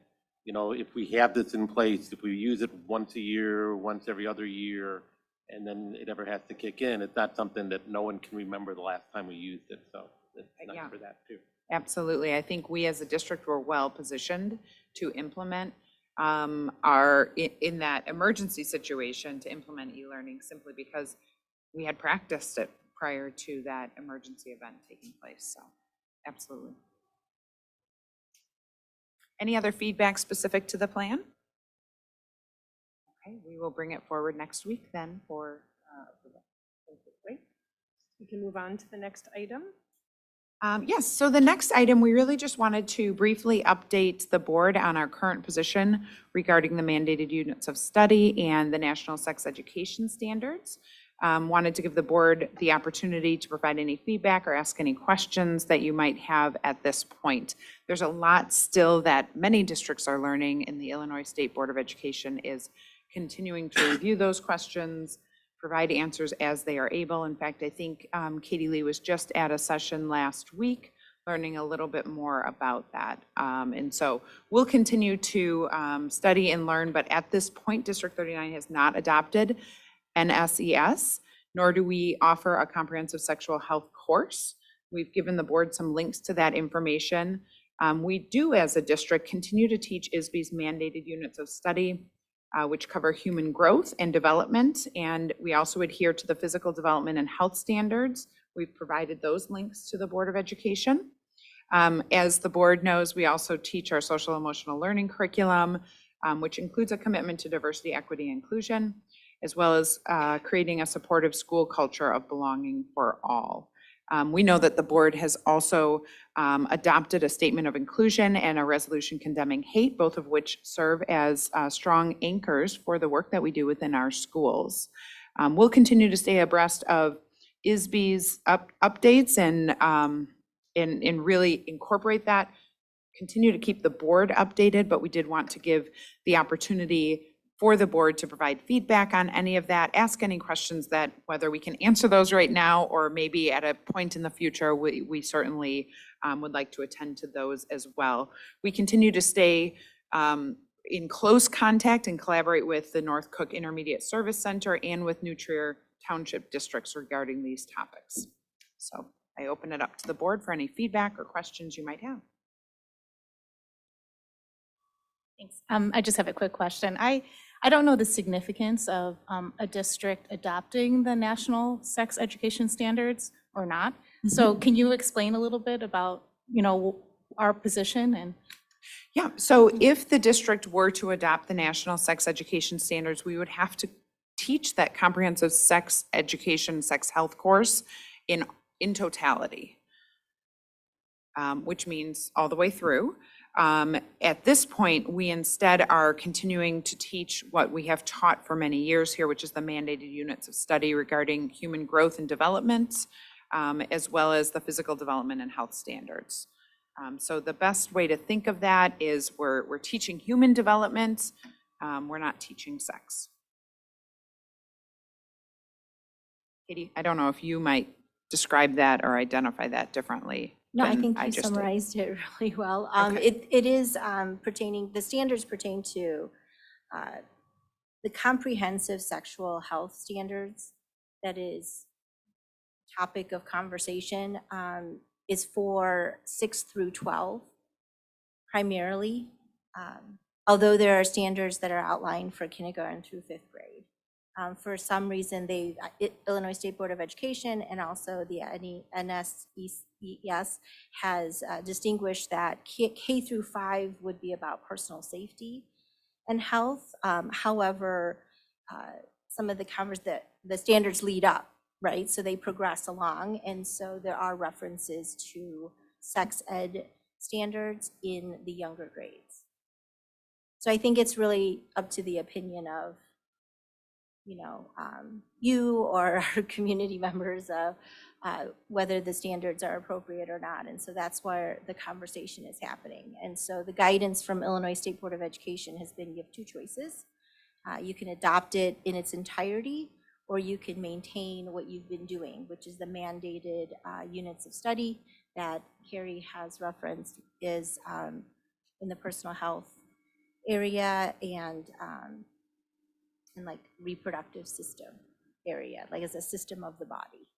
you know, if we have this in place, if we use it once a year, once every other year, and then it ever has to kick in, it's not something that no one can remember the last time we used it. So it's nice for that too. Absolutely. I think we as a district were well positioned to implement in that emergency situation to implement e-learning simply because we had practiced it prior to that emergency event taking place. So absolutely. Any other feedback specific to the plan? Okay, we will bring it forward next week then for approval. Great. We can move on to the next item. Yes, so the next item, we really just wanted to briefly update the board on our current position regarding the mandated units of study and the National Sex Education Standards. Wanted to give the board the opportunity to provide any feedback or ask any questions that you might have at this point. There's a lot still that many districts are learning, and the Illinois State Board of Education is continuing to review those questions, provide answers as they are able. In fact, I think Katie Lee was just at a session last week learning a little bit more about that. And so we'll continue to study and learn, but at this point, District 39 has not adopted NSES, nor do we offer a comprehensive sexual health course. We've given the board some links to that information. We do, as a district, continue to teach ISBE's mandated units of study, which cover human growth and development. And we also adhere to the physical development and health standards, We've provided those links to the Board of Education. As the board knows, we also teach our social emotional learning curriculum, which includes a commitment to diversity, equity, and inclusion, as well as creating a supportive school culture of belonging for all. We know that the board has also adopted a statement of inclusion and a resolution condemning hate, both of which serve as strong anchors for the work that we do within our schools. We'll continue to stay abreast of ISB's updates and really incorporate that, continue to keep the board updated, but we did want to give the opportunity for the board to provide feedback on any of that, ask any questions that, whether we can answer those right now or maybe at a point in the future, we certainly would like to attend to those as well. We continue to stay in close contact and collaborate with the North Cook Intermediate Service Center and with New Trier Township districts regarding these topics. So I open it up to the board for any feedback or questions you might have. Thanks. I just have a quick question. I don't know the significance of a district adopting the national sex education standards or not. So can you explain a little bit about, our position and? Yeah, so if the district were to adopt the national sex education standards, we would have to teach that comprehensive sex education, sex health course in totality, which means all the way through. At this point, we instead are continuing to teach what we have taught for many years here, which is the mandated units of study regarding human growth and development, as well as the physical development and health standards. So the best way to think of that is we're teaching human development, we're not teaching sex. Katie, I don't know if you might describe that or identify that differently. No, I think you just did. summarized it really well. Okay. It is pertaining, the standards pertain to the comprehensive sexual health standards. That is topic of conversation is for 6 through 12 primarily, although there are standards that are outlined for kindergarten through 5th grade. For some reason, Illinois State Board of Education and also the NSES has distinguished that K through 5 would be about personal safety and health. However, some of the standards lead up, right? So they progress along. And so there are references to sex ed standards in the younger grades. So I think it's really up to the opinion of you or our community members of whether the standards are appropriate or not. And so that's where the conversation is happening. And so the guidance from Illinois State Board of Education has been you have 2 choices. You can adopt it in its entirety, or you can maintain what you've been doing, which is the mandated units of study that Carrie has referenced is in the personal health area and like reproductive system area, like as a system of the body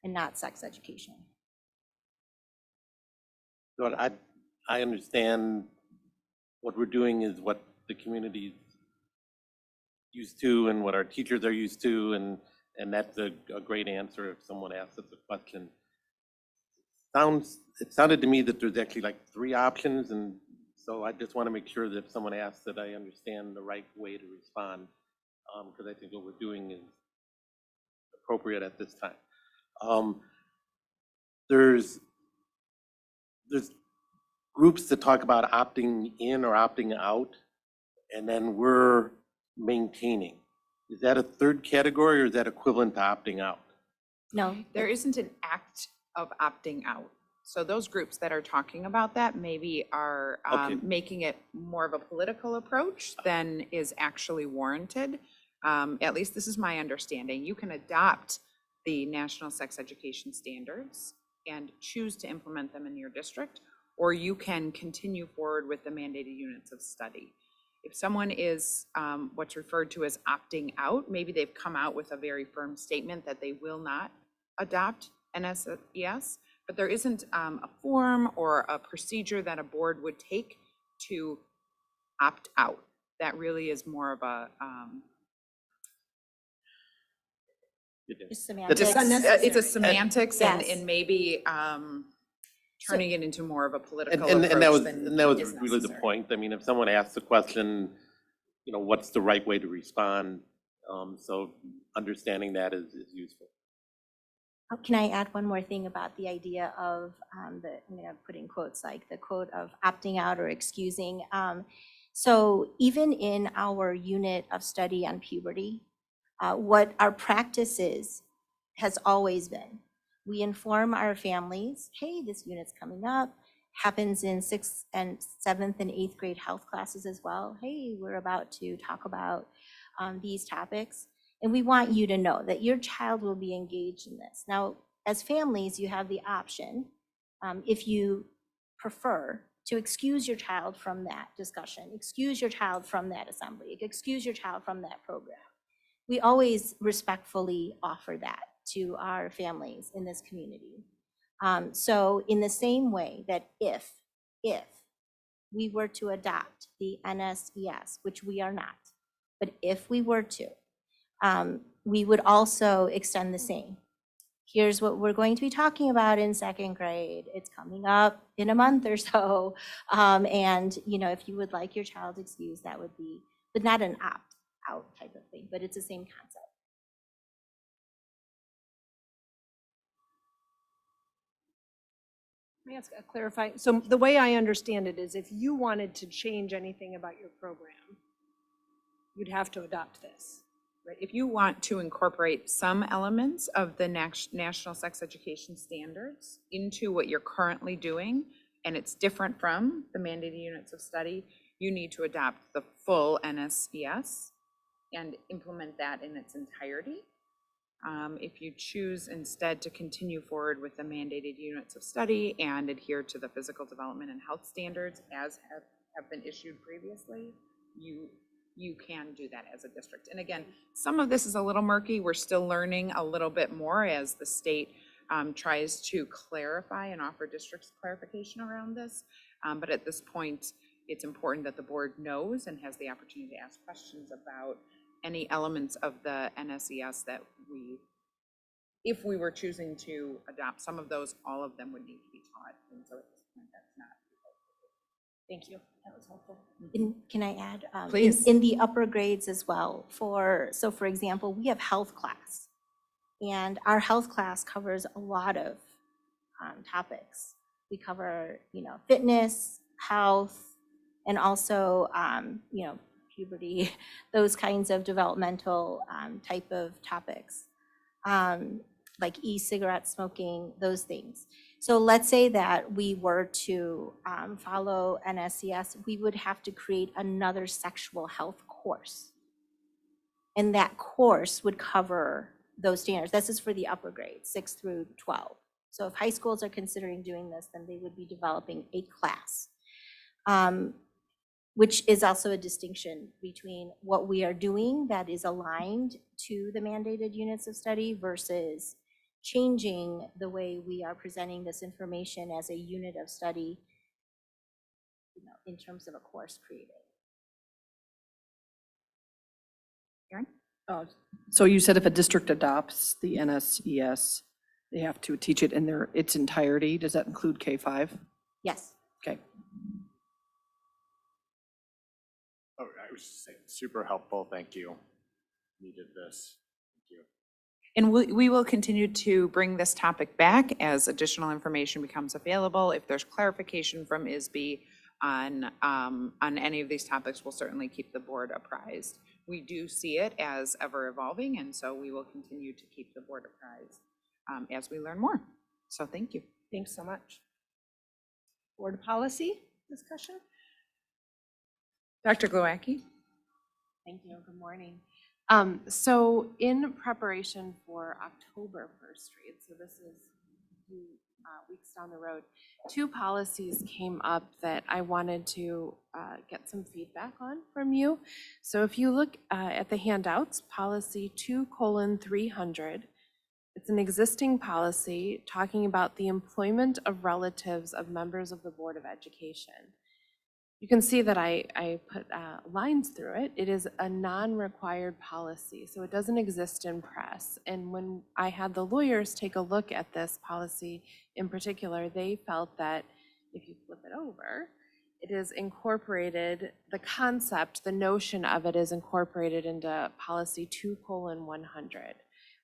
and not sex education. So I understand what we're doing is what the community's used to and what our teachers are used to, and that's a great answer if someone asks us a question. It sounded to me that there's actually like 3 options, and so I just want to make sure that if someone asks that I understand the right way to respond, because I think what we're doing is appropriate at this time. There's groups that talk about opting in or opting out, and then we're maintaining. Is that a 3rd category, or is that equivalent to opting out? No. There isn't an act of opting out. So those groups that are talking about that maybe are making it more of a political approach than is actually warranted. At least this is my understanding. You can adopt the national sex education standards and choose to implement them in your district, or you can continue forward with the mandated units of study. If someone is what's referred to as opting out, maybe they've come out with a very firm statement that they will not adopt NSES, but there isn't a form or a procedure that a board would take to opt out. That really is more of a You did. Just It's semantics. a semantics and, Yes. and maybe turning it into more of a political And that approach was, than and that was is really the necessary. point. I mean, if someone asks a question, what's the right way to respond? So understanding that is useful. Oh, can I add one more thing about the idea of I'm going to put in quotes, like the quote of opting out or excusing. So even in our unit of study on puberty, what our practice has always been, we inform our families, hey, this unit's coming up, happens in 6th and 7th and 8th grade health classes as well. Hey, we're about to talk about these topics. And we want you to know that your child will be engaged in this. Now, as families, you have the option, if you prefer, to excuse your child from that discussion, excuse your child from that assembly, excuse your child from that program. We always respectfully offer that to our families in this community. So in the same way that if we were to adopt the NSES, which we are not, but if we were to, we would also extend the same. Here's what we're going to be talking about in 2nd grade. It's coming up in a month or so. And if you would like your child excused, that would be, but not an opt-out type of thing, but it's the same concept. Let me ask a clarifying, so the way I understand it is if you wanted to change anything about your program, you'd have to adopt this. Right, if you want to incorporate some elements of the National Sex Education Standards into what you're currently doing, and it's different from the mandated units of study, you need to adopt the full NSES and implement that in its entirety. If you choose instead to continue forward with the mandated units of study and adhere to the physical development and health standards as have been issued previously, you can do that as a district. And again, some of this is a little murky. We're still learning a little bit more as the state tries to clarify and offer districts clarification around this. But at this point, it's important that the board knows and has the opportunity to ask questions about any elements of the NSES that if we were choosing to adopt some of those, all of them would need to be taught. And so at this point, that's not. Thank you. That was helpful. Can I add? Please. In the upper grades as well. For example, we have health class. And our health class covers a lot of topics. We cover, fitness, health, and also, puberty, those kinds of developmental type of topics, like e-cigarette smoking, those things. So let's say that we were to follow NSES, we would have to create another sexual health course. And that course would cover those standards. This is for the upper grades, 6 through 12. So if high schools are considering doing this, then they would be developing a class, which is also a distinction between what we are doing that is aligned to the mandated units of study versus changing the way we are presenting this information as a unit of study, in terms of a course created. Erin? So you said if a district adopts the NSES, they have to teach it in its entirety. Does that include K-5? Yes. Okay. Oh, I was just saying, super helpful, thank you. Needed this, thank you. And we will continue to bring this topic back as additional information becomes available. If there's clarification from ISB on any of these topics, we'll certainly keep the board apprised. We do see it as ever evolving, and so we will continue to keep the board apprised as we learn more. So thank you. Thanks so much. Board policy discussion? Dr. Glowacki? Thank you. Good morning. So in preparation for October first read, so this is a few weeks down the road, 2 policies came up that I wanted to get some feedback on from you. So if you look at the handouts, policy 2:300, it's an existing policy talking about the employment of relatives of members of the Board of Education. you can see that I put lines through it. It is a non-required policy, so it doesn't exist in press. And when I had the lawyers take a look at this policy in particular, they felt that if you flip it over, it is incorporated, the concept, the notion of it is incorporated into policy 2:100,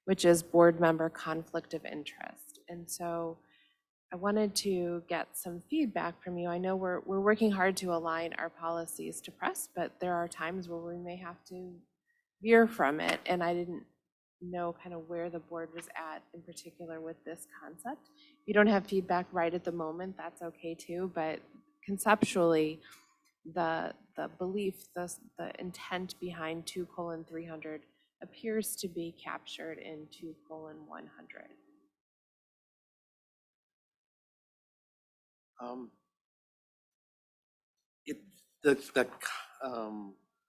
which is board member conflict of interest. And so I wanted to get some feedback from you. I know we're working hard to align our policies to press, but there are times where we may have to veer from it. And I didn't know kind of where the board was at in particular with this concept. If you don't have feedback right at the moment, that's okay too. But conceptually, the belief, the intent behind 2:300 appears to be captured in 2:100.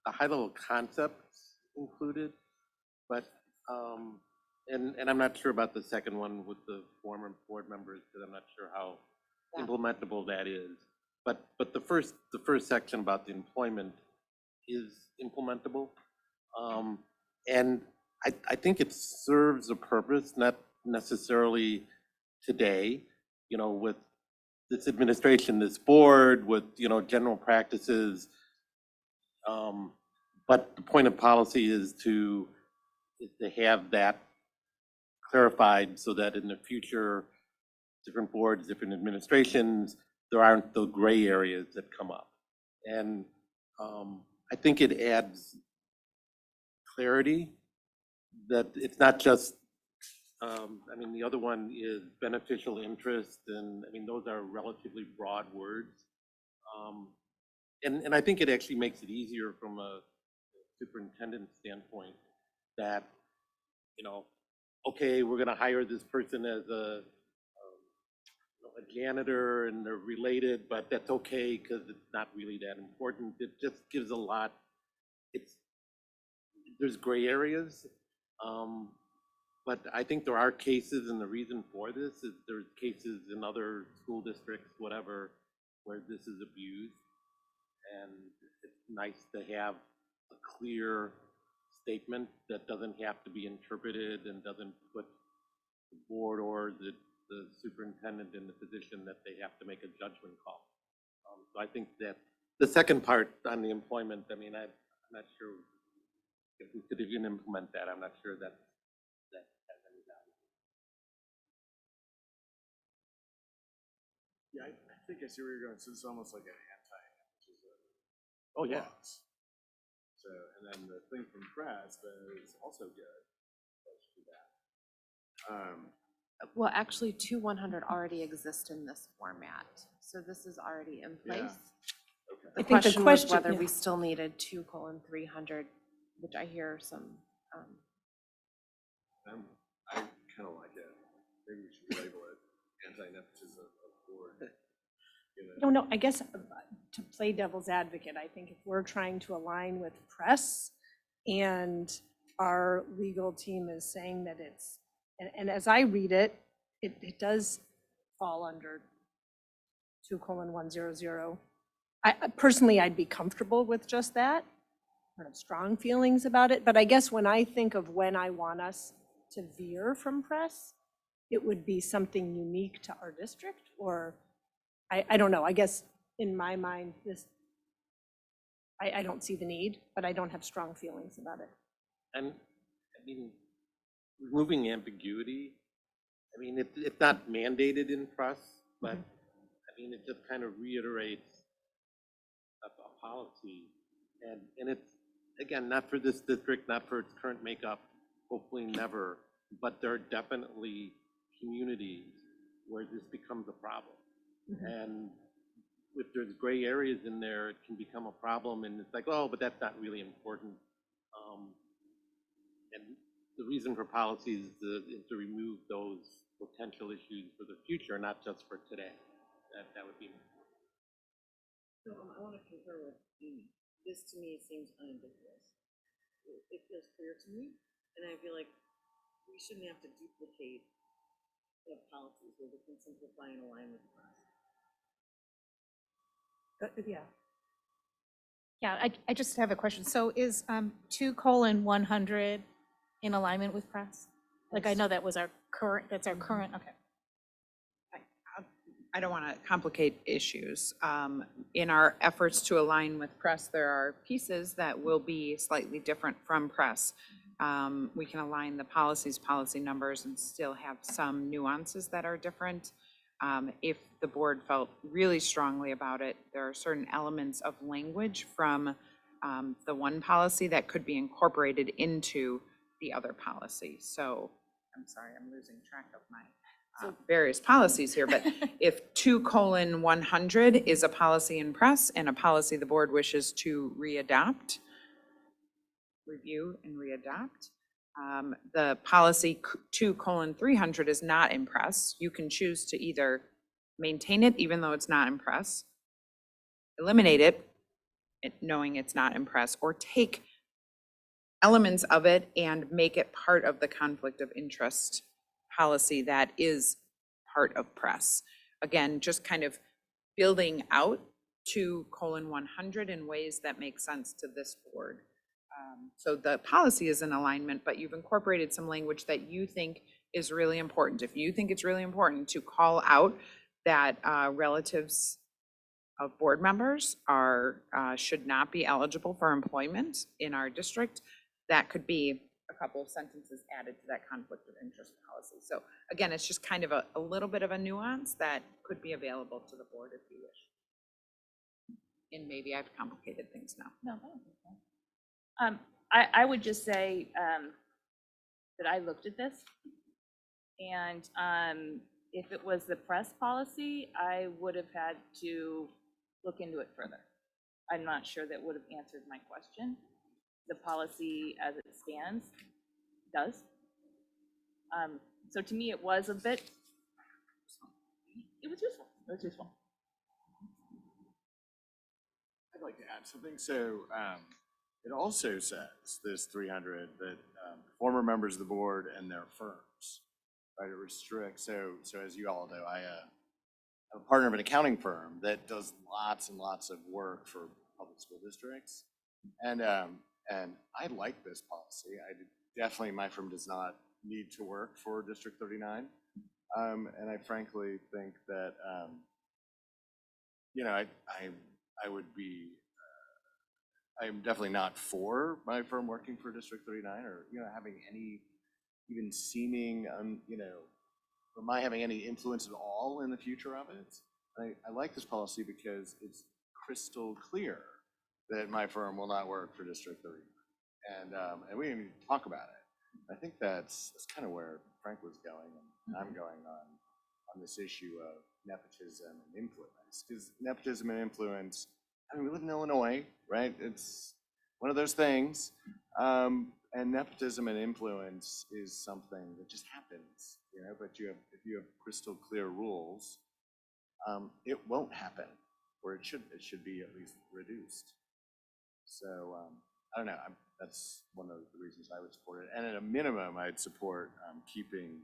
The high-level concepts included, but, and I'm not sure about the second one with the former board members, because I'm not sure how implementable that is. But the first section about the employment is implementable. And I think it serves a purpose, not necessarily today, with this administration, this board, with, general practices. But the point of policy is to have that clarified so that in the future, different boards, different administrations, there aren't the gray areas that come up. And I think it adds clarity that it's not just, the other one is beneficial interest, and those are relatively broad words. And I think it actually makes it easier from a superintendent standpoint that, okay, we're gonna hire this person as a janitor and they're related, but that's okay because it's not really that important. It just gives a lot, there's gray areas. But I think there are cases, and the reason for this is there's cases in other school districts, whatever, where this is abused. And it's nice to have a clear statement that doesn't have to be interpreted and doesn't put the board or the superintendent in the position that they have to make a judgment call. So I think that the second part on the employment, I'm not sure if we could even implement that. I'm not sure that has any value. Yeah, I think I see where you're going. So it's almost like an anti-nepotism. Oh, yeah. Clause. So, and then the thing from press is also good. Let's do that. Well, actually, 2:100 already exists in this format, so this is already in place. Okay. The I think the question was question- whether yeah. we still needed 2:300, which I hear some, I kind of like it. Maybe we should label it anti-nepotism of board. No, I guess to play devil's advocate, I think if we're trying to align with press and our legal team is saying that it's, and as I read it, it does fall under 2:100. Personally, I'd be comfortable with just that. I don't have strong feelings about it, but I guess when I think of when I want us to veer from press, it would be something unique to our district, or I don't know, I guess in my mind, I don't see the need, but I don't have strong feelings about it. And removing ambiguity, it's not mandated in press, but it just kind of reiterates a policy. And it's, again, not for this district, not for its current makeup, hopefully never, but there are definitely communities where this becomes a problem. And if there's gray areas in there, it can become a problem, and it's like, oh, but that's not really important. And the reason for policies is to remove those potential issues for the future, not just for today. That would be important. So I want to concur with Amy. This to me seems unambiguous. It feels clear to me, and I feel like we shouldn't have to duplicate the policies where we can simplify and align with the press. Yeah, Yeah, I just have a question. So is 2:100 in alignment with press? Like, I know that was our current, that's our current, okay. I don't want to complicate issues. In our efforts to align with press, there are pieces that will be slightly different from press. We can align the policy numbers, and still have some nuances that are different. If the board felt really strongly about it, there are certain elements of language from the one policy that could be incorporated into the other policy. So I'm sorry, I'm losing track of my various policies here, but if 2:100 is a policy in press and a policy the board wishes to review and readopt, the policy 2:300 is not in press. You can choose to either maintain it even though it's not in press, eliminate it knowing it's not in press, or take elements of it and make it part of the conflict of interest policy that is part of press. Again, just kind of building out 2:100 in ways that make sense to this board. So the policy is in alignment, but you've incorporated some language that you think is really important. If you think it's really important to call out that relatives of board members should not be eligible for employment in our district, that could be a couple of sentences added to that conflict of interest policy. So again, it's just kind of a little bit of a nuance that could be available to the board if you wish. And maybe I've complicated things now. No, I don't think so. I would just say that I looked at this, and if it was the press policy, I would have had to look into it further. I'm not sure that would have answered my question. The policy as it stands does. So to me, it was a bit, it was useful. It was useful. I'd like to add something. So it also says, this 300, that former members of the board and their firms, right? It restricts, so as you all know, I'm a partner of an accounting firm that does lots and lots of work for public school districts. And I like this policy. Definitely, my firm does not need to work for District 39. And I frankly think that, I would be, I'm definitely not for my firm working for District 39, or, having any even seeming, or my having any influence at all in the future of it. I like this policy because it's crystal clear that my firm will not work for District 39. And we didn't even talk about it. I think that's kind of where Frank was going, and I'm going on this issue of nepotism and influence. Because nepotism and influence, we live in Illinois, right? It's one of those things. And nepotism and influence is something that just happens, but if you have crystal clear rules, it won't happen, or it should be at least reduced. So I don't know, that's one of the reasons I would support it. And at a minimum, I'd support keeping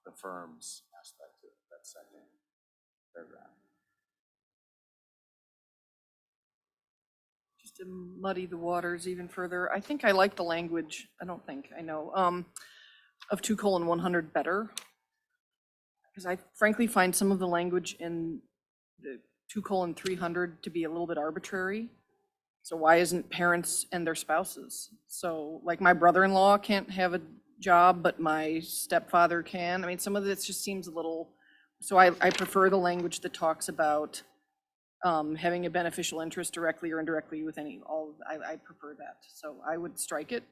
the firms aspect of that second paragraph. Just to muddy the waters even further, I think I like the language, I know, of 2:100 better. Because I frankly find some of the language in the 2:300 to be a little bit arbitrary. So why isn't parents and their spouses? So like my brother-in-law can't have a job, but my stepfather can. Some of this just seems a little, so I prefer the language that talks about having a beneficial interest directly or indirectly with I prefer that. So I would strike it,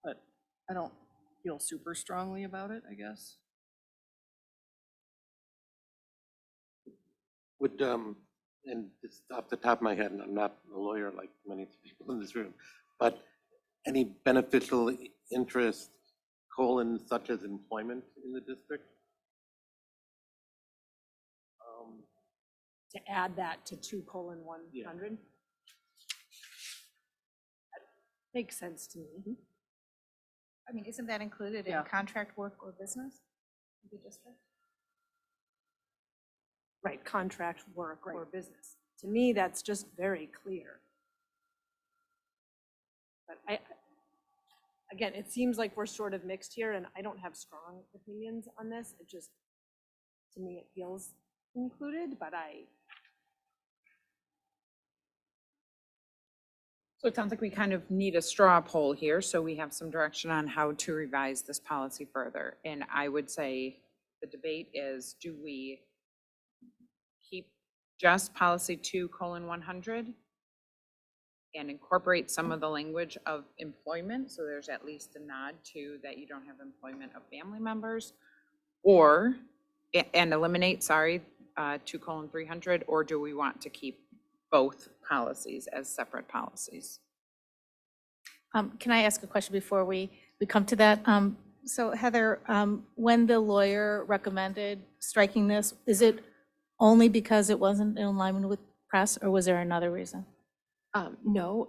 but I don't feel super strongly about it, I guess. Would, and it's off the top of my head, and I'm not a lawyer like many people in this room, but any beneficial interest, such as employment in the district? To add that to 2:100? Makes sense to me. Isn't that included in Yeah. contract work or business? The district? Right, contract work or business. To me, that's just very clear. But again, it seems like we're sort of mixed here, and I don't have strong opinions on this. It just, to me, it feels included, but So it sounds like we kind of need a straw poll here, so we have some direction on how to revise this policy further. And I would say the debate is, do we keep just policy 2:100 and incorporate some of the language of employment, so there's at least a nod to that you don't have employment of family members, or, and eliminate, 2:300, or do we want to keep both policies as separate policies? Can I ask a question before we come to that? So Heather, when the lawyer recommended striking this, is it only because it wasn't in alignment with press, or was there another reason? No,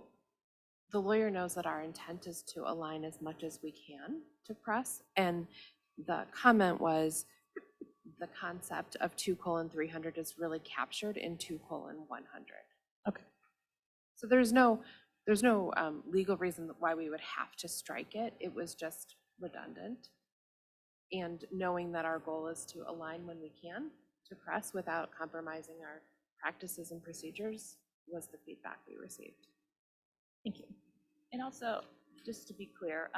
the lawyer knows that our intent is to align as much as we can to press, and the comment was the concept of 2:300 is really captured in 2:100. Okay. So there's no legal reason why we would have to strike it. It was just redundant. And knowing that our goal is to align when we can to press without compromising our practices and procedures was the feedback we received. Thank you. And also, just to be clear,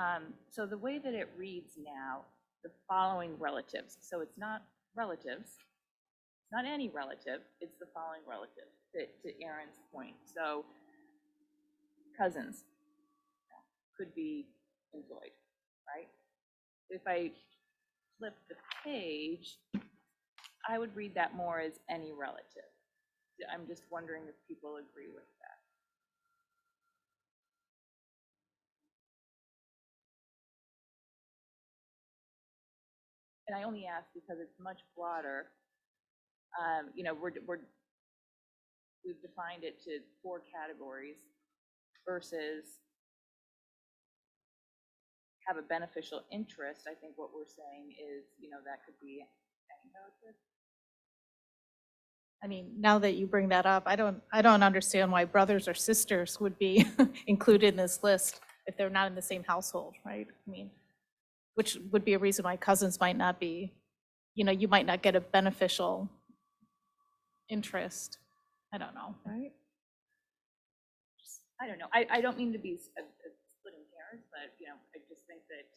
so the way that it reads now, the following relatives, so it's not relatives, it's not any relative, it's the following relative, to Erin's point. So cousins could be employed, right? If I flip the page, I would read that more as any relative. I'm just wondering if people agree with that. And I only ask because it's much broader. You know, we've defined it to 4 categories versus have a beneficial interest. I think what we're saying is, you know, that could be any relative. I mean, now that you bring that up, I don't understand why brothers or sisters would be included in this list if they're not in the same household, right? I mean, which would be a reason why cousins might not be, you know, you might not get a beneficial interest. I don't know, right? I don't know. I don't mean to be splitting hairs, but, you know, I just think that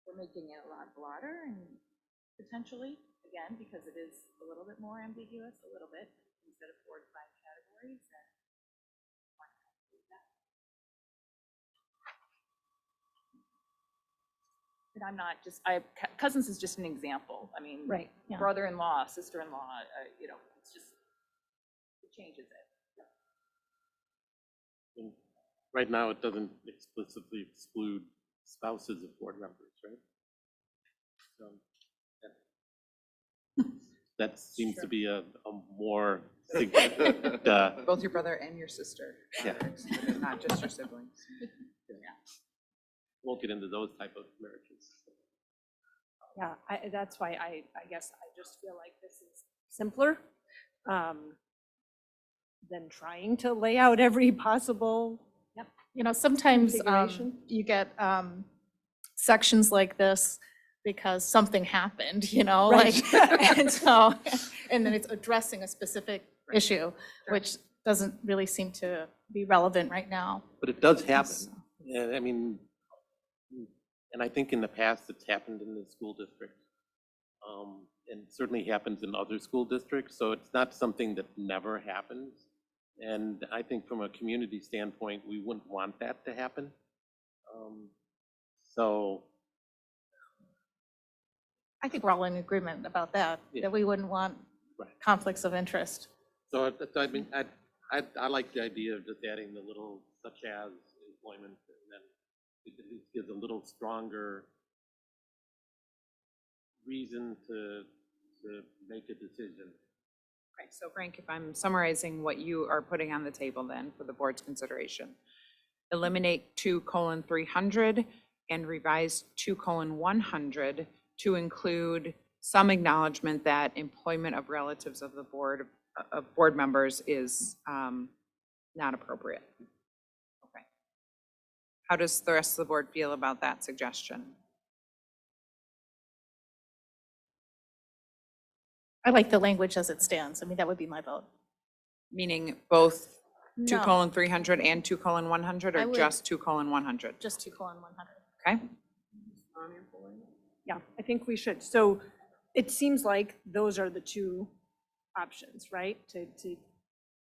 we're making it a lot broader and potentially, again, because it is a little bit more ambiguous, a little bit, instead of 4 to 5 categories. And I'm not just, cousins is just an example. I mean, Right, yeah. brother-in-law, sister-in-law, you know, it's just, it changes it. And right now, it doesn't explicitly exclude spouses of board members, right? So, that seems to be a more significant, Both your brother and your sister, Yeah. not just your siblings. won't get into those type of marriages. yeah, that's why I guess I just feel like this is simpler than trying to lay out every possible. You know, sometimes Configuration. you get sections like this because something happened, you know, Right. like, and so, and then it's addressing a specific issue, which doesn't really seem to be relevant right now. But it does happen. Yeah, I mean, and I think in the past, it's happened in the school district. And certainly happens in other school districts, so it's not something that never happens. And I think from a community standpoint, we wouldn't want that to happen. So, I think we're all in agreement about that, Yeah. that we wouldn't want Right. conflicts of interest. so I mean, I like the idea of just adding the little such as employment, and then it at least gives a little stronger reason to make a decision. Okay, so Frank, if I'm summarizing what you are putting on the table then for the board's consideration, eliminate 2:300 and revise 2:100 to include some acknowledgement that employment of relatives of the board, of board members is not appropriate. Okay. How does the rest of the board feel about that suggestion? I like the language as it stands. I mean, that would be my vote. Meaning both No. 2:300 and 2:100, I or would- just 2:100? Just 2:100. Okay. Yeah, I think we should. So it seems like those are the two options, right? To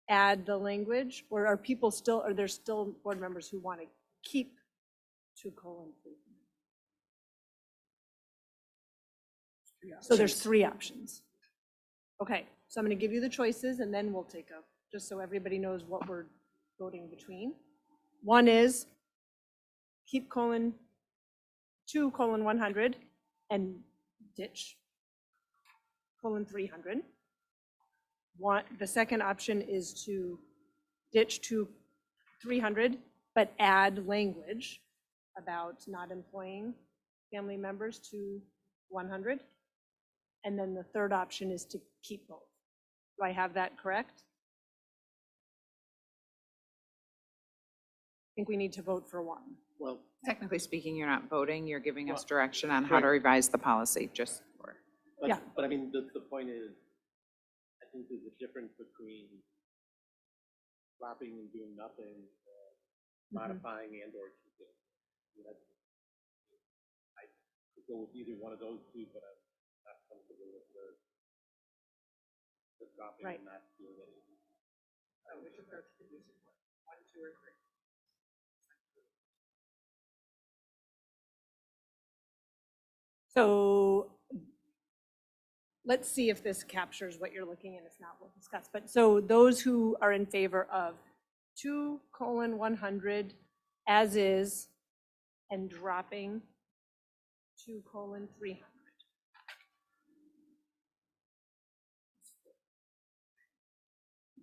add the language, or are people still, are there still board members who want to keep 2:300? So there's three options. Okay, so I'm going to give you the choices and then we'll take a, just so everybody knows what we're voting between. One is keep 2:100 and ditch 300. The second option is to ditch 300, but add language about not employing family members to 100. And then the third option is to keep both. Do I have that correct? I think we need to vote for one. Well, Technically speaking, you're not voting, you're giving us Well, direction on how to revise the policy, just for. Yeah. but I mean, the point is, I think there's a difference between dropping and doing nothing, modifying and or keeping. I mean, I could go with either one of those two, but I'm not comfortable with the dropping Right. and not doing anything. Which approach did you support? 1, 2, or 3? So let's see if this captures what you're looking at. If not, we'll discuss. But so those who are in favor of 2:100 as is and dropping 2:300.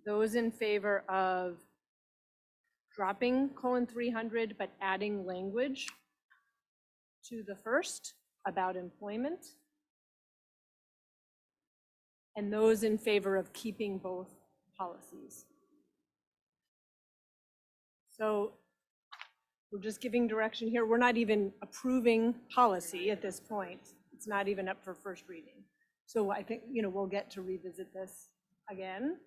Those in favor of dropping 300 but adding language to the first about employment. And those in favor of keeping both policies. So we're just giving direction here. We're not even approving policy at this point. It's not even up for first reading. So I think, we'll get to revisit this again,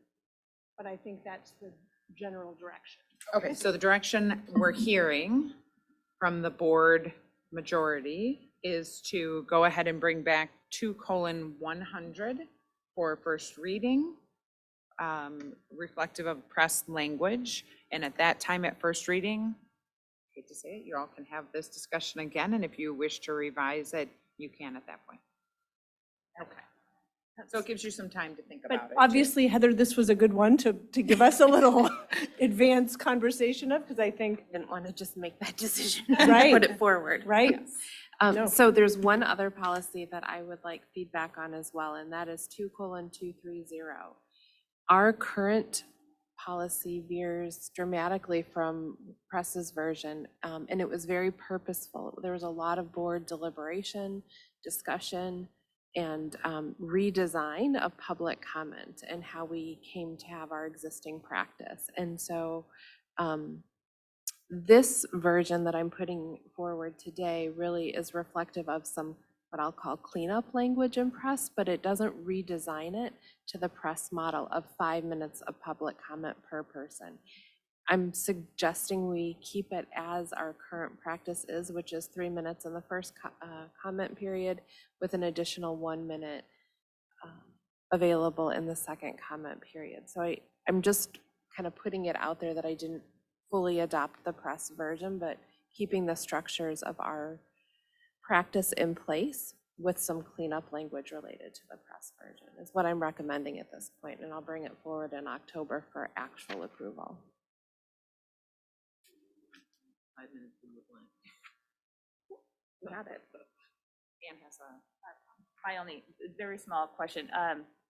but I think that's the general direction. Okay, so the direction we're hearing from the board majority is to go ahead and bring back 2:100 for first reading, reflective of press language. And at that time at first reading, I hate to say it, you all can have this discussion again, and if you wish to revise it, you can at that point. Okay. So it gives you some time to think about But it. obviously, Heather, this was a good one to give us a little advanced conversation of, because I think, Didn't want to just make that decision. Right. Put it forward. right? No. So there's one other policy that I would like feedback on as well, and that is 2:230. Our current policy veers dramatically from Press's version, and it was very purposeful. There was a lot of board deliberation, discussion, and redesign of public comment and how we came to have our existing practice. And so this version that I'm putting forward today really is reflective of some what I'll call cleanup language in press, but it doesn't redesign it to the press model of 5 minutes of public comment per person. I'm suggesting we keep it as our current practice is, which is 3 minutes in the first comment period with an additional 1 minute available in the second comment period. So I'm just kind of putting it out there that I didn't fully adopt the press version, but keeping the structures of our practice in place with some cleanup language related to the press version is what I'm recommending at this point, and I'll bring it forward in October for actual approval. 5 minutes in the blank. Got it. Anne has my only very small question.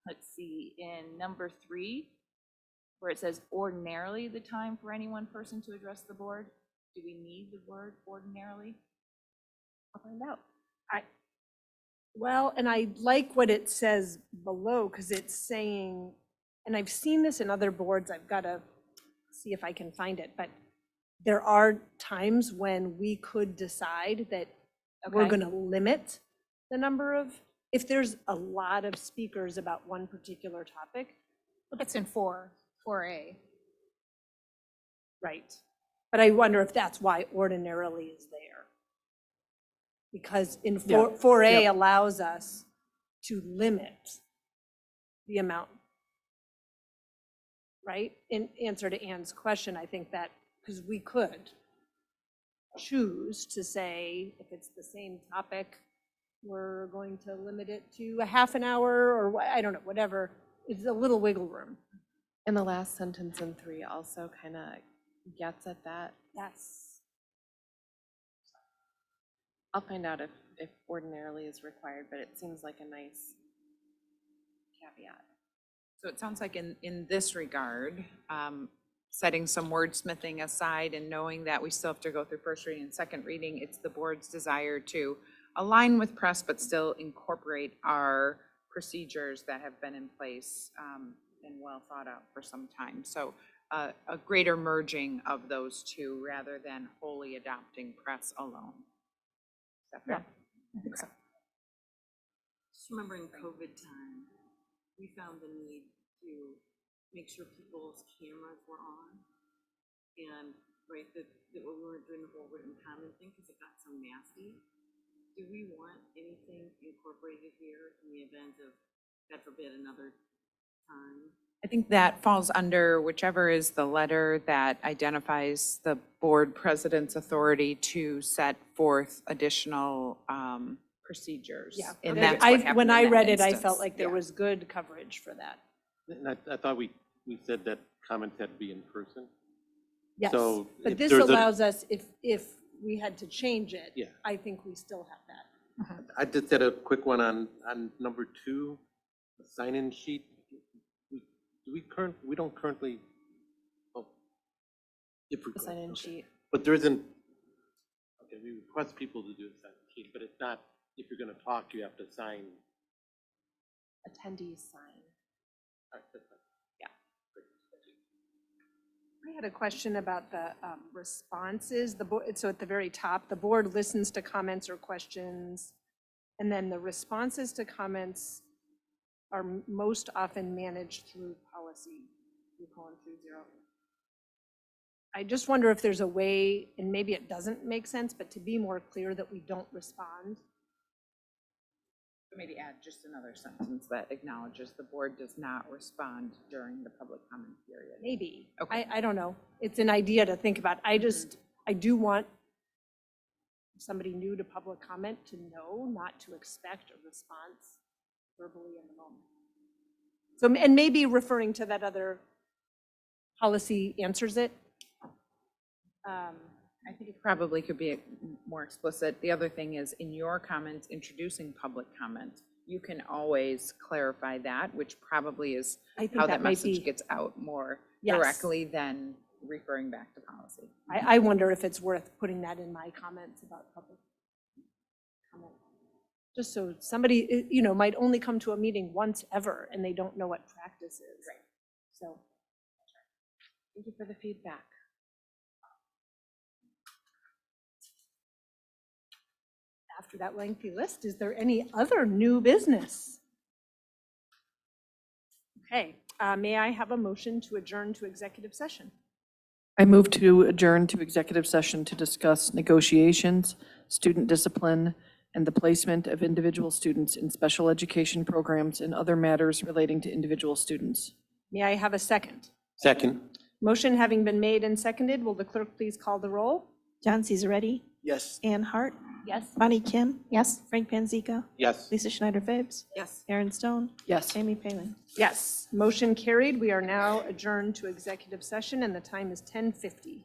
Let's see, in number 3, where it says ordinarily the time for any one person to address the board, do we need the word ordinarily? I'll find out. Well, and I like what it says below, because it's saying, and I've seen this in other boards, I've got to see if I can find it, but there are times when we could decide that we're Okay. going to limit the number of, if there's a lot of speakers about one particular topic. It's in 4A. Right. But I wonder if that's why ordinarily is there. Because in Yeah. 4A Yep. allows us to limit the amount. Right? In answer to Ann's question, I think that, because we could choose to say, if it's the same topic, we're going to limit it to a half an hour, or I don't know, whatever. It's a little wiggle room. And the last sentence in 3 also kind of gets at that. Yes. I'll find out if ordinarily is required, but it seems like a nice caveat. So it sounds like in this regard, setting some wordsmithing aside and knowing that we still have to go through first reading and second reading, it's the board's desire to align with press, but still incorporate our procedures that have been in place and well thought out for some time. So a greater merging of those two rather than wholly adopting press alone. Is that fair? I think so. Just remembering COVID time, we found the need to make sure people's cameras were on. And, right, that we weren't doing the whole written comment thing because it got so nasty. Do we want anything incorporated here in the event of, God forbid, another time? I think that falls under whichever is the letter that identifies the board president's authority to set forth additional procedures. Yeah. And that's what happened When in I that read it, I instance. felt like there Yeah. was good coverage for that. And I thought we said that comments had to be in person. Yes, So but if this there's a- allows us, if we had to change it, Yeah. I think we still have that. I just had a quick one on number 2, the sign-in sheet. We don't currently, oh, if we. The sign-in okay. sheet. But there isn't, okay, we request people to do a sign-in sheet, but it's not, if you're gonna talk, you have to sign. Attendees sign. All right, that's fine. Yeah. Great, thank you. I had a question about the responses. The board, so at the very top, the board listens to comments or questions, and then the responses to comments are most often managed through policy, 3:30. I just wonder if there's a way, and maybe it doesn't make sense, but to be more clear that we don't respond. Maybe add just another sentence that acknowledges the board does not respond during the public comment period. Maybe. Okay. I don't know. It's an idea to think about. I do want somebody new to public comment to know not to expect a response verbally in the moment. So, and maybe referring to that other policy answers it. I think it probably could be more explicit. The other thing is, in your comments introducing public comment, you can always clarify that, which probably is I think how that that might message be- gets out more Yes. directly than referring back to policy. I wonder if it's worth putting that in my comments about public comment. Just so somebody, might only come to a meeting once ever and they don't know what practice is. Right. So, Thank you for the feedback. after that lengthy list, is there any other new business? Okay, may I have a motion to adjourn to executive session? I move to adjourn to executive session to discuss negotiations, student discipline, and the placement of individual students in special education programs and other matters relating to individual students. May I have a second? Second. Motion having been made and seconded, will the clerk please call the roll? John Cesaretti, Yes. Ann Hart, Yes. Bonnie Kim, Yes. Frank Panzica, Yes. Lisa Schneider-Fabes, Yes. Aaron Stone, Yes. Amy Palin. Yes, motion carried. We are now adjourned to executive session and the time is 10:50.